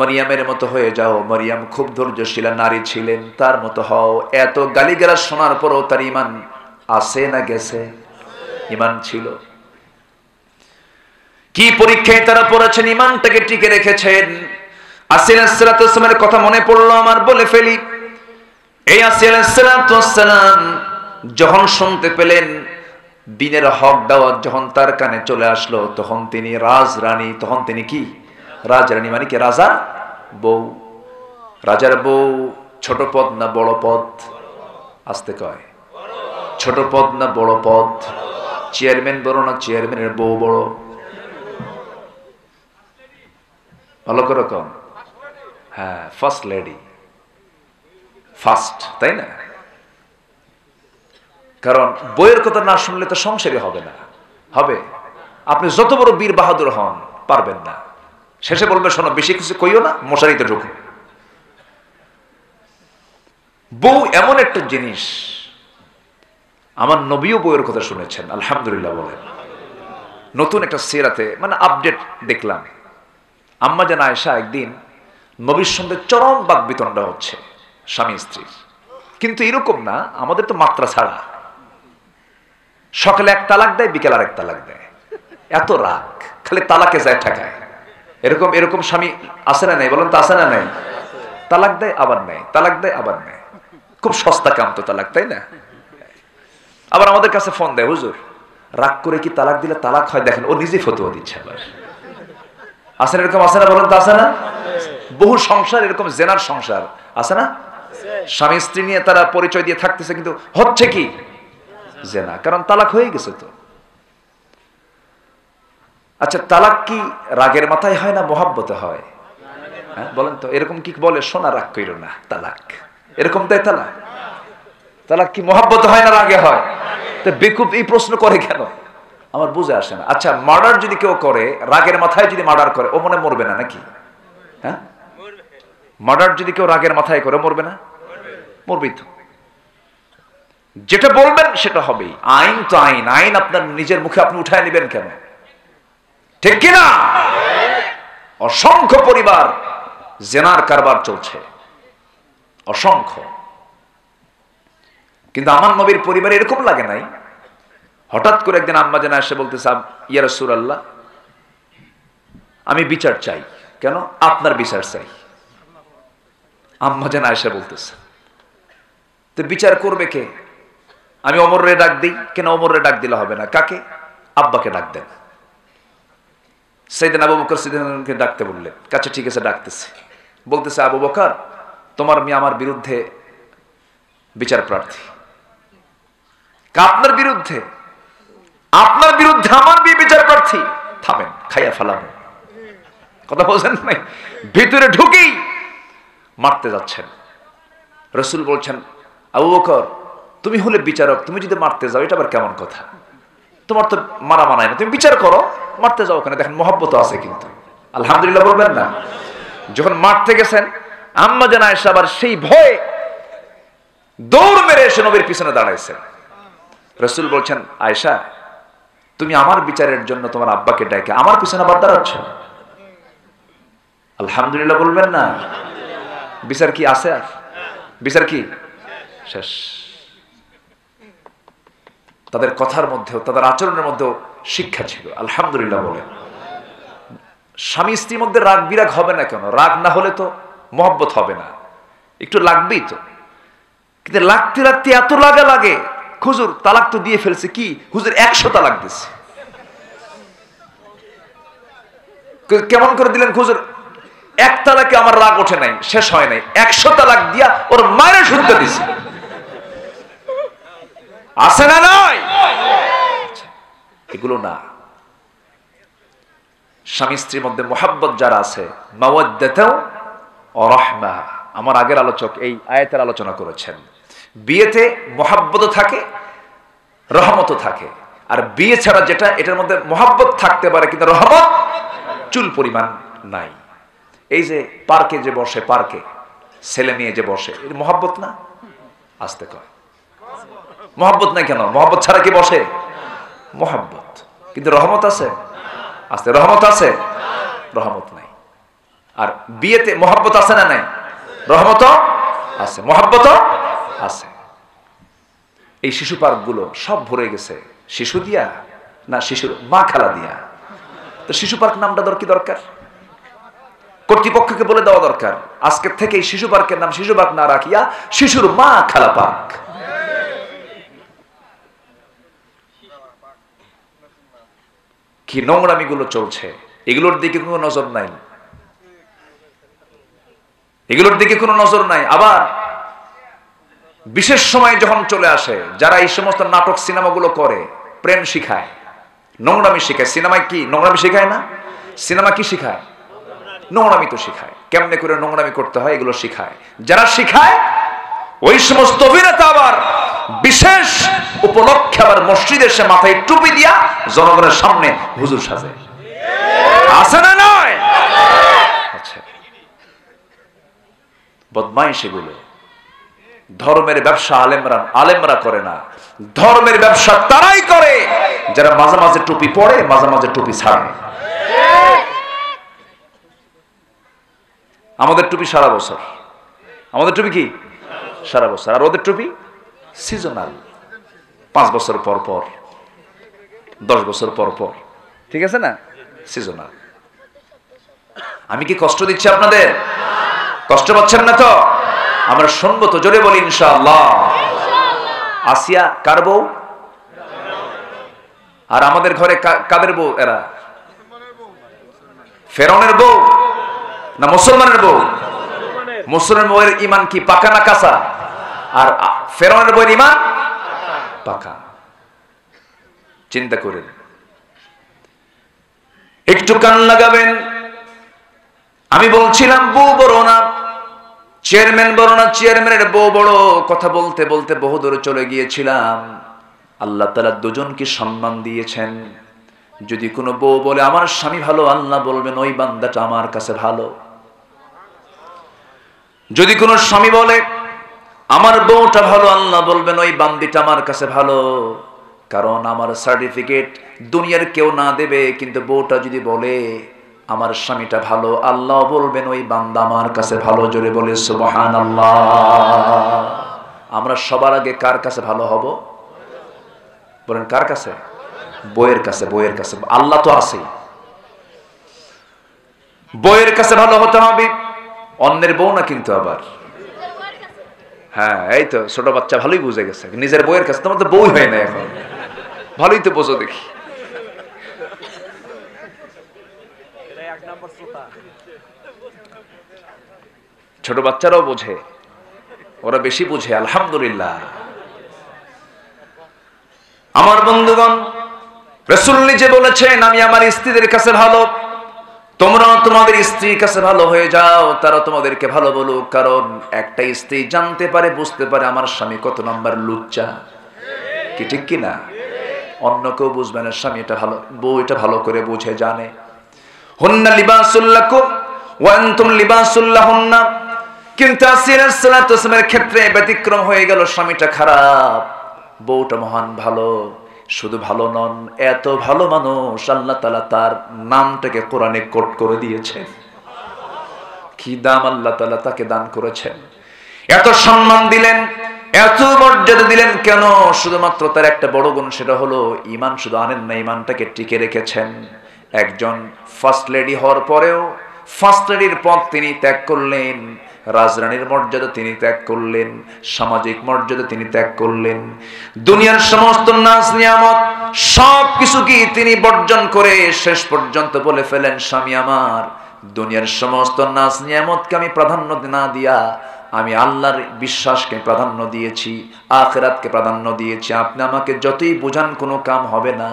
মারিয়ামের মতো হয়ে যাও। মারিয়াম খুব ধৈর্যশীলা নারী ছিলেন, তার মতো হও। এত গালিগালাজ শোনার পরও তার ঈমান আছে না গেছে? ঈমান ছিল। কি পরীক্ষায় তারা পড়েছেন, ঈমানটাকে টিকে রেখেছেন। আসিয়া আলাইহিস সালামের কথা মনে পড়লো আমার, বলে ফেলি। এই আসিয়া আলাইহিস সালাম যখন শুনতে পেলেন দিনের হক দাওয়াত যখন তার কানে চলে আসলো, তখন তিনি রাজরানী, তখন তিনি কি রাজরানী, মানে কি রাজার বউ। রাজার বউ ছোট পদ না বড় পদ? আসতে কয়, ছোট পদ না বড় পদ? চেয়ারম্যান বড় না চেয়ারম্যানের বউ বড়? ভালো করে কম। হ্যাঁ, ফার্স্ট লেডি, ফার্স্ট, তাই না? কারণ বইয়ের কথা না শুনলে তো সংসারই হবে না। হবে, আপনি যত বড় বীর বাহাদুর হন, পারবেন না। শেষে বলবে, শোনো বেশি কিছু কইও না, মশারিতে ঢুকো। বউ এমন একটা জিনিস, আমার নবীও বউয়ের কথা শুনেছেন, আলহামদুলিল্লাহ বলেন। নতুন একটা সিরাতে মানে আপডেট দেখলাম, আম্মা জান আয়েশা একদিন নবীর সঙ্গে চরম বাকবিতণ্ডা হচ্ছে স্বামী স্ত্রীর। কিন্তু এরকম না, আমাদের তো মাত্রা ছাড়া, সকালে এক তালাক দেয়, বিকেল আর এক তালাক দেয়। এত রাগ, খালি তালাকে যায় ঠেকায়। এরকম এরকম স্বামী আছে না নাই? বলেন তো, আছে না নাই? তালাক দেয় আবার নেয়, তালাক দেয় আবার নেয়। খুব সস্তা কাম তো তালাক, তাই না? আবার আমাদের কাছে ফোন দেয়, হুজুর রাগ করে কি তালাক দিলে তালাক হয়? দেখেন, ও নিজে ফতোয়া দিচ্ছে। আবার আছে না এরকম? আছে না? বলেন তো, আছে না? বহু সংসার এরকম জেনার সংসার আছে না? স্বামী স্ত্রী নিয়ে তারা পরিচয় দিয়ে থাকতেছে, কিন্তু হচ্ছে কি জেনা, কারণ তালাক হয়ে গেছে তো। আচ্ছা, তালাক কি রাগের মাথায় হয় না মহাব্বতে হয়? হ্যাঁ বলেন তো, এরকম কি বলে, সোনা রাগ কইরো না তালাক, এরকম তাই তালাক? তালাক কি মহাব্বতে হয় না রাগে হয়? তো বেকুব এই প্রশ্ন করে কেন আমার বুঝে আসে না। আচ্ছা, মার্ডার যদি কেউ করে, রাগের মাথায় যদি মার্ডার করে, ও মনে মরবে না নাকি? হ্যাঁ, মার্ডার যদি কেউ রাগের মাথায় করে, মরবে না? মরবেই তো। যেটা বলবেন সেটা হবেই। আইন তো আইন, আইন আপনার নিজের মুখে আপনি উঠায় নেবেন কেন? ঠিক কিনা? অসংখ্য পরিবার জেনার কারবার চলছে, অসংখ্য। কিন্তু আমার নবীর পরিবারে এরকম লাগে নাই। হঠাৎ করে একদিন আম্মা জান এসে বলতেছে, ইয়া রাসূলুল্লাহ, আমি বিচার চাই। কেন? আপনার বিচার চাই। আম্মা জান এসে বলতেছে, তো বিচার করবে কে? আমি ওমরে ডাক দিই। কেন ওমরে ডাক দিলে হবে না? কাকে? আব্বাকে ডাক দেন। সাইয়েদনা আবু বকর সিদ্দিককে ডাকতে বললেন। কাছে, ঠিক আছে, ডাকতেছে। বলতেছে, আবু বকর, তোমার মেয়ে আমার বিরুদ্ধে বিচার প্রার্থী। আপনার বিরুদ্ধে? আপনার বিরুদ্ধে আমার বিয়ে বিচার প্রার্থী? থামেন, খাইয়া ফেলাম। কথা বলছেন নাই? ভিতরে ঢুকেই মারতে যাচ্ছেন। রাসূল বলছেন, আবু বকর, তুমি হলে বিচারক, তুমি যদি মারতে যাও, এটা আবার কেমন কথা? তোমার তো মারা মানায় না, তুমি বিচার করো, মারতে যাও ওখানে। দেখেন, মহব্বত আছে কিন্তু। আলহামদুলিল্লাহ বলবেন না? যখন মারতে গেছেন, আম্মা জান আয়েশা আবার সেই ভয়ে দৌড় মেরে এসে নবীর পিছনে দাঁড়াইছেন। রাসূল বলছেন, আয়েশা, তুমি আমার বিচারের জন্য তোমার আব্বাকে ডেকে আমার পিছনে আবার দাঁড়াচ্ছ। আলহামদুলিল্লাহ বলবেন না? বিচার কি আছে আর? বিচার কি শেষ? তাদের কথার মধ্যেও তাদের আচরণের মধ্যেও শিক্ষা ছিল। আলহামদুলিল্লাহ বলে। স্বামী স্ত্রীর মধ্যে রাগ বিরাগ হবে না কেন? রাগ না হলে তো মহব্বত হবে না, একটু লাগবেই তো। কিন্তু লাগতে লাগতে এত লাগা লাগে, হুজুর তালাক তো দিয়ে ফেলছে, কি হুজুর 100 তালাক দিচ্ছে। কেমন করে দিলেন হুজুর? 1 তালাকে আমার রাগ ওঠে নাই, শেষ হয় নাই, 100 তালাক দিয়া ওর মায়ের শুদ্ধ দিছে। আছে না নয়? এগুলো না। স্বামী স্ত্রীর মধ্যে মোহাব্বত যারা আছে, মাওয়াদ্দাতাও ওয়া রাহমা, আমার আগের আলোচক এই আয়াতের আলোচনা করেছেন। বিয়েতে মোহাব্বত থাকে, রহমতও থাকে। আর বিয়ে ছাড়া যেটা, এটার মধ্যে মোহাব্বত থাকতে পারে কিন্তু রহমত চুল পরিমাণ নাই। এই যে পার্কে যে বসে, পার্কে ছেলে মেয়ে যে বসে, এটা মোহাব্বত না? আসতে কয় মোহাব্বত নাই কেন? মোহাব্বত ছাড়া কি বসে? মোহাব্বত, কিন্তু রহমত আছে? আসতে রহমত আছে? রহমত নাই। আর বিয়েতে মোহাব্বত আছে না নাই? রহমত আছে, মোহাব্বত আছে। এই শিশু পার্কগুলো সব ভরে গেছে শিশু দিয়া, না শিশুর মা খালা দিয়া। তো শিশু পার্ক নামটা কি দরকার? কর্তৃপক্ষকে বলে দেওয়া দরকার, আজকের থেকে এই শিশু পার্কের নাম শিশু পার্ক না রাখিয়া শিশুর মা খালা পার্ক। কি নোংরামি গুলো চলছে, এগুলোর দিকে কোনো নজর নাই, এগুলোর দিকে কোনো নজর নাই। আবার বিশেষ সময় যখন চলে আসে, যারা এই সমস্ত নাটক সিনেমাগুলো করে, প্রেম শিখায়, নোংরামি শিখায়। সিনেমায় কি নোংরামি শিখায় না? সিনেমা কি শিখায়? নোংরামি তো শিখায়। কেমনে করে নোংরামি করতে হয় এগুলো শিখায়। যারা শিখায় ওই সমস্ত অভিনেতা আবার বিশেষ উপলক্ষে আবার মসজিদে এসে মাথায় টুপি দিয়া জনগণের সামনে হুজুর সাজে। আছে না নয়? আচ্ছা, বদমাইশ এগুলো। ধর্মের ব্যবসা আলেমরা করে না, ধর্মের ব্যবসা তারাই করে যারা মাঝে মাঝে টুপি পরে, মাঝে মাঝে টুপি ছাড়ে। আমাদের টুপি সারা বছর, আমাদের টুপি কি সারা বছর, আর ওদের টুপি সিজনাল, 5 বছর পর পর, 10 বছর পর পর, ঠিক আছে না? সিজনাল। আমি কি কষ্ট দিচ্ছি আপনাদের? কষ্ট পাচ্ছেন না তো? আমরা শুনবো তো, জোরে বলি ইনশাআল্লাহ। আসিয়া কার বউ? আর আমাদের ঘরে কাদের বউ? এরা ফেরাউনের বউ না মুসলমানের বউ? মুসলমানের বউয়ের ঈমান কি পাকা না কাঁচা? আর ফেরাউনের বউয়ের ঈমান পাকা। চিন্তা করেন, একটু কান লাগাবেন। আমি বলছিলাম বউ বড় না, চেয়ারম্যান বড় না, চেয়ারম্যানের বউ বড়। কথা বলতে বলতে বহু দূরে চলে গিয়েছিলাম। আল্লাহ তাআলা দুজনকে সম্মান দিয়েছেন। যদি কোনো বউ বলে আমার স্বামী ভালো, আল্লাহ বলবেন ওই বান্দাটা আমার কাছে ভালো। যদি কোনো স্বামী বলে আমার বউটা ভালো, আল্লাহ বলবেন ওই বান্দিটা আমার কাছে ভালো। কারণ আমার সার্টিফিকেট দুনিয়ার কেউ না দেবে, কিন্তু বউটা যদি বলে আমার স্বামীটা ভালো, আল্লাহ বলবেন ওই বান্দা আমার কাছে ভালো। জোরে বলে সুবহানাল্লাহ। আমরা সবার আগে কার কাছে ভালো হব? বলেন কার কাছে? বইয়ের কাছে। বইয়ের কাছে আল্লাহ তো আছেই। বইয়ের কাছে ভালো হতে হবে, অন্যের বউ না কিন্তু। আবার হ্যাঁ, এই তো ছোট বাচ্চা ভালোই বুঝে গেছে, নিজের বইয়ের কাছে। তোমার তো বই হয় না এখন, ভালোই তো বোঝো দেখি। ছোট বাচ্চারাও বোঝে, ওরা বেশি বুঝে, আলহামদুলিল্লাহ। আমার বন্ধুগণ, রাসূল নিজে বলেছেন আমি আমার স্ত্রীদের কাছে ভালো, তোমরা তোমাদের স্ত্রীর কাছে ভালো হয়ে যাও, তারা তোমাদেরকে ভালো বলুক। কারণ একটা স্ত্রী জানতে পারে, বুঝতে পারে আমার স্বামী কত নম্বর লুচ্চা, কি ঠিক কিনা? অন্য কেউ বুঝবে না, স্বামী এটা ভালো, বউ এটা ভালো করে বুঝে জানে। হুন্না লিবাসুল লাকুম ওয়া আনতুম লিবাসুল লাহুন্না। কিন্তু আসিয়া সালাতু ওয়াসালামের ক্ষেত্রে ব্যতিক্রম হয়ে গেল। স্বামীটা খারাপ, বউটা মহান ভালো। শুধু ভালো নন, এত ভালো মানুষ আল্লাহ তাআলা তার নামটাকে কোরআনে কোট করে দিয়েছেন। কি দাম আল্লাহ তাআলা তাকে দান করেছেন। এত সম্মান দিলেন, এত মর্যাদা দিলেন কেন? শুধুমাত্র তার একটা বড় গুণ, সেটা হলো ঈমান শুধু আনেন না, ঈমানটাকে টিকে রেখেছেন। একজন ফার্স্ট লেডি হওয়ার পরেও ফার্স্ট লেডির পদ তিনি ত্যাগ করলেন, রাজরানীর মর্যাদা তিনি ত্যাগ করলেন, সামাজিক মর্যাদা তিনি ত্যাগ করলেন, দুনিয়ার সমস্ত নাজ নিয়ামত সব কিছু কি তিনি বর্জন করে শেষ পর্যন্ত বলে ফেলেন, স্বামী আমার, দুনিয়ার সমস্ত নাজ নিয়ামতকে আমি প্রাধান্য না দিয়া আমি আল্লাহর বিশ্বাসকে প্রাধান্য দিয়েছি, আখিরাতকে প্রাধান্য দিয়েছি। আপনি আমাকে যতই বোঝান কোনো কাম হবে না।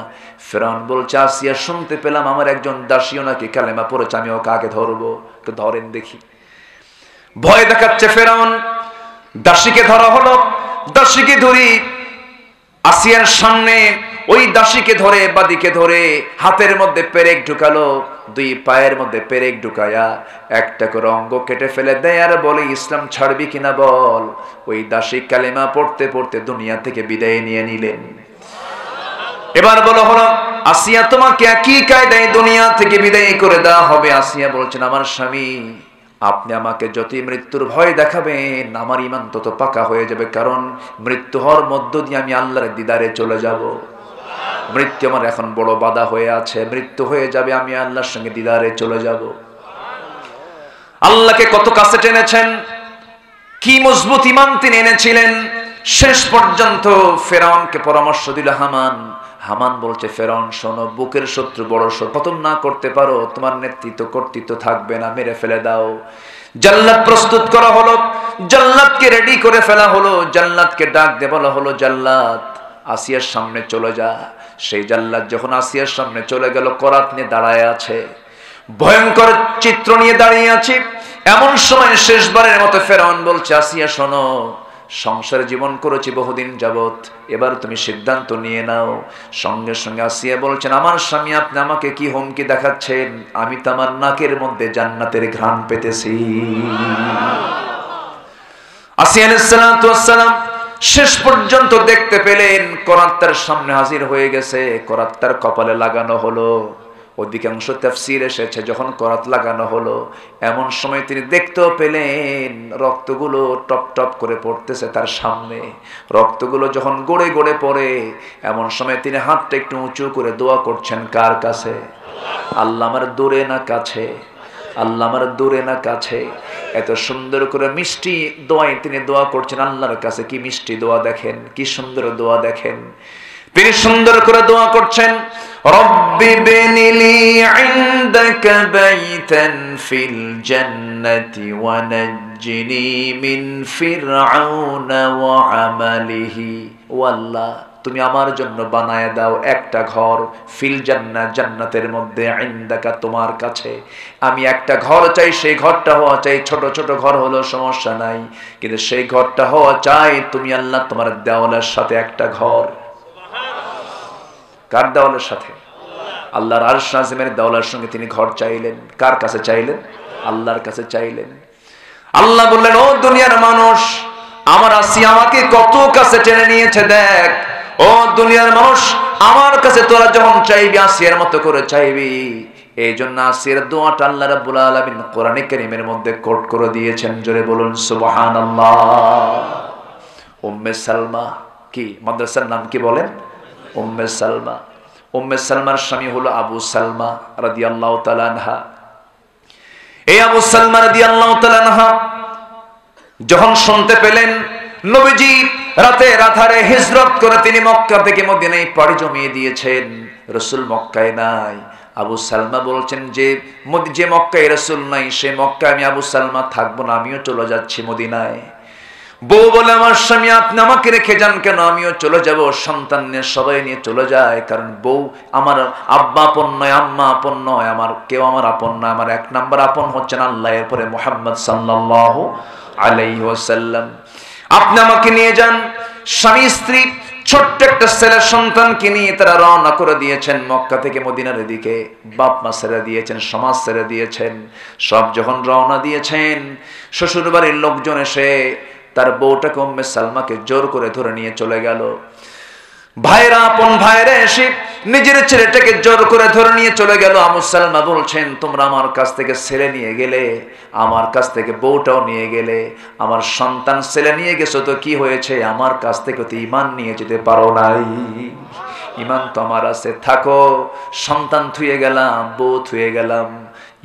ফেরাউন বলছে, আসিয়া শুনতে পেলাম আমার একজন দাসীও নাকি কালেমা পড়েছে, আমি ওকে আগে ধরবো। তো ধরেন দেখি। ভয় দেখাচ্ছে ফেরাউন। দাসীকে ধরা হলো। দাসীকে ধরি আসিয়ার সামনে, ওই দাসীকে ধরে বাদিকে ধরে হাতের মধ্যে পেরেক ঢুকালো, দুই পায়ের মধ্যে পেরেক ঢুকায়া একটা করে অঙ্গ কেটে ফেলে দেয় আর বলে, ইসলাম ছাড়বি কিনা বল। ওই দাসী কালেমা পড়তে পড়তে দুনিয়া থেকে বিদায় নিয়ে নিলেন। এবার বলো হলো, আসিয়া তোমাকে একই কায়দায় দুনিয়া থেকে বিদায় করে দেওয়া হবে। আসিয়া বলছেন, আমার স্বামী, আপনি আমাকে যতই মৃত্যুর ভয় দেখাবেন আমার ঈমান তত পাকা হয়ে যাবে, কারণ মৃত্যু হওয়ার মধ্য দিয়ে আমি আল্লাহর দিদারে চলে যাব। মৃত্যু আমার এখন বড় বাধা হয়ে আছে, মৃত্যু হয়ে যাবে, আমি আল্লাহর সঙ্গে দিদারে চলে যাব। আল্লাহকে কত কাছে টেনেছেন, কি মজবুত ঈমান তিনি এনেছিলেন। শেষ পর্যন্ত ফেরাউনকে পরামর্শ দিল হামান। হামান বলছে, ফেরাউন শোনো, বুকের শত্রু বড় শত্রু, খতম না করতে পারো তোমার নেতৃত্ব কর্তৃত্ব থাকবে না, মেরে ফেলে দাও। জাল্লাদ প্রস্তুত করা হলো, জাল্লাদকে রেডি করে ফেলা হলো, জাল্লাদকে ডাক দিয়ে বলা হলো, জাল্লাদ আসিয়ার সামনে চলে যা। সেই জাল্লাদ যখন আসিয়ার সামনে চলে গেল, করাত নিয়ে দাঁড়ায় আছে, ভয়ঙ্কর চিত্র নিয়ে দাঁড়িয়ে আছে। এমন সময় শেষবারের মতো ফেরাউন বলছে, আসিয়া শোনো, সংসার জীবন করেছি বহুদিন যাবত, এবার তুমি সিদ্ধান্ত নিয়ে নাও। সঙ্গে সঙ্গে আসিয়া বলছেন, আমার স্বামী, আপনি আমাকে কি হুমকি দেখাচ্ছেন? আমি তো আমার নাকের মধ্যে জান্নাতের ঘ্রাণ পেতেছি। আসিয়া আলাইহিস সালাতু ওয়াস সালাম শেষ পর্যন্ত দেখতে পেলেন করাত তার সামনে হাজির হয়ে গেছে, করাত তার কপালে লাগানো হলো। অধিকাংশ তাফসীর এসেছে যখন করাত লাগানো হলো, এমন সময় তিনি দেখতেও পেলেন রক্তগুলো টপ টপ করে পড়তেছে তার সামনে। রক্তগুলো যখন গড়ে গড়ে পড়ে, এমন সময় তিনি হাতটা একটু উঁচু করে দোয়া করছেন, কার কাছে? আল্লাহ আমার দূরে না কাছে, আল্লাহ আমার দূরে না কাছে। এত সুন্দর করে মিষ্টি দোয়ায় তিনি দোয়া করছেন আল্লাহর কাছে। কি মিষ্টি দোয়া দেখেন, কি সুন্দর দোয়া দেখেন। তিনি সুন্দর করে দোয়া করছেন, রব্বি বিনিলি ইনদাকা বাইতান ফিল জান্নাতি ওয়া নাজ্জিনি মিন ফিরআউনা ওয়া আমালিহি। ও আল্লাহ, তুমি আমার জন্য বানায় দাও একটা ঘর, ফিল জান্নাত, জান্নাতের মধ্যে, ইনদাকা, তোমার কাছে। আমি একটা ঘর চাই, সেই ঘরটা হওয়া চাই, ছোট ছোট ঘর হলো সমস্যা নাই, কিন্তু সেই ঘরটা হওয়া চাই তুমি আল্লাহ তোমার দেওয়ালের সাথে একটা ঘর। কার দেওয়ালের সাথে? আল্লাহর আরশ আজিমের দেওয়ালের সঙ্গে তিনি ঘর চাইলেন। কার কাছে চাইলেন? আল্লাহর কাছে চাইলেন। আল্লাহ বললেন, ও দুনিয়ার মানুষ, আমার আসিয়া আমাকে কত কাছে টেনে নিয়েছে দেখ। ও দুনিয়ার মানুষ, আমার কাছে তোরা যখন চাইবি আসিয়ার মতো করে চাইবি। এই জন্য আসিয়ার দোয়াটা আল্লাহ রাব্বুল আলামিন কোরআনে কারীমের মধ্যে কোট করে দিয়েছেন। জোরে বলুন সুবহানাল্লাহ। উম্মে সালমা, কি মাদ্রাসার নাম কি বলেন? উম্মে সালমা। উম্মে সালমার স্বামী হলো আবু সালমা রাদিয়াল্লাহু তাআলা আনহা। এই আবু সালমা রাদিয়াল্লাহু তাআলা আনহা যখন শুনতে পেলেন নবীজি রাতের আধারে হিজরত করে তিনি মক্কা থেকে মদিনায় পাড়ি জমিয়ে দিয়েছেন, রাসূল মক্কায় নাই। আবু সালমা বলছেন যে মক্কায় রাসূল নাই, সে মক্কায় আমি আবু সালমা থাকবো না, আমিও চলে যাচ্ছি মদিনায়। বউ বলে, আমার স্বামী আপনি আমাকে রেখে যান কেন? আমিও চলে যাব। সন্তান নিয়ে সবাই নিয়ে চলে যায়, কারণ বউ আমার আব্বা আপন নয়, আম্মা আপন নয়, আমার কেউ আমার আপন নয়। আমার এক নাম্বার আপন হচ্ছেন আল্লাহ, এরপরে মুহাম্মদ সাল্লাল্লাহু আলাইহি ওয়াসাল্লাম। আপনি আমাকে নিয়ে যান। স্বামী স্ত্রী ছোট্ট একটা ছেলে সন্তানকে নিয়ে তারা রওনা করে দিয়েছেন মক্কা থেকে মদিনার দিকে। বাপ মা ছেড়ে দিয়েছেন, সমাজ ছেড়ে দিয়েছেন, সব যখন রওনা দিয়েছেন, শ্বশুর বাড়ির লোকজন এসে তার বউটাকে উম্মে সালমাকে জোর করে ধরে নিয়ে চলে গেল। ভাইরা আপন ভাইরা এসে নিজের ছেলেটাকে জোর করে ধরে নিয়ে চলে গেল। আবু সালমা বলছেন, তোমরা আমার কাছ থেকে ছেলে নিয়ে গেলে, আমার কাছ থেকে বউটাও নিয়ে গেলে, আমার সন্তান ছেলে নিয়ে গেছো তো কি হয়েছে, আমার কাছ থেকে তো ঈমান নিয়ে যেতে পারো নাই। ঈমান তো আমার আছে, থাকো। সন্তান থুয়ে গেলাম, বউ থুয়ে গেলাম,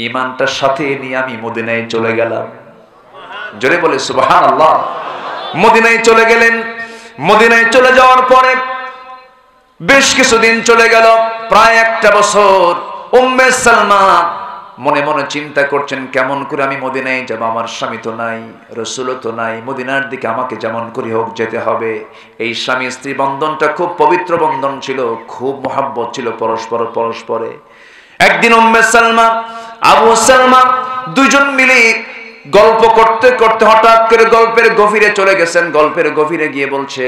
ঈমানটার সাথে নিয়ে আমি মদিনায় চলে গেলাম। জোরে বলে সুবহানাল্লাহ। মদিনায় চলে গেলেন। মদিনায় চলে যাওয়ার পরে বেশ কিছুদিন চলে গেল, প্রায় একটা বছর। উম্মে সালমা মনে মনে চিন্তা করছেন, কেমন করে আমি মদিনায় যাব, আমার স্বামী তো নাই, রাসূলও তো নাই, মদিনার দিকে আমাকে যেমন করে হোক যেতে হবে। এই স্বামী স্ত্রী বন্ধনটা খুব পবিত্র বন্ধন ছিল, খুব মহব্বত ছিল পরস্পরে। একদিন উম্মে সালমা আবু সালমা দুইজন মিলে গল্প করতে করতে হঠাৎ করে গল্পের গভীরে চলে গেছেন। গল্পের গভীরে গিয়ে বলছে,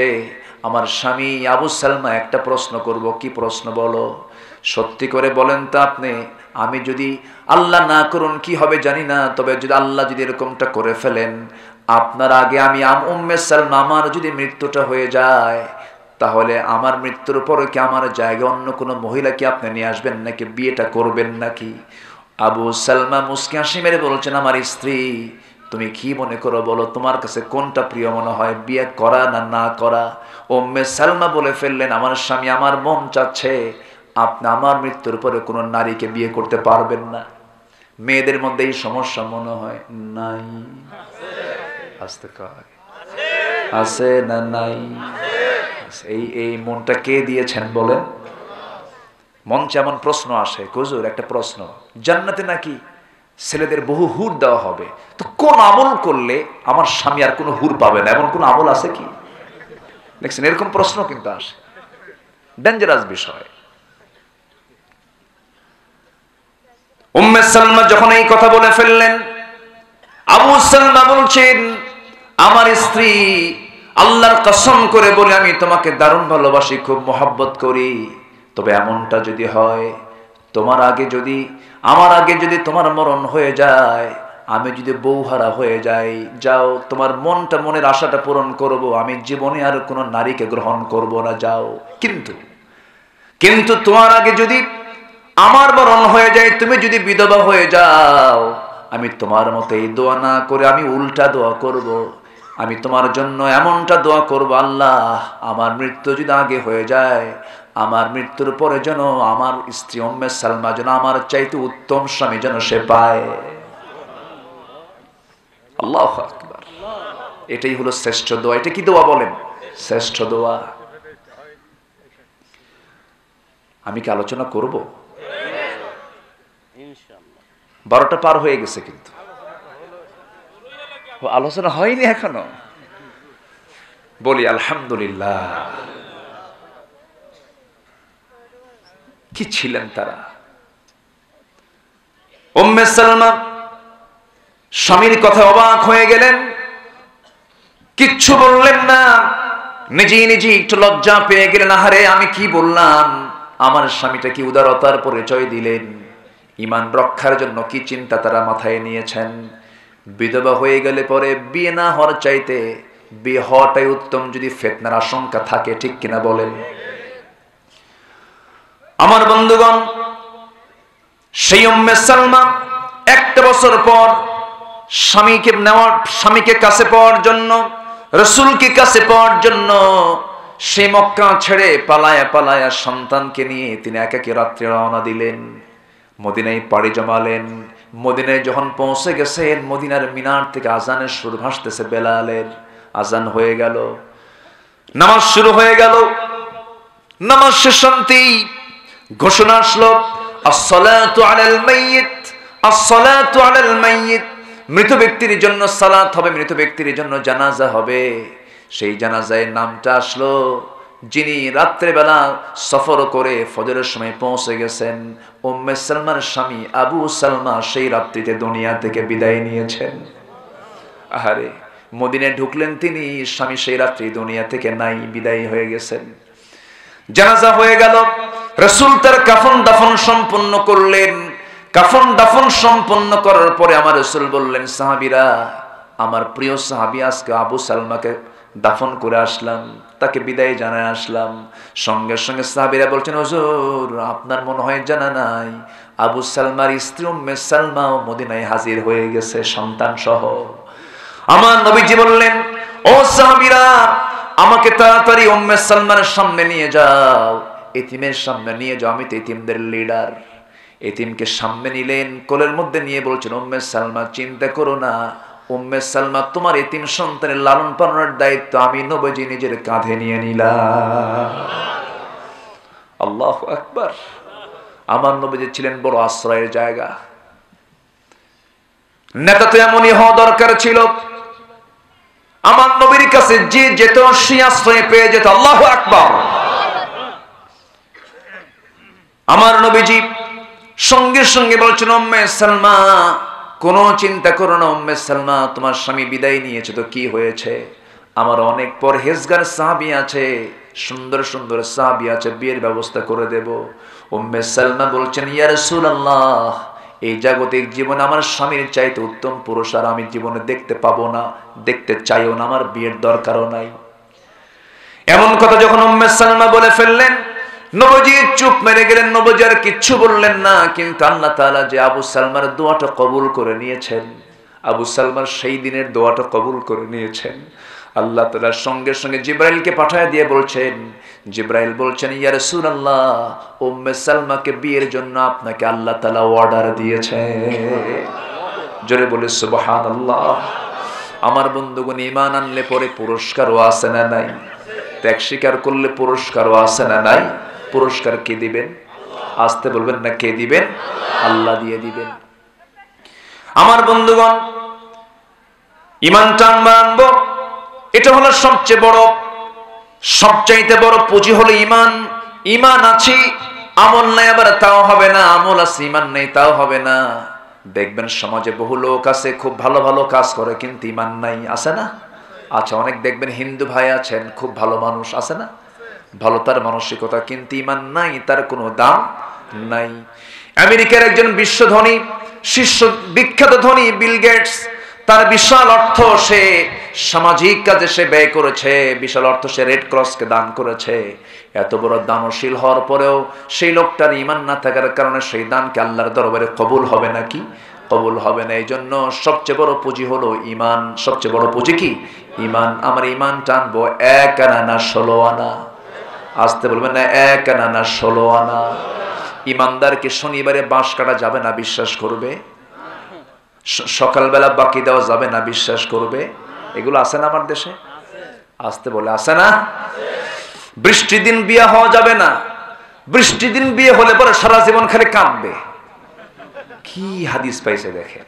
আমার স্বামী আবু সালমা, একটা প্রশ্ন করব। কি প্রশ্ন বলো? সত্যি করে বলেন তো আপনি, আমি যদি আল্লাহ না করুন কি হবে জানি না, তবে যদি আল্লাহ যদি এরকমটা করে ফেলেন, আপনার আগে আমি উম্মে সালমা আমার যদি মৃত্যুটা হয়ে যায়, তাহলে আমার মৃত্যুর পরে কি আমার জায়গায় অন্য কোনো মহিলা কি আপনি নিয়ে আসবেন নাকি, বিয়েটা করবেন নাকি? আবু সালমা মুস্কি হাসি মেরে বলছেন, আমার স্ত্রী, তুমি কি মনে করো বলো, তোমার কাছে কোনটা প্রিয় মনে হয়, বিয়ে করা না না করা? উম্মে সালমা বলে ফেললেন, আমার স্বামী, আমার মন চাচ্ছে আপনি আমার মৃত্যুর পরে কোনো নারীকে বিয়ে করতে পারবেন না। মেয়েদের মধ্যে এই সমস্যা মনে হয় নাই? আসতে কয় আছে না নাই? এই মনটা কে দিয়েছেন বলেন? মঞ্চে এমন প্রশ্ন আসে, হুজুর একটা প্রশ্ন, জান্নাতে নাকি ছেলেদের বহু হুর দেওয়া হবে, তো কোন আমল করলে আমার স্বামী আর কোনো হুর পাবে না, এমন কোন আমল আছে কি? দেখছেন, এরকম প্রশ্ন কিন্তু আসে, ডেঞ্জারাস বিষয়। উম্মে সালমা যখন এই কথা বলে ফেললেন, আবু সালমা বলছেন, আমার স্ত্রী, আল্লাহর কসম করে বলে আমি তোমাকে দারুণ ভালোবাসি, খুব মহব্বত করি, তবে এমনটা যদি হয়, তোমার আগে যদি, আমার আগে যদি তোমার মরণ হয়ে যায়, আমি যদি বউহারা হয়ে যাই, যাও, তোমার মনের আশাটা পূরণ করব, আমি জীবনে আর কোনো নারীকে গ্রহণ করব না, যাও। কিন্তু তোমার আগে যদি আমার মরণ হয়ে যায়, তুমি যদি বিধবা হয়ে যাও, আমি তোমার মতো এই দোয়া না করে আমি উল্টা দোয়া করব। আমি তোমার জন্য এমনটা দোয়া করব, আল্লাহ, আমার মৃত্যু যদি আগে হয়ে যায়, আমার মৃত্যুর পরে যেন আমার স্ত্রী উম্মে সালমা যেন আমার চাইতে উত্তম স্বামী যেন সে পায়। আল্লাহু আকবার। এটাই হলো শ্রেষ্ঠ দোয়া। এটা কি দোয়া বলেন? শ্রেষ্ঠ দোয়া। আমি কি আলোচনা করব? 12টা পার হয়ে গেছে, কিন্তু আলোচনা হয়নি এখনো। বলি আলহামদুলিল্লাহ। কি ছিলেন তারা! উম্মে সালমা স্বামীর কথা অবাক হয়ে গেলেন, কিচ্ছু বললেন না, নিজেই একটু লজ্জা পেয়ে গেলেন। আহারে, আমি কি বললাম! আমার স্বামীটা কি উদারতার পরিচয় দিলেন, ঈমান রক্ষার জন্য কি চিন্তা তারা মাথায় নিয়েছেন। বিধবা হয়ে গেলে পরে বিয়ে না হওয়ার চাইতে বিয়ে হওয়াটাই উত্তম, যদি ফিতনার আশঙ্কা থাকে, ঠিক কিনা বলেন? আমার বন্ধুগণ, সেই উম্মে সালমা একটা বছর পর স্বামীকে কাছে পাওয়ার জন্য, রাসূলকে কাছে পাওয়ার জন্য সে মক্কা ছেড়ে পালায়া সন্তানকে নিয়ে তিনি একাকী রাত্রে রওনা দিলেন। মদিনায় পাড়ি জমালেন। মদিনায় যখন পৌঁছে গেছেন, মদিনার মিনার থেকে আজানের সুর ভাসতেছে, বেলালের আজান হয়ে গেল, নামাজ শুরু হয়ে গেল। নামাজ শেষ হতেই ঘোষণা আসলো, আসসালাতু আলাল মাইয়িত, আসসালাতু আলাল মাইয়িত। মৃত ব্যক্তির জন্য সালাত হবে, মৃত ব্যক্তির জন্য জানাজা হবে। সেই জানাজায় নামটা আসলো যিনি রাত্রেবেলা সফর করে ফজরের সময় পৌঁছে গেছেন। উম্মে সালমার স্বামী আবু সালমা সেই রাত্রিতে দুনিয়া থেকে বিদায় নিয়েছেন। আহারে, মদিনায় ঢুকলেন তিনি, স্বামী সেই রাত্রি দুনিয়া থেকে নাই, বিদায় হয়ে গেছেন। জানাজা হয়ে গেল, রাসূল তার কাফন দাফন সম্পন্ন করলেন। কাফন দাফন সম্পন্ন করার পরে আমার রাসূল বললেন, সাহাবীরা, আমার প্রিয় সাহাবী আজকে আবু সালমাকে দাফন করে আসলাম, তাকে বিদায় জানায় আসলাম। সঙ্গে সঙ্গে সাহাবীরা বলছেন, হুজুর আপনার মনে হয় জানা নাই, আবু সালমার স্ত্রী উম্মে সালমাও মদিনায় হাজির হয়ে গেছে সন্তান সহ। আমার নবীজি বললেন, ও সাহাবীরা আমাকে তাড়াতাড়ি উম্মে সালমার সামনে নিয়ে যাও, এতিমের সামনে নিয়ে যাও, আমি তো এতিমদের লিডার। এতিমকে সামনে নিলেন, কোলের মধ্যে নিয়ে বলছেন, উম্মে সালমা চিন্তা করো না, উম্মে সালমা তোমার এতিম সন্তানের লালন পালনের দায়িত্ব আমি নবীজি নিজের কাঁধে নিয়ে নিলাম। আল্লাহু আকবার। আমার নবীজি ছিলেন বড় আশ্রয়ের জায়গা। নেতা তো এমনই হওয়া দরকার ছিল, আমার নবীর কাছে যে যেত সে আশ্রয় পেয়ে যেত। আল্লাহু আকবার। আমার নবীজি সঙ্গে সঙ্গে বলছেন, উম্মে সালমা কোনো চিন্তা করো না, উম্মে সালমা তোমার স্বামী বিদায় নিয়েছে তো কি হয়েছে, আমার অনেক পরহেজগার সাহাবী আছে, সুন্দর সুন্দর সাহাবী আছে, বিয়ের ব্যবস্থা করে দেব। উম্মে সালমা বলছেন, ইয়া রাসূলুল্লাহ এই জাগতিক জীবনে আমার স্বামীর চাইতে উত্তম পুরুষ আর আমি জীবনে দেখতে পাবো না, দেখতে চাইও না, আমার বিয়ের দরকারও নাই। এমন কথা যখন উম্মে সালমা বলে ফেললেন, নবীজি চুপ মেরে গেলেন, নবীজি আর কিচ্ছু বললেন না। কিন্তু আল্লাহ তাআলা যে আবু সালমার দোয়াটা কবুল করে নিয়েছেন, আবু সালমার সেই দিনের দোয়াটা কবুল করে নিয়েছেন। আল্লাহ তাআলা সঙ্গে সঙ্গে জিবরাইলকে পাঠিয়ে দিয়ে বলছেন, জিবরাইল বলছেন, ইয়া রাসূলুল্লাহ উম্মে সালমাকে বিয়ের জন্য আপনাকে আল্লাহ তাআলা অর্ডার দিয়েছে। জোরে বলে সুবহানাল্লাহ। আমার বন্ধুগণ, ঈমান আনলে পরে পুরস্কারও আছে না নাই? ত্যাগ স্বীকার করলে পুরস্কারও আছে না নাই? পুরস্কার কে দিবেন? আসতে বলবেন না, কে দিবেন? আল্লাহ দিয়ে দিবেন। আমার বন্ধুগণ, ঈমানটা আমরা আনবো, এটা হলো সবচেয়ে বড়, সবচাইতে বড় পুঁজি হলো ঈমান। ঈমান আছে, আমল নাই আবার তাও হবে না, আমল আছে ঈমান নেই তাও হবে না। দেখবেন সমাজে বহু লোক আছে খুব ভালো ভালো কাজ করে কিন্তু ঈমান নাই, আছে না? আচ্ছা, অনেক দেখবেন হিন্দু ভাই আছেন খুব ভালো মানুষ, আছে না? ভালো তার মানসিকতা, কিন্তু ঈমান নাই, তার কোনো দাম নাই। আমেরিকার একজন বিশ্ব ধনী, শীর্ষ বিখ্যাত ধনী বিল গেটস, তার বিশাল অর্থ সে সামাজিক কাজে সে ব্যয় করেছে, বিশাল অর্থ সে রেড ক্রসকে দান করেছে। এত বড় দানশীল হওয়ার পরেও সেই লোকটার ঈমান না থাকার কারণে সেই দানকে আল্লাহর দরবারে কবুল হবে নাকি? কবুল হবে না। এই জন্য সবচেয়ে বড় পুঁজি হলো ঈমান। সবচেয়ে বড় পুঁজি কি? ঈমান। আমার ঈমান টানবো 1 আনা না 16 আনা। আসতে বলবেন না, 1 আনা না 16 আনা। ঈমানদারকে শনিবারে বাঁশ কাটা যাবে না, বিশ্বাস করবে? সকালবেলা বাকি দেওয়া যাবে না, বিশ্বাস করবে? এগুলো আছে না আমার দেশে? আসতে বলে, আছে না? বৃষ্টি দিন বিয়ে হওয়া যাবে না, বৃষ্টি দিন বিয়ে হলে পরে সারা জীবন খালি কাঁদবে। কি হাদিস পাইছে দেখেন,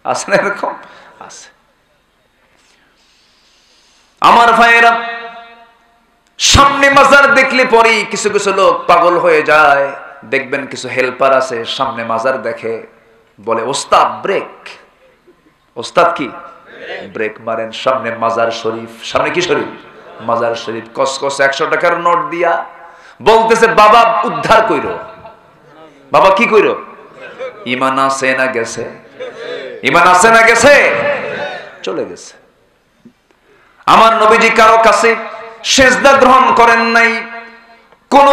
আছে না এরকম? আছে। আমার ভাইয়েরা, সামনে মাজার দেখলে পরেই কিছু কিছু লোক পাগল হয়ে যায়। দেখবেন কিছু হেল্পার আছে, সামনে মাজার দেখে বলে, ওস্তাদ ব্রেক। ওস্তাদ কি? ব্রেক মারেন। সামনে মাজার শরীফ, সামনে কি শরীফ? মাজার শরীফ। কসকস 100 টাকার নোট দিয়া বলতেছে, বাবা উদ্ধার কইরো। বাবা কি কইরো? ঈমান আছে না গেছে? ঈমান আছে না গেছে? চলে গেছে। আমার নবীজি কারো কাছে সেজদা গ্রহণ করেন নাই। কোন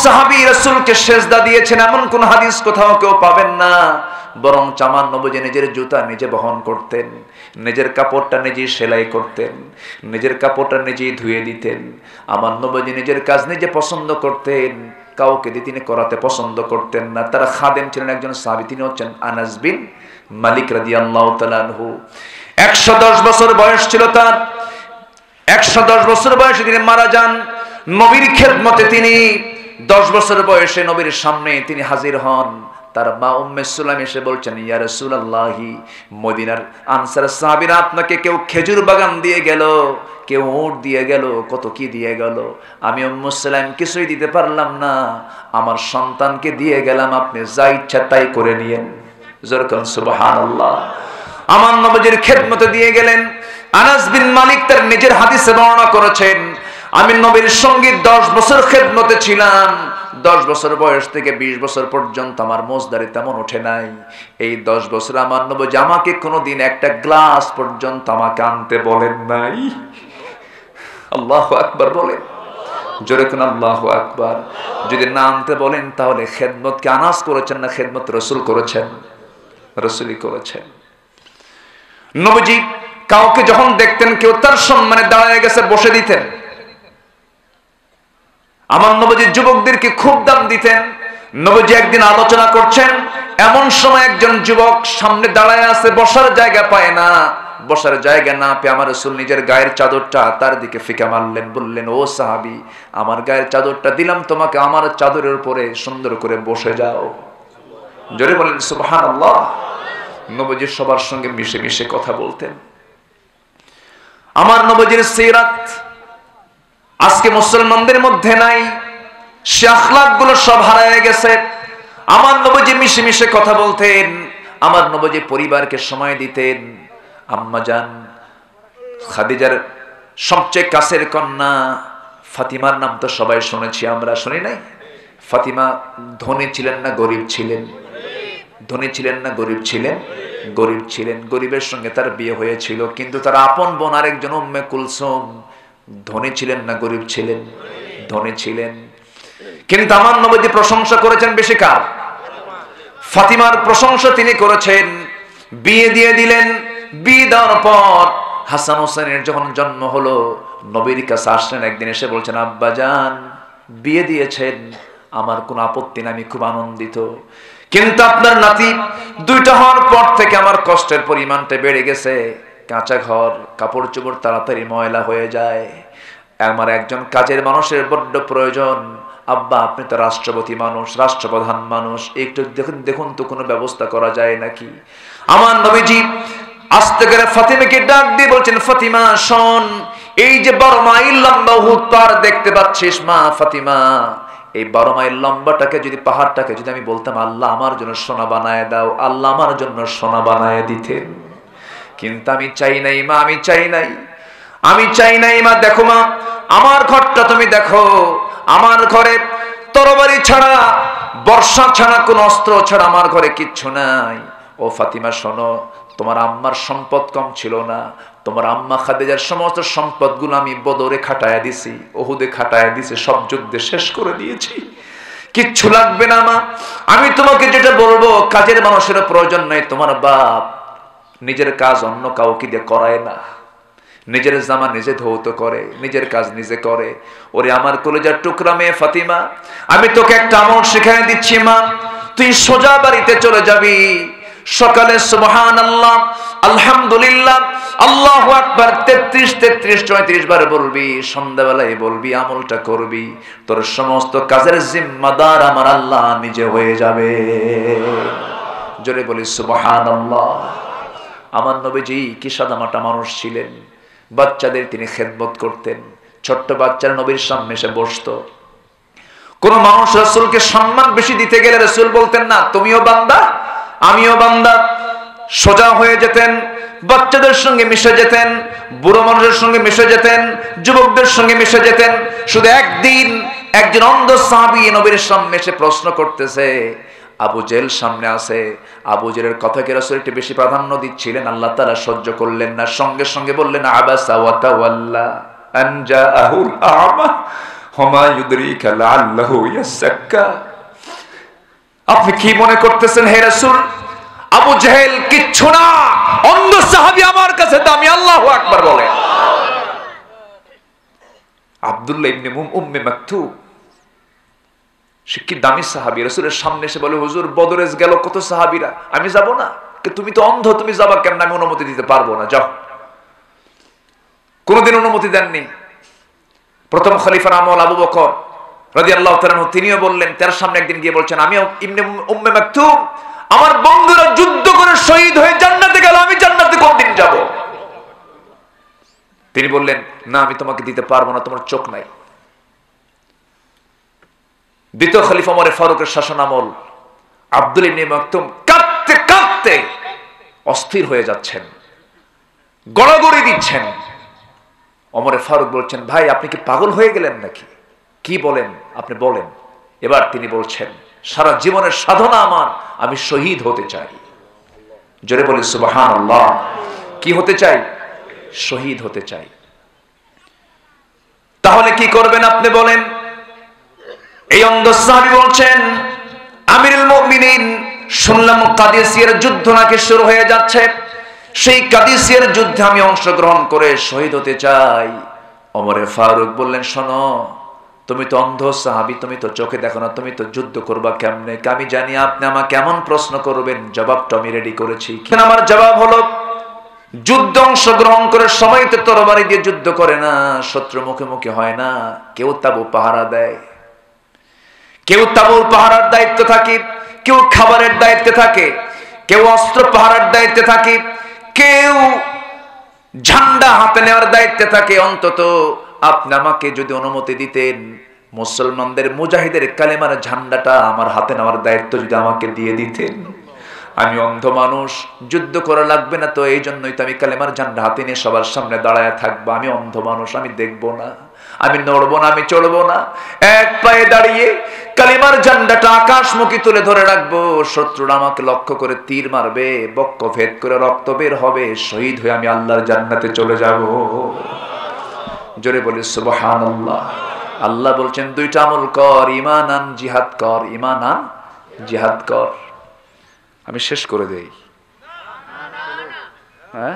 সাহাবী রাসূলকে সেজদা দিয়েছেন এমন কোন হাদিস কোথাও কেউ পাবেন না। বরং আমার নবীজি নিজের জুতা নিজে বহন করতেন, নিজের কাপড়টা নিজেই সেলাই করতেন, নিজের কাপড়টা নিজেই ধুয়ে দিতেন। আমার নবীজি নিজের কাজ নিজে পছন্দ করতেন, কাউকে দিয়ে তিনি করাতে পছন্দ করতেন না। তারা খাদেম ছিলেন একজন সাহাবী, তিনি হচ্ছেন আনাস বিন মালিক রাদিয়াল্লাহু তাআলা আনহু। 110 বছর বয়স ছিল তার। 110 বছর বয়সে তিনি মারা যান। নবীর খেদমতে তিনি 10 বছর বয়সে নবীর সামনে তিনি হাজির হন। তার মা উম্মে সুলাইম এসে বলছেন, ইয়া রাসূলুল্লাহি, মদিনার আনসার সাহাবীরা আপনাকে কেউ খেজুর বাগান দিয়ে গেল, কেউ উট দিয়ে গেল, কত কি দিয়ে গেল। আমি উম্মে সুলাইম কিছুই দিতে পারলাম না, আমার সন্তানকে দিয়ে গেলাম, আপনি যা ইচ্ছা তাই করে নিয়েন। জোরকান সুবহানাল্লাহ। আমার নবীর খেদমতে দিয়ে গেলেন। আনাস বিন মালিক তার নিজের হাদিসে বর্ণনা করেছেন, আমি নবীর সঙ্গে 10 বছর খেদমতে ছিলাম। 10 বছর বয়স থেকে 20 বছর পর্যন্ত আমার মোজদারি তেমন ওঠে নাই। এই 10 বছর আমার নবী আমাকে কোনোদিন একটা গ্লাস পর্যন্ত আমাকে আনতে বলেন নাই। আল্লাহু আকবার বলেন, জোরে কোন আল্লাহু আকবার। যদি না আনতে বলেন তাহলে খেদমতকে আনাস করেছেন না খেদমত রাসূল করেছেন? রাসূলই করেছেন। নবীজি কাউকে যখন দেখতেন কেউ তার সম্মানে দাঁড়ায় গেছে বসে দিতেন। আমার নবীজি যুবকদেরকে খুব দাম দিতেন। নবীজি একদিন আলোচনা করছেন, এমন সময় একজন যুবক সামনে দাঁড়ায় আছে, বসার জায়গা পায় না। বসার জায়গা না পেয়ে আমার রাসূল নিজের গায়ের চাদরটা তার দিকে ফিকা মারলেন, বললেন, ও সাহাবী, আমার গায়ের চাদরটা দিলাম তোমাকে, আমার চাদরের উপরে সুন্দর করে বসে যাও। জোরে বলেন সুবহানাল্লাহ। নবীজি সবার সঙ্গে মিশে মিশে কথা বলতেন। আমার নবীজির সিরাত আজকে মুসলমানদের মধ্যে নাই, সে আখলাক গুলো সব হারায় গেছে। আমার নবীজি মিশে মিশে কথা বলতেন, আমার নবীজি পরিবারকে সময় দিতেন। আম্মা জান খাদিজার সবচেয়ে কাছের কন্যা ফাতিমার নাম তো সবাই শুনেছি, আমরা শুনি নাই? ফাতিমা ধনী ছিলেন না গরিব ছিলেন? ধনী ছিলেন না গরিব ছিলেন? গরিব ছিলেন। গরিবের সঙ্গে তার বিয়ে হয়েছিল, কিন্তু তার আপন বোন আরেকজন উম্মে কুলসুম ধনী ছিলেন না গরিব ছিলেন? ধনী ছিলেন। কিন্তু আমার নবীজি প্রশংসা করেছেন বেশি কার? ফাতিমার প্রশংসা তিনি করেছেন। বিয়ে দিয়ে দিলেন। বিয়ে দেওয়ার পর হাসান হোসেনের যখন জন্ম হলো, নবীর কাছে আসলেন একদিন, এসে বলছেন, আব্বা জান বিয়ে দিয়েছেন, আমার কোনো আপত্তি না, আমি খুব আনন্দিত। কিন্তু আপনার নাতি দুইটা হওয়ার পর থেকে আমার কষ্টের পরিমাণটা বেড়ে গেছে। কাঁচা ঘর, কাপড় চোপড় তাড়াতাড়ি ময়লা হয়ে যায়, আমার একজন কাজের মানুষের বড্ড প্রয়োজন। আব্বা আপনি তো রাষ্ট্রপতি মানুষ, রাষ্ট্রপ্রধান মানুষ, একটু দেখুন দেখুন তো কোনো ব্যবস্থা করা যায় নাকি। আমার নবীজি আস্তে করে ফাতিমাকে ডাক দিয়ে বলছেন, ফাতিমা শোন, এই যে 12 মাইল লম্বা উহুদ পাহাড় দেখতে পাচ্ছিস মা ফাতিমা, এই 12 মাইল লম্বাটাকে যদি, পাহাড়টাকে যদি আমি বলতাম আল্লাহ আমার জন্য সোনা বানায় দাও, আল্লাহ আমার জন্য সোনা বানায় দিতেন। কিন্তু আমি চাই নাই মা, আমি চাই নাই, আমি চাই নাই মা। দেখো মা, আমার ঘরটা তুমি দেখো, আমার ঘরে তরবারি ছাড়া, বর্ষা ছাড়া, কোন অস্ত্র ছাড়া আমার ঘরে কিচ্ছু নাই। ও ফাতিমা শোনো, তোমার আম্মার সম্পদ কম ছিল না, তোমার আম্মা খাদিজার সমস্ত সম্পদগুলো আমি বদরে খাটায়া দিছি, ওহুদে খাটায়া দিছি, সব যুদ্ধে শেষ করে দিয়েছি, কিচ্ছু লাগবে না মা। আমি তোমাকে যেটা বলবো, কাজের মানুষের প্রয়োজন নাই। তোমার বাপ নিজের কাজ অন্য কাউকে দিয়ে করায় না, নিজের জামা নিজে ধৌত করে, নিজের কাজ নিজে করে। ওরে আমার কলেজার টুকরা মেয়ে ফাতিমা, আমি তোকে একটা আমল শিখিয়ে দিচ্ছি মা, তুই সোজা বাড়িতে চলে যাবি, সকালে সুবহানাল্লাহ, আলহামদুলিল্লাহ, আল্লাহু আকবার 33 34 বার বলবি, সন্ধ্যাবেলায় বলবি, আমলটা করবি, তোর সমস্ত কাজের জিম্মাদার আমার আল্লাহ নিজে হয়ে যাবে। জোরে বলি সুবহানাল্লাহ। আমার নবীজি কি সাদামাটা মানুষ ছিলেন, বাচ্চাদের তিনি খেদমত করতেন। ছোট্ট বাচ্চারা নবীর সামনে এসে বসতো। কোন মানুষ রাসূলকে সম্মান বেশি দিতে গেলে রাসূল বলতেন না তুমিও বান্দা আমিও বান্দা, সোজা হয়ে যেতেন, বাচ্চাদের সঙ্গে মিশে যেতেন, বুড়ো মানুষের সঙ্গে মিশে যেতেন, যুবকদের সঙ্গে মিশে যেতেন। শুধু একদিন একজন অন্ধ সাহাবী নবীর সামনে এসে প্রশ্ন করতেছে, আবু জেহেল সামনে আছে, আবু জেহেলের কথাকে রাসূল একটু বেশি প্রাধান্য দিচ্ছিলেন, আল্লাহ তাআলা সহ্য করলেন না, সঙ্গে সঙ্গে বললেন, আবাসা ওয়া তাওয়াল্লা আন জাআহুল আ'মা ওমা ইউদরিকা লাআল্লাহু ইয়াযাক্কা। আপনি কি মনে করতেছেন হে রাসূল, আবু জেহেল কিচ্ছু না, অন্ধ সাহাবী আমার কাছে দামি, আল্লাহু আকবার বলেন। আব্দুল্লাহ ইবনে উম্মে মাকতুম, সে কি দামি সাহাবী, রাসূলের সামনে এসে বলে, হুজুর বদরে গেল কত সাহাবীরা, আমি যাব না? তুমি তো অন্ধ, তুমি যাবা কেমন? আমি অনুমতি দিতে পারবো না, যাও। কোনদিন অনুমতি দেননি। প্রথম খলিফার আমল আবু বকর রাদিয়াল্লাহু তাআলা আনহু, তিনিও বললেন, তার সামনে একদিন গিয়ে বলছেন, আমি ইবনে উম্মে মাকতুম, আমার বন্ধুরা যুদ্ধ করে শহীদ হয়ে জান্নাতে গেল, আমি জান্নাতে কোনদিন যাব? তিনি বললেন, না আমি তোমাকে দিতে পারবো না, তোমার চোখ নাই। দ্বিতীয় খলিফা ওমর ফারুকের শাসন আমল, আব্দুল ইবনে মাকতুম কাঁদতে কাঁদতে অস্থির হয়ে যাচ্ছেন, গড়াগড়ি দিচ্ছেন। ওমর ফারুক বলছেন, ভাই আপনি কি পাগল হয়ে গেলেন নাকি? কি বলেন আপনি, বলেন। এবার তিনি বলছেন, সারা জীবনের সাধনা আমার, আমি শহীদ হতে চাই। জোরে বলি সুবহানাল্লাহ। কি হতে চাই? শহীদ হতে চাই। তাহলে কি করবেন আপনি বলেন? এই অন্ধ সাহাবী বলছেন, আমিরুল মুমিনিন, শুনলাম কাদিসিয়ার যুদ্ধ নাকি শুরু হয়ে যাচ্ছে, সেই কাদিসিয়ার যুদ্ধে আমি অংশগ্রহণ করে শহীদ হতে চাই। ওমরে ফারুক বললেন, শোনো, তুমি তো অন্ধ সাহাবী, তুমি তো চোখে দেখো না, তুমি তো যুদ্ধ করবা কেমনে? আমি জানি আপনি আমাকে কেমন প্রশ্ন করবেন, জবাবটা আমি রেডি করেছি। আমার জবাব হলো, যুদ্ধ অংশগ্রহণ করে সবাই তো তরবারি দিয়ে যুদ্ধ করে না, শত্রু মুখে মুখে হয় না। কেউ তাবু পাহারা দেয়, কেউ তাবুর পাহারার দায়িত্ব থাকে, কেউ খাবারের দায়িত্বে থাকে, কেউ অস্ত্র পাহারার দায়িত্বে থাকে, কেউ ঝান্ডা হাতে নেওয়ার দায়িত্বে থাকে। অন্তত আপনি আমাকে যদি অনুমতি দিতেন, মুসলমানদের মুজাহিদের কালেমার ঝান্ডাটা আমার হাতে নেওয়ার দায়িত্ব যদি আমাকে দিয়ে দিতেন। আমি অন্ধ মানুষ, যুদ্ধ করা লাগবে না, তো এই জন্যই তো আমি কালেমার ঝান্ডা হাতে নিয়ে সবার সামনে দাঁড়ায় থাকবো। আমি অন্ধ মানুষ, আমি দেখবো না, আমি নড়বো না, আমি চড়বো না, এক পায়ে দাঁড়িয়ে কালেমার ঝান্ডাটা আকাশমুখী তুলে ধরে রাখবো। শত্রুরা আমাকে লক্ষ্য করে তীর মারবে, বক্ষ ভেদ করে রক্ত বের হবে, শহীদ হয়ে আমি আল্লাহর জান্নাতে চলে যাব। জোরে বলি সুবহানাল্লাহ। আল্লাহ বলছেন, দুইটা আমল কর, ঈমান আন, জিহাদ কর। ঈমান আন, জিহাদ কর। আমি শেষ করে দেই। হ্যাঁ,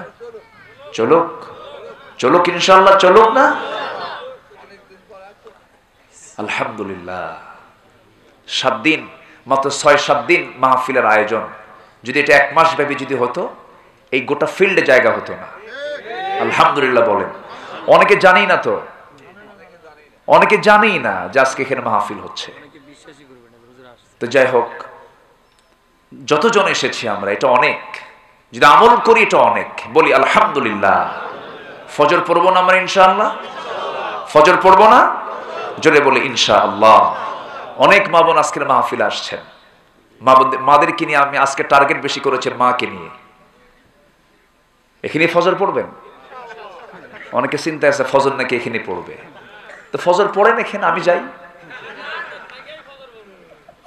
চলুক, চলুক, ইনশাআল্লাহ চলুক না? আলহামদুলিল্লাহ। 7 দিন, মাত্র 6-7 দিন মাহফিলের আয়োজন। যদি এটা 1 মাস ব্যাপী যদি হতো, এই গোটা ফিল্ডে জায়গা হতো না। আলহামদুলিল্লাহ বলেন। অনেকে জানি না তো, অনেকে জানি না যে আজকে এখানে মাহফিল হচ্ছে। তো যাই হোক, যতজন এসেছি আমরা, এটা অনেক। যদি আমল করি এটা অনেক। বলি আলহামদুলিল্লাহ। ফজর পড়বো না আমরা ইনশাআল্লাহ? ফজর পড়বো না? জোরে বলি ইনশাআল্লাহ। অনেক মা বোন আজকের মাহফিলে আসছেন। মাদেরকে নিয়ে আমি আজকে টার্গেট বেশি করেছি, মাকে নিয়ে। এখানে ফজর পড়বেন? অনেকে চিন্তা আছে ফজর নাকি এখানে পড়বে। তো ফজর পড়েন এখানে, আমি যাই।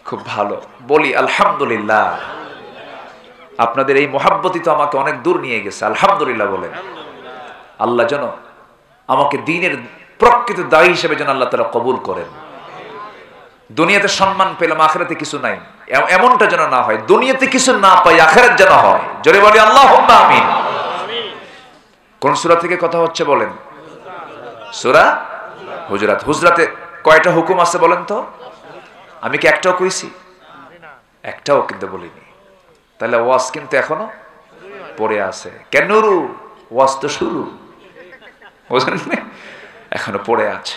খুব ভালো। বলি আলহামদুলিল্লাহ। আপনাদের এই মোহাব্বতই তো আমাকে অনেক দূর নিয়ে গেছে। আলহামদুলিল্লাহ বলেন। আল্লাহ যেন আমাকে দ্বীনের প্রকৃত দায়ী হিসেবে যেন আল্লাহ তাআলা কবুল করেন। দুনিয়াতে সম্মান পেলাম, আখিরাতে কিছু নাই, এমনটা যেন না হয়। দুনিয়াতে কিছু না পাই, আখিরাত যেন হয়। জোরে বলি আল্লাহুম্মা আমিন। কোন সূরা থেকে কথা হচ্ছে বলেন? সূরা হুজরাত। হুজরাতে কয়টা হুকুম আছে বলেন তো? আমি কি একটাও কইছি? একটাও কিন্তু বলিনি। তাহলে ওয়াজ কিন্তু এখনো পড়ে আছে। কেন? ওয়াজ তো শুরু, বুঝলেন? এখনো পড়ে আছে।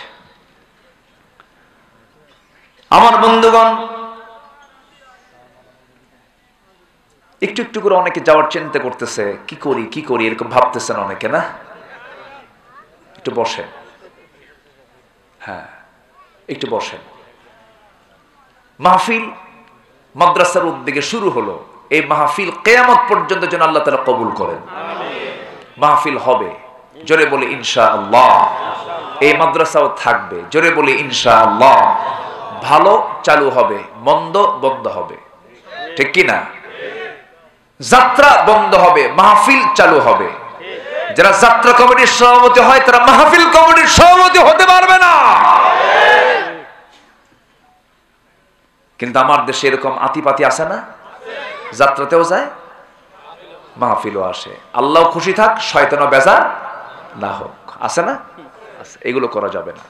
আমার বন্ধুগণ, একটু একটু করে অনেকে যাওয়ার চিন্তা করতেছে, কি করি কি করি, এরকম ভাবতেছেন অনেকে, না? একটু বসেন। হ্যাঁ, একটু বসেন। মাহফিল মাদ্রাসার উদ্যোগে শুরু হলো। এই মাহফিল কিয়ামত পর্যন্ত যেন আল্লাহ তাআলা কবুল করেন। মাহফিল হবে, জোরে বলি ইনশাআল্লাহ। এই মাদ্রাসাও থাকবে, জোরে বলি ইনশাআল্লাহ। ভালো চালু হবে, মন্দ বন্ধ হবে, ঠিক কি না? যাত্রা বন্ধ হবে, মাহফিল চালু হবে। যারা যাত্রা কমিটির সভাপতি হয়, তারা মাহফিল কমিটির সভাপতি হতে পারবে না। কিন্তু আমার দেশে এরকম আতিপাতি আছে না? যাত্রাতেও যায়, মাহফিলও আসে। আল্লাহ খুশি থাক, শয়তানও বেজার না হোক। আছে না? আছে। এগুলো করা যাবে না।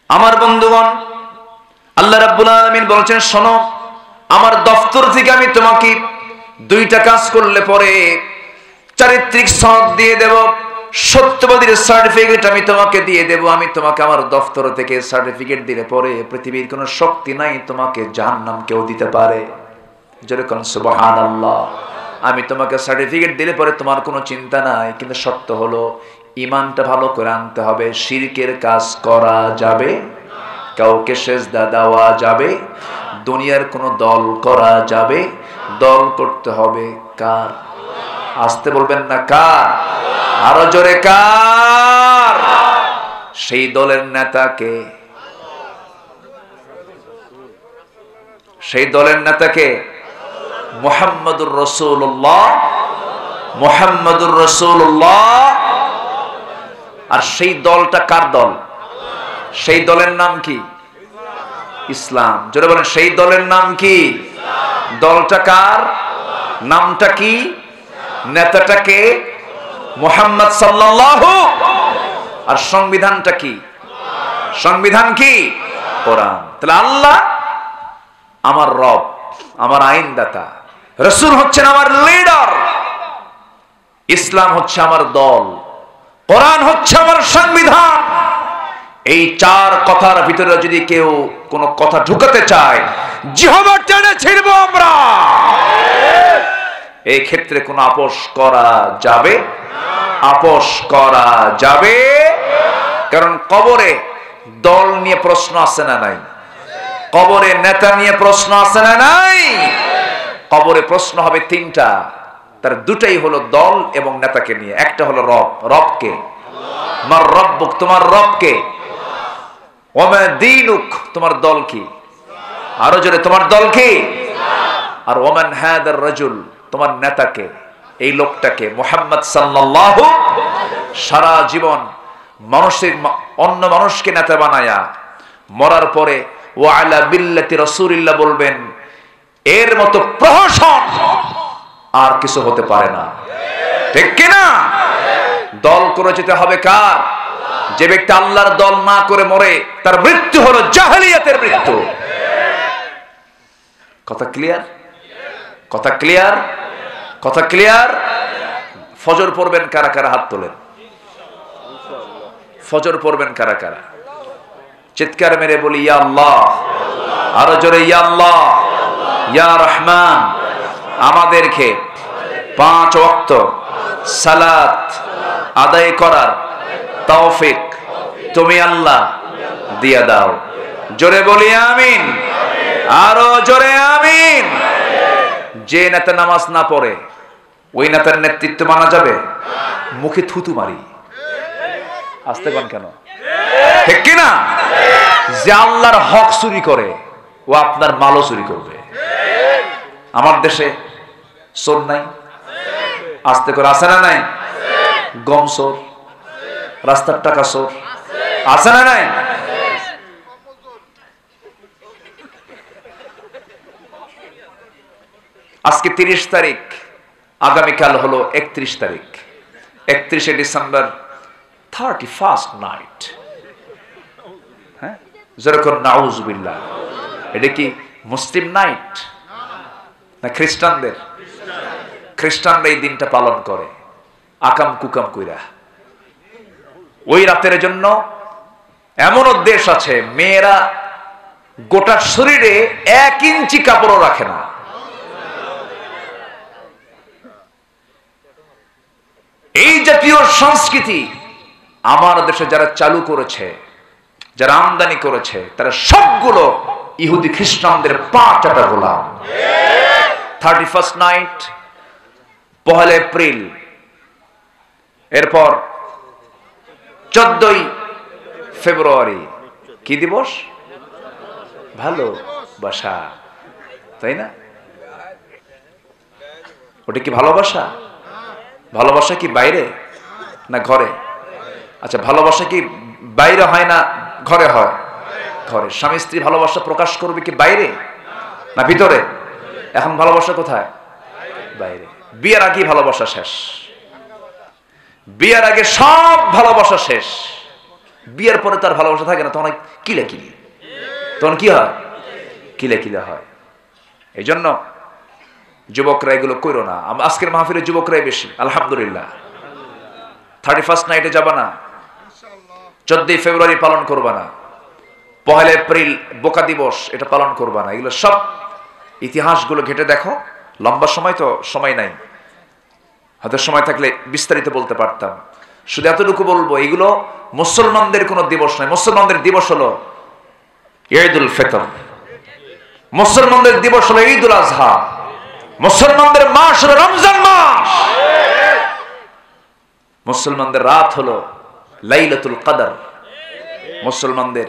আমার বন্ধুগণ, আল্লাহ রাব্বুল আলামিন বলছেন, শোনো, আমার দফতর থেকে আমি তোমাকে 2টা কাজ করলে পরে চারিত্রিক সনদ দিয়ে দেব, সত্যবাদীর সার্টিফিকেট আমি তোমাকে দিয়ে দেব। আমি তোমাকে আমার দফতর থেকে সার্টিফিকেট দিলে পরে পৃথিবীর কোনো শক্তি নাই তোমাকে জাহান্নাম কেউ দিতে পারে। যেরকম সুবহানাল্লাহ। আমি তোমাকে সার্টিফিকেট দিলে পরে তোমার কোনো চিন্তা নাই। কিন্তু সত্য হলো, ঈমানটা ভালো করে আনতে হবে। শিরকের কাজ করা যাবে, কাউকে সেজদা দেওয়া যাবে, দুনিয়ার কোনো দল করা যাবে। দল করতে হবে কার? আসতে বলবেন না, কার? আরো জোরে, কার? সেই দলের নেতাকে, সেই দলের নেতাকে মুহাম্মদুর রাসূলুল্লাহ, মুহাম্মদুর রাসূলুল্লাহ আর সেই দলটা কার দল? সেই দলের নাম কি? ইসলাম। জোরে বলেন, সেই দলের নাম কি? দলটা কার? নামটা কি? নেতাটা কে? মুহাম্মদ সাল্লাল্লাহু। আর সংবিধানটা কি? সংবিধান কি? কোরআন। তাহলে আল্লাহ আমার রব, আমার আইনদাতা, রাসূল হচ্ছেন আমার লিডার, ইসলাম হচ্ছে আমার দল, কোরআন হচ্ছে আমার সংবিধান। এই চার কথার ভিতরে যদি কেউ কোনো কথা ঢুকাতে চায়, জিহবা টেনে ছিড়ব আমরা। এই ক্ষেত্রে কোনো আপোষ করা যাবে? আপোষ করা যাবে? কারণ কবরে দল নিয়ে প্রশ্ন আছে না নাই? কবরে নেতা নিয়ে প্রশ্ন আছে না নাই? কবরে প্রশ্ন হবে তিনটা, তার দুটাই হলো দল এবং নেতাকে নিয়ে। একটা হলো রব, রবকে, মার রব্বুক, তোমার রবকে, ওমা দীনুক, তোমার দল কি? আরো জোরে, তোমার দল কি? আর ওমান হাদার রাজুল, তোমার নেতাকে, এই লোকটাকে মুহাম্মদ সাল্লাল্লাহু। সারা জীবন মানুষের অন্য মানুষকে নেতা বানায়া মরার পরে ওয়া আলা মিল্লাতি রাসূলিল্লাহ বলবেন, এর মতো প্রহসন আর কিছু হতে পারে না। ঠিক কি না? দল করে যেতে হবে কার? যে ব্যক্তি আল্লাহর দল না করে মরে, তার মৃত্যু হলো জাহেলিয়াতের মৃত্যু। কথা ক্লিয়ার? কথা ক্লিয়ার? কথা ক্লিয়ার? ফজর পড়বেন কারা কারা? হাত তোলেন। ফজর পড়বেন কারা কারা? চিৎকার মেরে বলি ইয়া আল্লাহ। আরো জোরে ইয়া আল্লাহ, ইয়া রহমান। আমাদেরকে 5 ওয়াক্ত সালাত আদায় করার তৌফিক তুমি আল্লাহ দিয়া দাও। জোরে বলি আমিন। আরো জোরে আমিন। যে নেতা নামাজ না পড়ে, ওই নেতার নেতৃত্ব মানা যাবে? মুখে থুতু মারি। আসতে পান কেন? ঠিক কিনা? যে আল্লাহর হক চুরি করে, ও আপনার মালও চুরি করবে। আমার দেশে চোর নাই? আস্তে করে আছে না নাই? গম চোর, রাস্তার টাকা চোর, আছে না নাই? আজকে 30 তারিখ, আগামীকাল হলো 31 তারিখ। 31শে ডিসেম্বর 31st নাইট। হ্যাঁ, যেরকম নাউজুবিল্লাহ। এটা কি মুসলিম নাইট না খ্রিস্টানদের? খ্রিস্টানরা এই দিনটা পালন করে আকাম কুকাম কইরা। ওই রাতের জন্য এমনও দেশ আছে, মেয়েরা গোটা শরীরে 1 ইঞ্চি কাপড়ও রাখে না। এই জাতীয় সংস্কৃতি আমার দেশে যারা চালু করেছে, যারা আমদানি করেছে, তারা সবগুলো ইহুদি খ্রিস্টানদের পা চাটা গোলাম। 31st নাইট, 1 এপ্রিল, এরপর 14ই ফেব্রুয়ারি কি দিবস? ভালোবাসা, তাই না? ওটা কি ভালোবাসা? ভালোবাসা কি বাইরে না ঘরে? আচ্ছা, ভালোবাসা কি বাইরে হয় না ঘরে হয়? ঘরে। স্বামী স্ত্রী ভালোবাসা প্রকাশ করবে কি বাইরে না ভিতরে? এখন ভালোবাসা কোথায়? বাইরে। বিয়ের আগে ভালোবাসা শেষ। বিয়ের আগে সব ভালোবাসা শেষ। বিয়ের পরে তার ভালোবাসা থাকে না, তখন কিলে কিলি, তখন কি হয়? কিলে কিলে হয়। এই জন্য যুবকরা এগুলো করো না। আজকের মাহফিলে যুবকরাই বেশি, আলহামদুলিল্লাহ। 31st নাইটে যাবা না, 14ই ফেব্রুয়ারি পালন করবা না, 1 এপ্রিল বোকা দিবস এটা পালন করবা না। এগুলো সব ইতিহাসগুলো ঘেটে দেখো। লম্বা সময় তো সময় নাই, হয়তো সময় থাকলে বিস্তারিত বলতে পারতাম। শুধু এতটুকু বলবো, এগুলো মুসলমানদের কোনো দিবস নয়। মুসলমানদের দিবস হলো ঈদুল ফিতর, মুসলমানদের দিবস হলো ঈদুল আজহা, মুসলমানদের মাস হলো রমজান মাস, মুসলমানদের রাত হলো লাইলাতুল কদর, মুসলমানদের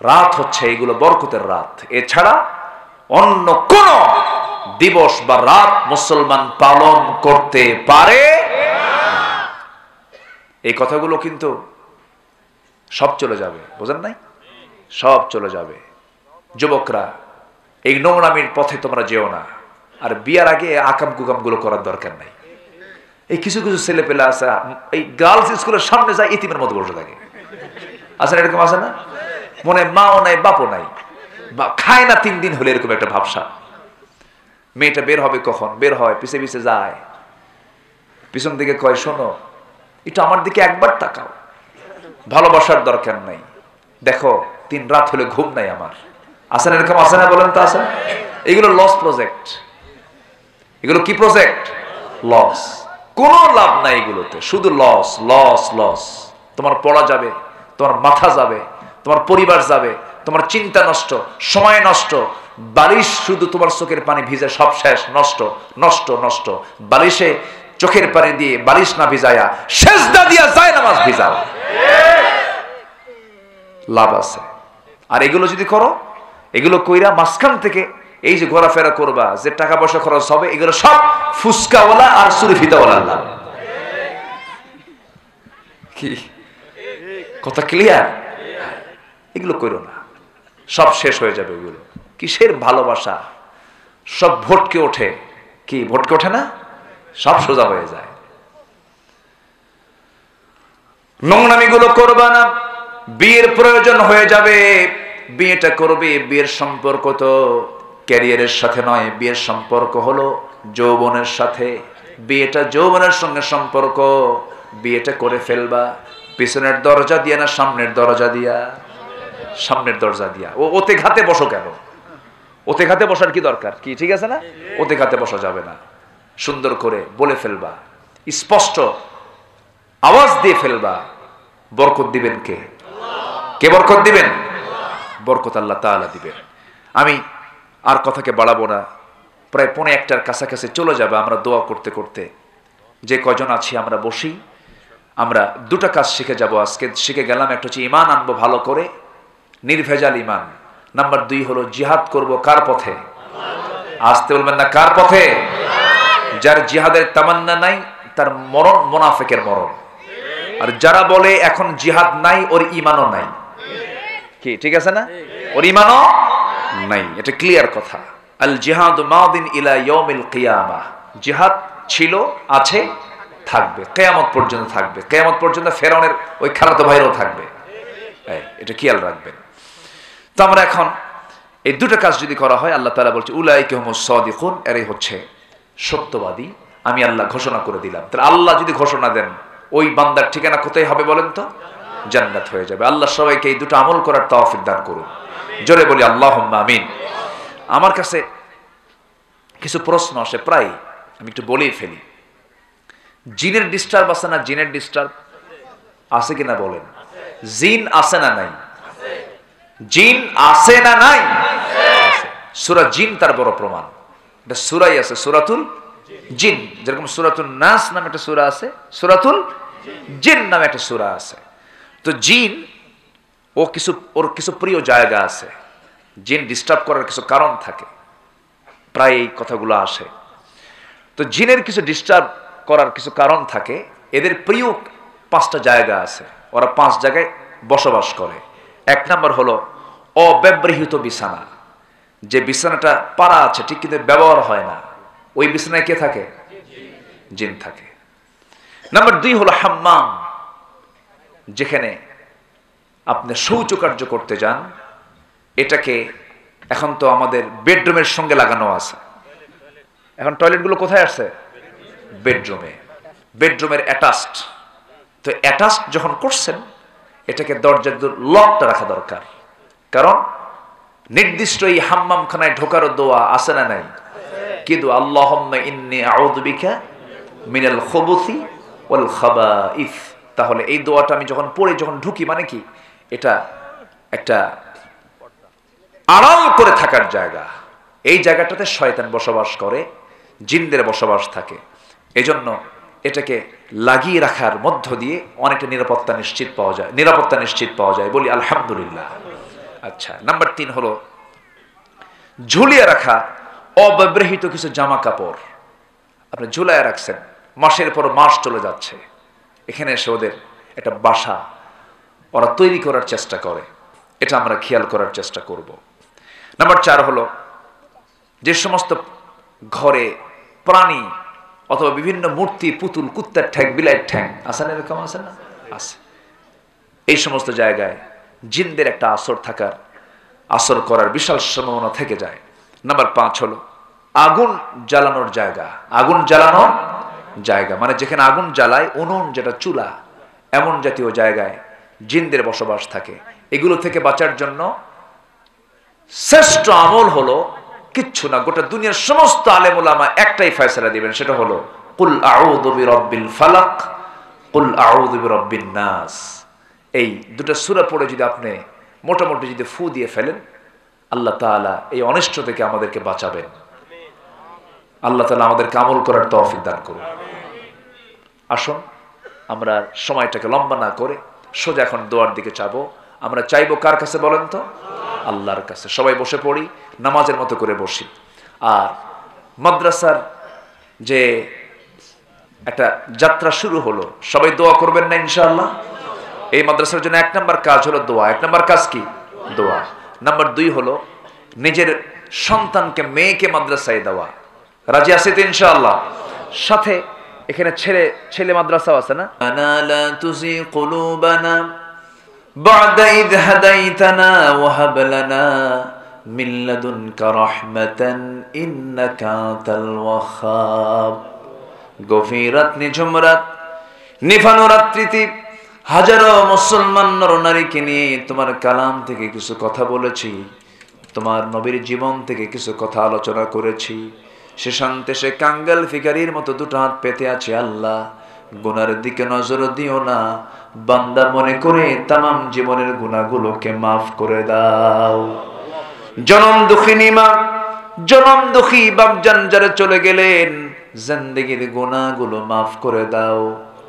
রাত হচ্ছে এগুলো বরকতের রাত। এছাড়া অন্য কোন দিবস বা রাত মুসলমান পালন করতে পারে। এই কথাগুলো কিন্তু সব চলে যাবে, বোঝেন নাই? সব চলে যাবে। যুবকরা, এই নোংরামির পথে তোমরা যেও না। আর বিয়ার আগে আকাম কুকাম গুলো করার দরকার নাই। এই কিছু কিছু ছেলে পেলে আছে, এই গার্লস স্কুলের সামনে যায় ইতিমের মতো বসে থাকে। আছে না এরকম? আছে না? মনে মাও নাই বাপও নাই, বা খায় না 3 দিন হলে, এরকম একটা ভাবসা। মেয়েটা বের হবে কখন, বের হয় পিছে পিছে যায়, পিছন দিকে কয় শোনো একটু আমার দিকে একবার তাকাও, ভালোবাসার দরকার নাই, দেখো 3 রাত হলে ঘুম নাই আমার। আছে না এরকম? আছে না বলেন তো? আছে। এগুলো লস প্রজেক্ট। এগুলো কি প্রজেক্ট? লস। কোনো লাভ নাই এগুলোতে, শুধু লস লস লস। তোমার পড়া যাবে, তোমার মাথা যাবে, তোমার পরিবার যাবে, তোমার চিন্তা নষ্ট, সময় নষ্ট, বালিশ শুধু তোমার চোখের পানি ভিজে সব শেষ, নষ্ট নষ্ট নষ্ট। বালিশে চোখের পানি দিয়ে বালিশ না ভিজায়া সেজদা দিয়া যায় নামাজ ভিজাও, লাভ আছে। আর এগুলো যদি করো, এগুলো কইরা মাঝখান থেকে এই যে ঘোরাফেরা করবা, যে টাকা পয়সা খরচ হবে, এগুলো সব ফুসকাওয়ালা আর সুরফিতাওয়ালা লাভ। কি কথা ক্লিয়ার? এগুলো করো না, সব শেষ হয়ে যাবে। এগুলো কিসের ভালোবাসা? সব ভটকে ওঠে। কি ভটকে ওঠে না? সব সোজা হয়ে যায়। নোংরামি গুলো করবা না। বিয়ের প্রয়োজন হয়ে যাবে, বিয়েটা করবে। বিয়ের সম্পর্ক তো ক্যারিয়ারের সাথে নয়, বিয়ের সম্পর্ক হলো যৌবনের সাথে। বিয়েটা যৌবনের সঙ্গে সম্পর্ক। বিয়েটা করে ফেলবা পিছনের দরজা দিয়া না সামনের দরজা দিয়া? সামনের দরজা দিয়া। ওতে ঘাতে বসো কেন? ওতে ঘাতে বসার কি দরকার? কি ঠিক আছে না? ওতে ঘাতে বসা যাবে না। সুন্দর করে বলে ফেলবা, স্পষ্ট আওয়াজ দিয়ে ফেলবা। বরকত দিবেন কে? কে বরকত দিবেন? বরকত আল্লাহ তাআলা দিবেন। আমি আর কথাকে বাড়াবো না, প্রায় 1:45 কাছাকাছি চলে যাবে। আমরা দোয়া করতে করতে যে কজন আছি আমরা বসি। আমরা 2টা কাজ শিখে যাব আজকে। শিখে গেলাম, একটা হচ্ছে ইমান আনবো ভালো করে, নির্ভেজাল ইমান। নাম্বার 2 হলো জিহাদ করব কার পথে? আসতে বলবেন না, কার পথে? যার জিহাদের তামান্না নাই তার মরণ মুনাফিকের মরণ। আর যারা বলে এখন জিহাদ নাই, ওর ইমানও নাই। কি ঠিক আছে না? ওর ইমানও নাই। এটা ক্লিয়ার কথা। আল জিহাদ মাদিন ইলা ইয়াউমিল কিয়ামাহ। জিহাদ ছিল, আছে, থাকবে, কিয়ামত পর্যন্ত থাকবে। কিয়ামত পর্যন্ত ফেরাউনের ওই খালাতো ভাইরাও থাকবে। এটা খেয়াল রাখবেন। তো আমরা এখন এই 2টা কাজ যদি করা হয়, আল্লাহ তাআলা বলছে উলাইকা হুমুস সাদিকুন, এরাই হচ্ছে সত্যবাদী। আমি আল্লাহ ঘোষণা করে দিলাম। তাহলে আল্লাহ যদি ঘোষণা দেন, ওই বান্দার ঠিকানা কোথায় হবে বলেন তো? জান্নাত হয়ে যাবে। আল্লাহ সবাইকে এই 2টা আমল করার তৌফিক দান করুন। জোরে বলি আল্লাহুম্মা আমিন। আমার কাছে কিছু প্রশ্ন আসে প্রায়, আমি একটু বলেই ফেলি। জিনের ডিস্টার্ব আছে না? জিনের ডিস্টার্ব আছে কিনা বলেন? জিন আছে না নাই? জিন আছে না নাই? সূরা জিন তার বড় প্রমাণ। এটা সূরাই আছে, সূরাতুল জিন। যেরকম সূরাতুন নাস নামে একটা সূরা আছে, সূরাতুল জিন নামে একটা সূরা আছে। তো জিন ওর কিছু প্রিয় জায়গা আছে। জিন ডিস্টার্ব করার কিছু কারণ থাকে, প্রায় এই কথাগুলো আসে। তো জিনের কিছু ডিস্টার্ব করার কিছু কারণ থাকে। এদের প্রিয় 5টা জায়গা আছে, ওরা 5 জায়গায় বসবাস করে। 1 নম্বর হলো অব্যবহৃত বিছানা। যে বিছানাটা পাড়া আছে ঠিক কিন্তু ব্যবহার হয় না, ওই বিছানায় কে থাকে? জিন থাকে। নাম্বার 2 হলো হাম্মাম, যেখানে আপনি শৌচকার্য করতে যান। এটাকে এখন তো আমাদের বেডরুমের সঙ্গে লাগানো আছে। এখন টয়লেটগুলো কোথায় আসছে? বেডরুমে। বেডরুমের অ্যাটাচড। তো অ্যাটাচড যখন করছেন, এটাকে দরজার লকটা রাখা দরকার। কারণ নির্দিষ্ট এই হাম্মামখানায় ঢোকারও দোয়া আছে না নাই? কি দোয়া? আল্লাহুম্মা ইন্নী আউযু বিকা মিনাল খুবুসি ওয়াল খাবাইস। তাহলে এই দোয়াটা আমি যখন পড়ে যখন ঢুকি, মানে কি, এটা একটা আড়াল করে থাকার জায়গা। এই জায়গাটাতে শয়তান বসবাস করে, জিনদের বসবাস থাকে। এজন্য এটাকে লাগিয়ে রাখার মধ্য দিয়ে অনেকটা নিরাপত্তা নিশ্চিত পাওয়া যায়। বলি আলহামদুলিল্লাহ। আচ্ছা, নাম্বার 3 হলো ঝুলিয়ে রাখা অব্যবহৃত কিছু জামা কাপড়। আপনি ঝুলায় রাখছেন, মাসের পর মাস চলে যাচ্ছে, এখানে এসে ওদের একটা বাসা, ওরা তৈরি করার চেষ্টা করে, এটা আমরা খেয়াল করার চেষ্টা করব। নাম্বার 4 হলো যে সমস্ত ঘরে প্রাণী অথবা বিভিন্ন মূর্তি, পুতুল, কুত্তার ঠ্যাং, বিলাইয়ের ঠ্যাং আছে না, এরকম আছে না? আছে। এই সমস্ত জায়গায় জিনদের একটা আসর করার বিশাল সম্ভাবনা থেকে যায়। নাম্বার 5 হলো আগুন জ্বালানোর জায়গা। আগুন জ্বালানোর জায়গা মানে যেখানে আগুন জ্বালায়, উনুন যেটা চুলা, এমন জাতীয় জায়গায় জিনদের বসবাস থাকে। এগুলো থেকে বাঁচার জন্য শ্রেষ্ঠ আমল হলো কিচ্ছু না, গোটা দুনিয়ার সমস্ত আলেম উলামা একটাই ফয়সালা দিবেন, সেটা হলো কুল আউযু বিরাব্বিল ফালাক, কুল আউযু বিরাব্বিন নাস। এই দুটো সূরা পড়ে যদি আপনি মোটামুটি যদি ফু দিয়ে ফেলেন, আল্লাহ তাআলা এই অনিষ্ট থেকে আমাদেরকে বাঁচাবেন। আল্লাহ তাআলা আমাদেরকে আমল করার তৌফিক দান করুন। আসুন আমরা সময়টাকে লম্বা না করে সোজা এখন দোয়ার দিকে যাবো। আমরা চাইবো কার কাছে বলেন তো? আল্লাহর কাছে। সবাই বসে পড়ি, নামাজের মতো করে বসি। আর মাদ্রাসার যে একটা যাত্রা শুরু হলো, সবাই দোয়া করবেন না ইনশাআল্লাহ? এই মাদ্রাসার জন্য 1 নম্বর কাজ হলো দোয়া। 1 নম্বর কাজ কি? দোয়া। নাম্বার 2 হলো নিজের সন্তানকে, মেয়েকে মাদ্রাসায় দেওয়া। রাজি আছে তো ইনশাআল্লাহ? সাথে এখানে ছেলে মাদ্রাসাও আছে না? আনা লা তুজি কুলুবানা বা'দা ইয হাদাইতানা ওয়া হাব লানা মিন লাদুনকা রাহমাতান ইন্নাকা আনতাল ওয়াহ্হাব। গভীর রাত, নিঝুম রাত, নিভানো রাত্রিতে হাজারো মুসলমান নরনারীকে নিয়ে তোমার কালাম থেকে কিছু কথা বলেছি, তোমার নবীর জীবন থেকে কিছু কথা আলোচনা করেছি। সে শান্তে সে কাঙ্গাল ফিকারির মতো দুটো হাত পেতে আছে। আল্লাহ, গুনার দিকে নজর দিও না, বান্দা মনে করে তামাম জীবনের গুনাহগুলোকে মাফ করে দাও। জনম দুঃখিনী মা, জনম দুঃখী বাপজান যারা চলে গেলেন, জিন্দেগির গুনাহগুলো মাফ করে দাও।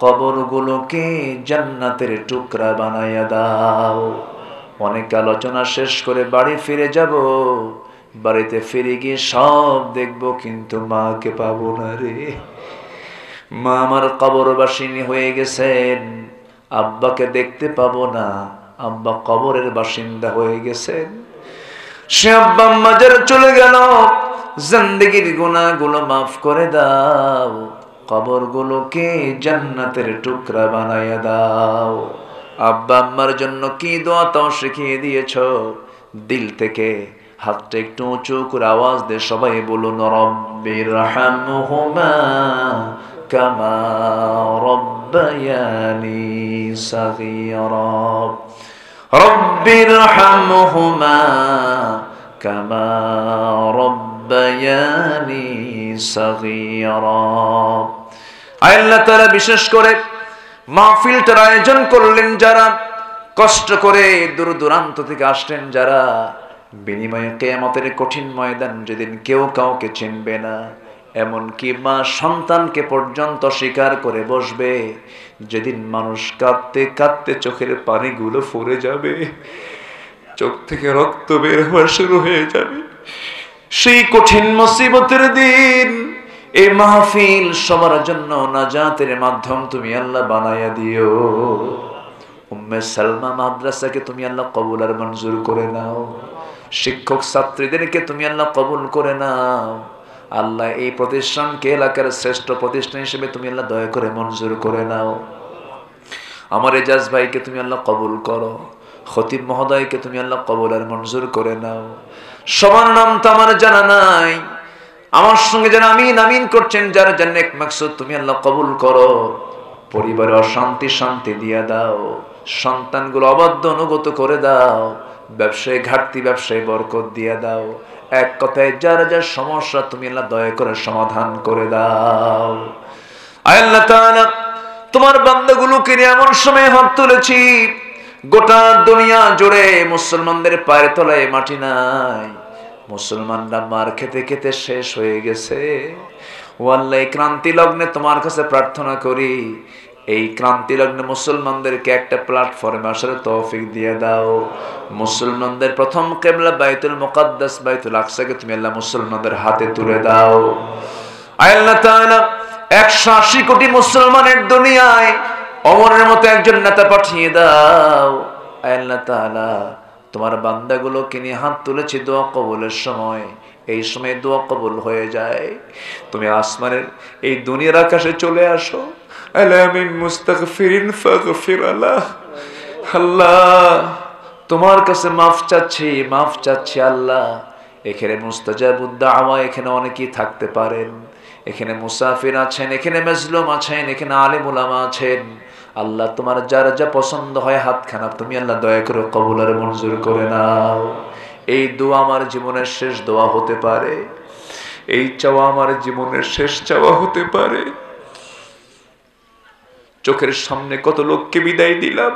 কবরগুলোকে জান্নাতের টুকরা বানাইয়া দাও। অনেক আলোচনা শেষ করে বাড়ি ফিরে যাব, বাড়িতে ফিরে গিয়ে সব দেখবো কিন্তু মাকে পাবো না রে। মা আমার কবরবাসিনী হয়ে গেছেন, আব্বাকে দেখতে পাবো না, আব্বা কবরের বাসিন্দা হয়ে গেছেন। সে আব্বা আম্মা যারা চলে গেল, জিন্দেগির গুনাহগুলো মাফ করে দাও, কবরগুলোকে জান্নাতের টুকরা বানাইয়া দাও। আব্বা আম্মার জন্য কি দোয়া তাও শিখিয়ে দিয়েছো, দিল থেকে হাতটা একটু উঁচু করে আওয়াজ দিয়ে সবাই বলুন, রব্বির হামহুমা কামা রব্বায়ানি সাগীরা, রব্বির হামহুমা কামা রব্বায়ানি সাগীরা। আল্লাহ তাআলা বিশেষ করে মাহফিলটার আয়োজন করলেন যারা, কষ্ট করে দূর দূরান্ত থেকে আসলেন যারা, বিনিময়ে কিয়ামতের কঠিন ময়দান যেদিন কেউ কাউকে চিনবে না, এমনকি মা সন্তানকে পর্যন্ত স্বীকার করে বসবে, যেদিন মানুষ কাঁদতে কাঁদতে চোখের পানিগুলো ফুরে যাবে, চোখ থেকে রক্ত বের হওয়া শুরু হয়ে যাবে, সেই কঠিন মুসিবতের দিন এই মাহফিল সবার জন্য নাজাতের মাধ্যম তুমি আল্লাহ বানায়া দিও। উম্মে সালমা মাদ্রাসাকে তুমি আল্লাহ কবুল আর মঞ্জুর করে নাও। শিক্ষক ছাত্রীদেরকে তুমি আল্লাহ কবুল করে নাও। আল্লাহ এই প্রতিষ্ঠানকে এলাকার শ্রেষ্ঠ প্রতিষ্ঠান হিসেবে তুমি আল্লাহ দয়া করে মঞ্জুর করে নাও। আমার এজাজ ভাইকে তুমি আল্লাহ কবুল করো, খতিব মহোদয়কে তুমি আল্লাহ কবুল আর মঞ্জুর করে নাও। সবার নাম তো আমার জানা নাই, আমার সঙ্গে যারা আমিন আমিন করছেন, যারা নেক মাকসুদ তুমি আল্লাহ কবুল করো। পরিবারে অশান্তি শান্তি দিয়ে দাও, সন্তানগুলো অবাধ্য অনুগত করে দাও, ব্যবসায় ঘাটতি ব্যবসায় বরকত দিয়ে দাও। এক কথায় যার যার সমস্যা তুমি আল্লাহ দয়া করে সমাধান করে দাও। আল্লাহ তাআলা তোমার বান্দাগুলোকে নিয়ে এমন সময় হাত তুলেছি, গোটা দুনিয়া জুড়ে মুসলমানদের পায়ের তলায় মাটি নাই, মুসলমানরা মার খেতে খেতে শেষ হয়ে গেছে। ও আল্লাহ, এই ক্রান্তি লগ্নে তোমার কাছে প্রার্থনা করি, এই ক্রান্তি লগ্নে মুসলমানদেরকে একটা প্ল্যাটফর্মে আসার তৌফিক দিয়ে দাও। মুসলমানদের প্রথম কিবলা বাইতুল মুকাদ্দাস, বাইতুল আকসাকে তুমি আল্লাহ মুসলমানদের হাতে তুলে দাও। আল্লাহ তাআলা 180 কোটি মুসলমানের দুনিয়ায় ওমরের মতো একজন নেতা পাঠিয়ে দাও, আয় আল্লাহ তাআলা, তোমার বান্দাগুলোকে নিয়ে হাত তুলেছি দোয়া কবুলের সময়, এই সময় দোয়া কবুল হয়ে যায়। তুমি আসমানের এই দুনিয়ার আকাশে চলে আসো। আলা মিন মুস্তাগফিরিন ফাগফির আলাহ। আল্লাহ, তোমার কাছে মাফ চাচ্ছি আল্লাহ। এখানে মুস্তাজাবুদ দাওয়া, এখানে অনেকেই থাকতে পারেন, এখানে মুসাফির আছেন, এখানে মাজলুম আছেন, এখানে আলেম উলামা আছেন। আল্লাহ, তোমার যার যা পছন্দ হয় হাতখানা তুমি আল্লাহ দয়া করে কবুল আর মঞ্জুর করে নাও। এই দোয়া আমার জীবনের শেষ দোয়া হতে পারে, এই চাওয়া আমার জীবনের শেষ চাওয়া হতে পারে। চোখের সামনে কত লোককে বিদায় দিলাম,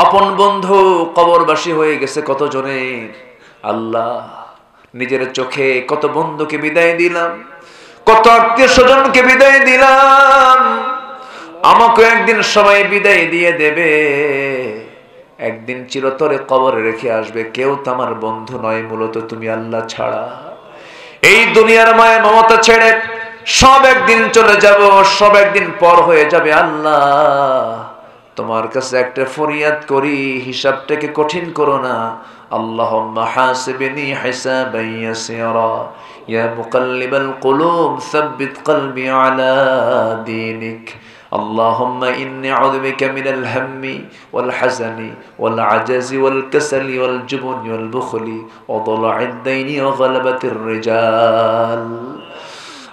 আপন বন্ধু কবরবাসী হয়ে গেছে কত জনের। আল্লাহ, নিজের চোখে কত বন্ধুকে বিদায় দিলাম, কত আত্মীয় স্বজনকে বিদায় দিলাম। আমাকে একদিন সবাই বিদায় দিয়ে দেবে, একদিন চিরতরে কবরে রেখে আসবে। কেউ তো আমার বন্ধু নয়, মূলত তুমি আল্লাহ ছাড়া। এই দুনিয়ার মায়া মমতা ছেড়ে সব একদিন চলে যাব, সব একদিন পর হয়ে যাবে। আল্লাহ, তোমার কাছে একটা ফরিয়াদ করি, হিসাবটাকে কঠিন করো না। আল্লাহুম্মা হাসিবনি হিসাবান ইয়াসিরা, ইয়া মুকাল্লিবাল কুলুব সাব্বিত কলবি আলা দীনিক। اللهم إني أعوذ بك من الهم والحزن والعجز والكسل والجبن والبخل وضلع الدين وغلبة الرجال।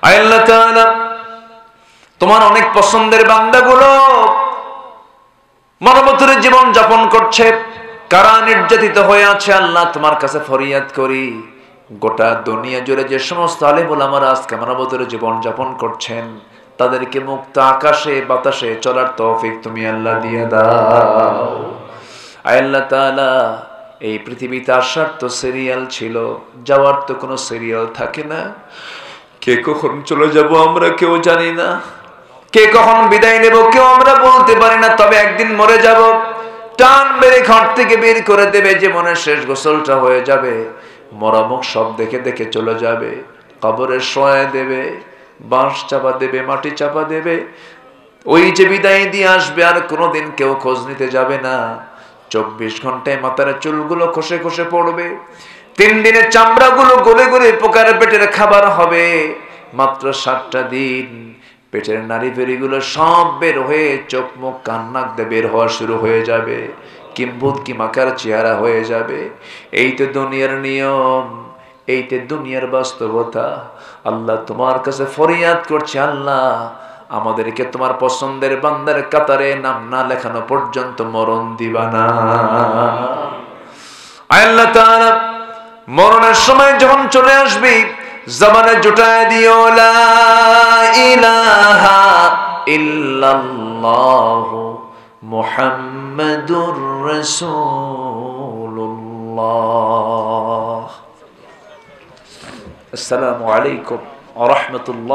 আয় আল্লাহ তাআলা, তোমার অনেক পছন্দের বান্দাগুলো মরমতুরে জীবন যাপন করছে, কারা নির্যাতিত হয়ে আছে। আল্লাহ, তোমার কাছে ফরিয়াদ করি, গোটা দুনিয়া জুড়ে যে সমস্ত আলেম ওলামারা আজকে মরমতুরে জীবন যাপন করছেন, তাদেরকে মুক্ত আকাশে বাতাসে চলার তৌফিক তুমি আল্লাহ দিয়ে দাও। আয় আল্লাহ তাআলা, এই পৃথিবীতে আসার তো সিরিয়াল ছিল, যাওয়ার তো কোনো সিরিয়াল থাকে না। কে কখন চলে যাব আমরা কেউ জানি না, কে কখন বিদায় নেব কেউ আমরা বলতে পারি না। তবে একদিন মরে যাব, টান মেরে ঘর থেকে বের করে দেবে, জীবনের শেষ গোসলটা হয়ে যাবে, মরামুখ সব দেখে দেখে চলে যাবে, কবরে শোয়া দেবে, বাঁশ চাপা দেবে, মাটি চাপা দেবে। ওই যে বিদায় দিয়ে আসবে, আর কোনোদিন কেউ খোঁজ নিতে যাবে না। 24 ঘন্টায় মাথার চুলগুলো খসে খসে পড়বে, 3 দিনের চামড়াগুলো গলে গলে পোকার পেটের খাবার হবে। মাত্র 7টা দিন পেটের নারী বেরিগুলো সব বের হয়ে চোখ মুখ কান নাক দিয়ে বের হওয়া শুরু হয়ে যাবে, কিম্ভূত কি মাকার চেহারা হয়ে যাবে। এই তো দুনিয়ার নিয়ম, এইটা দুনিয়ার বাস্তবতা। আল্লাহ, তোমার কাছে ফরিয়াদ করছি, আল্লাহ আমাদেরকে তোমার পছন্দের বান্দার কাতারে নাম না লেখানো পর্যন্ত মরণ দিবা না। আল্লাহ তাআলা, মরণের সময় যখন চলে আসবি, জবানে জুটায় দিও লা ইলাহা ইল্লাল্লাহু মুহাম্মাদুর রাসূলুল্লাহ। আসসালামু আলাইকুম ওয়া রাহমাতুল্লাহ।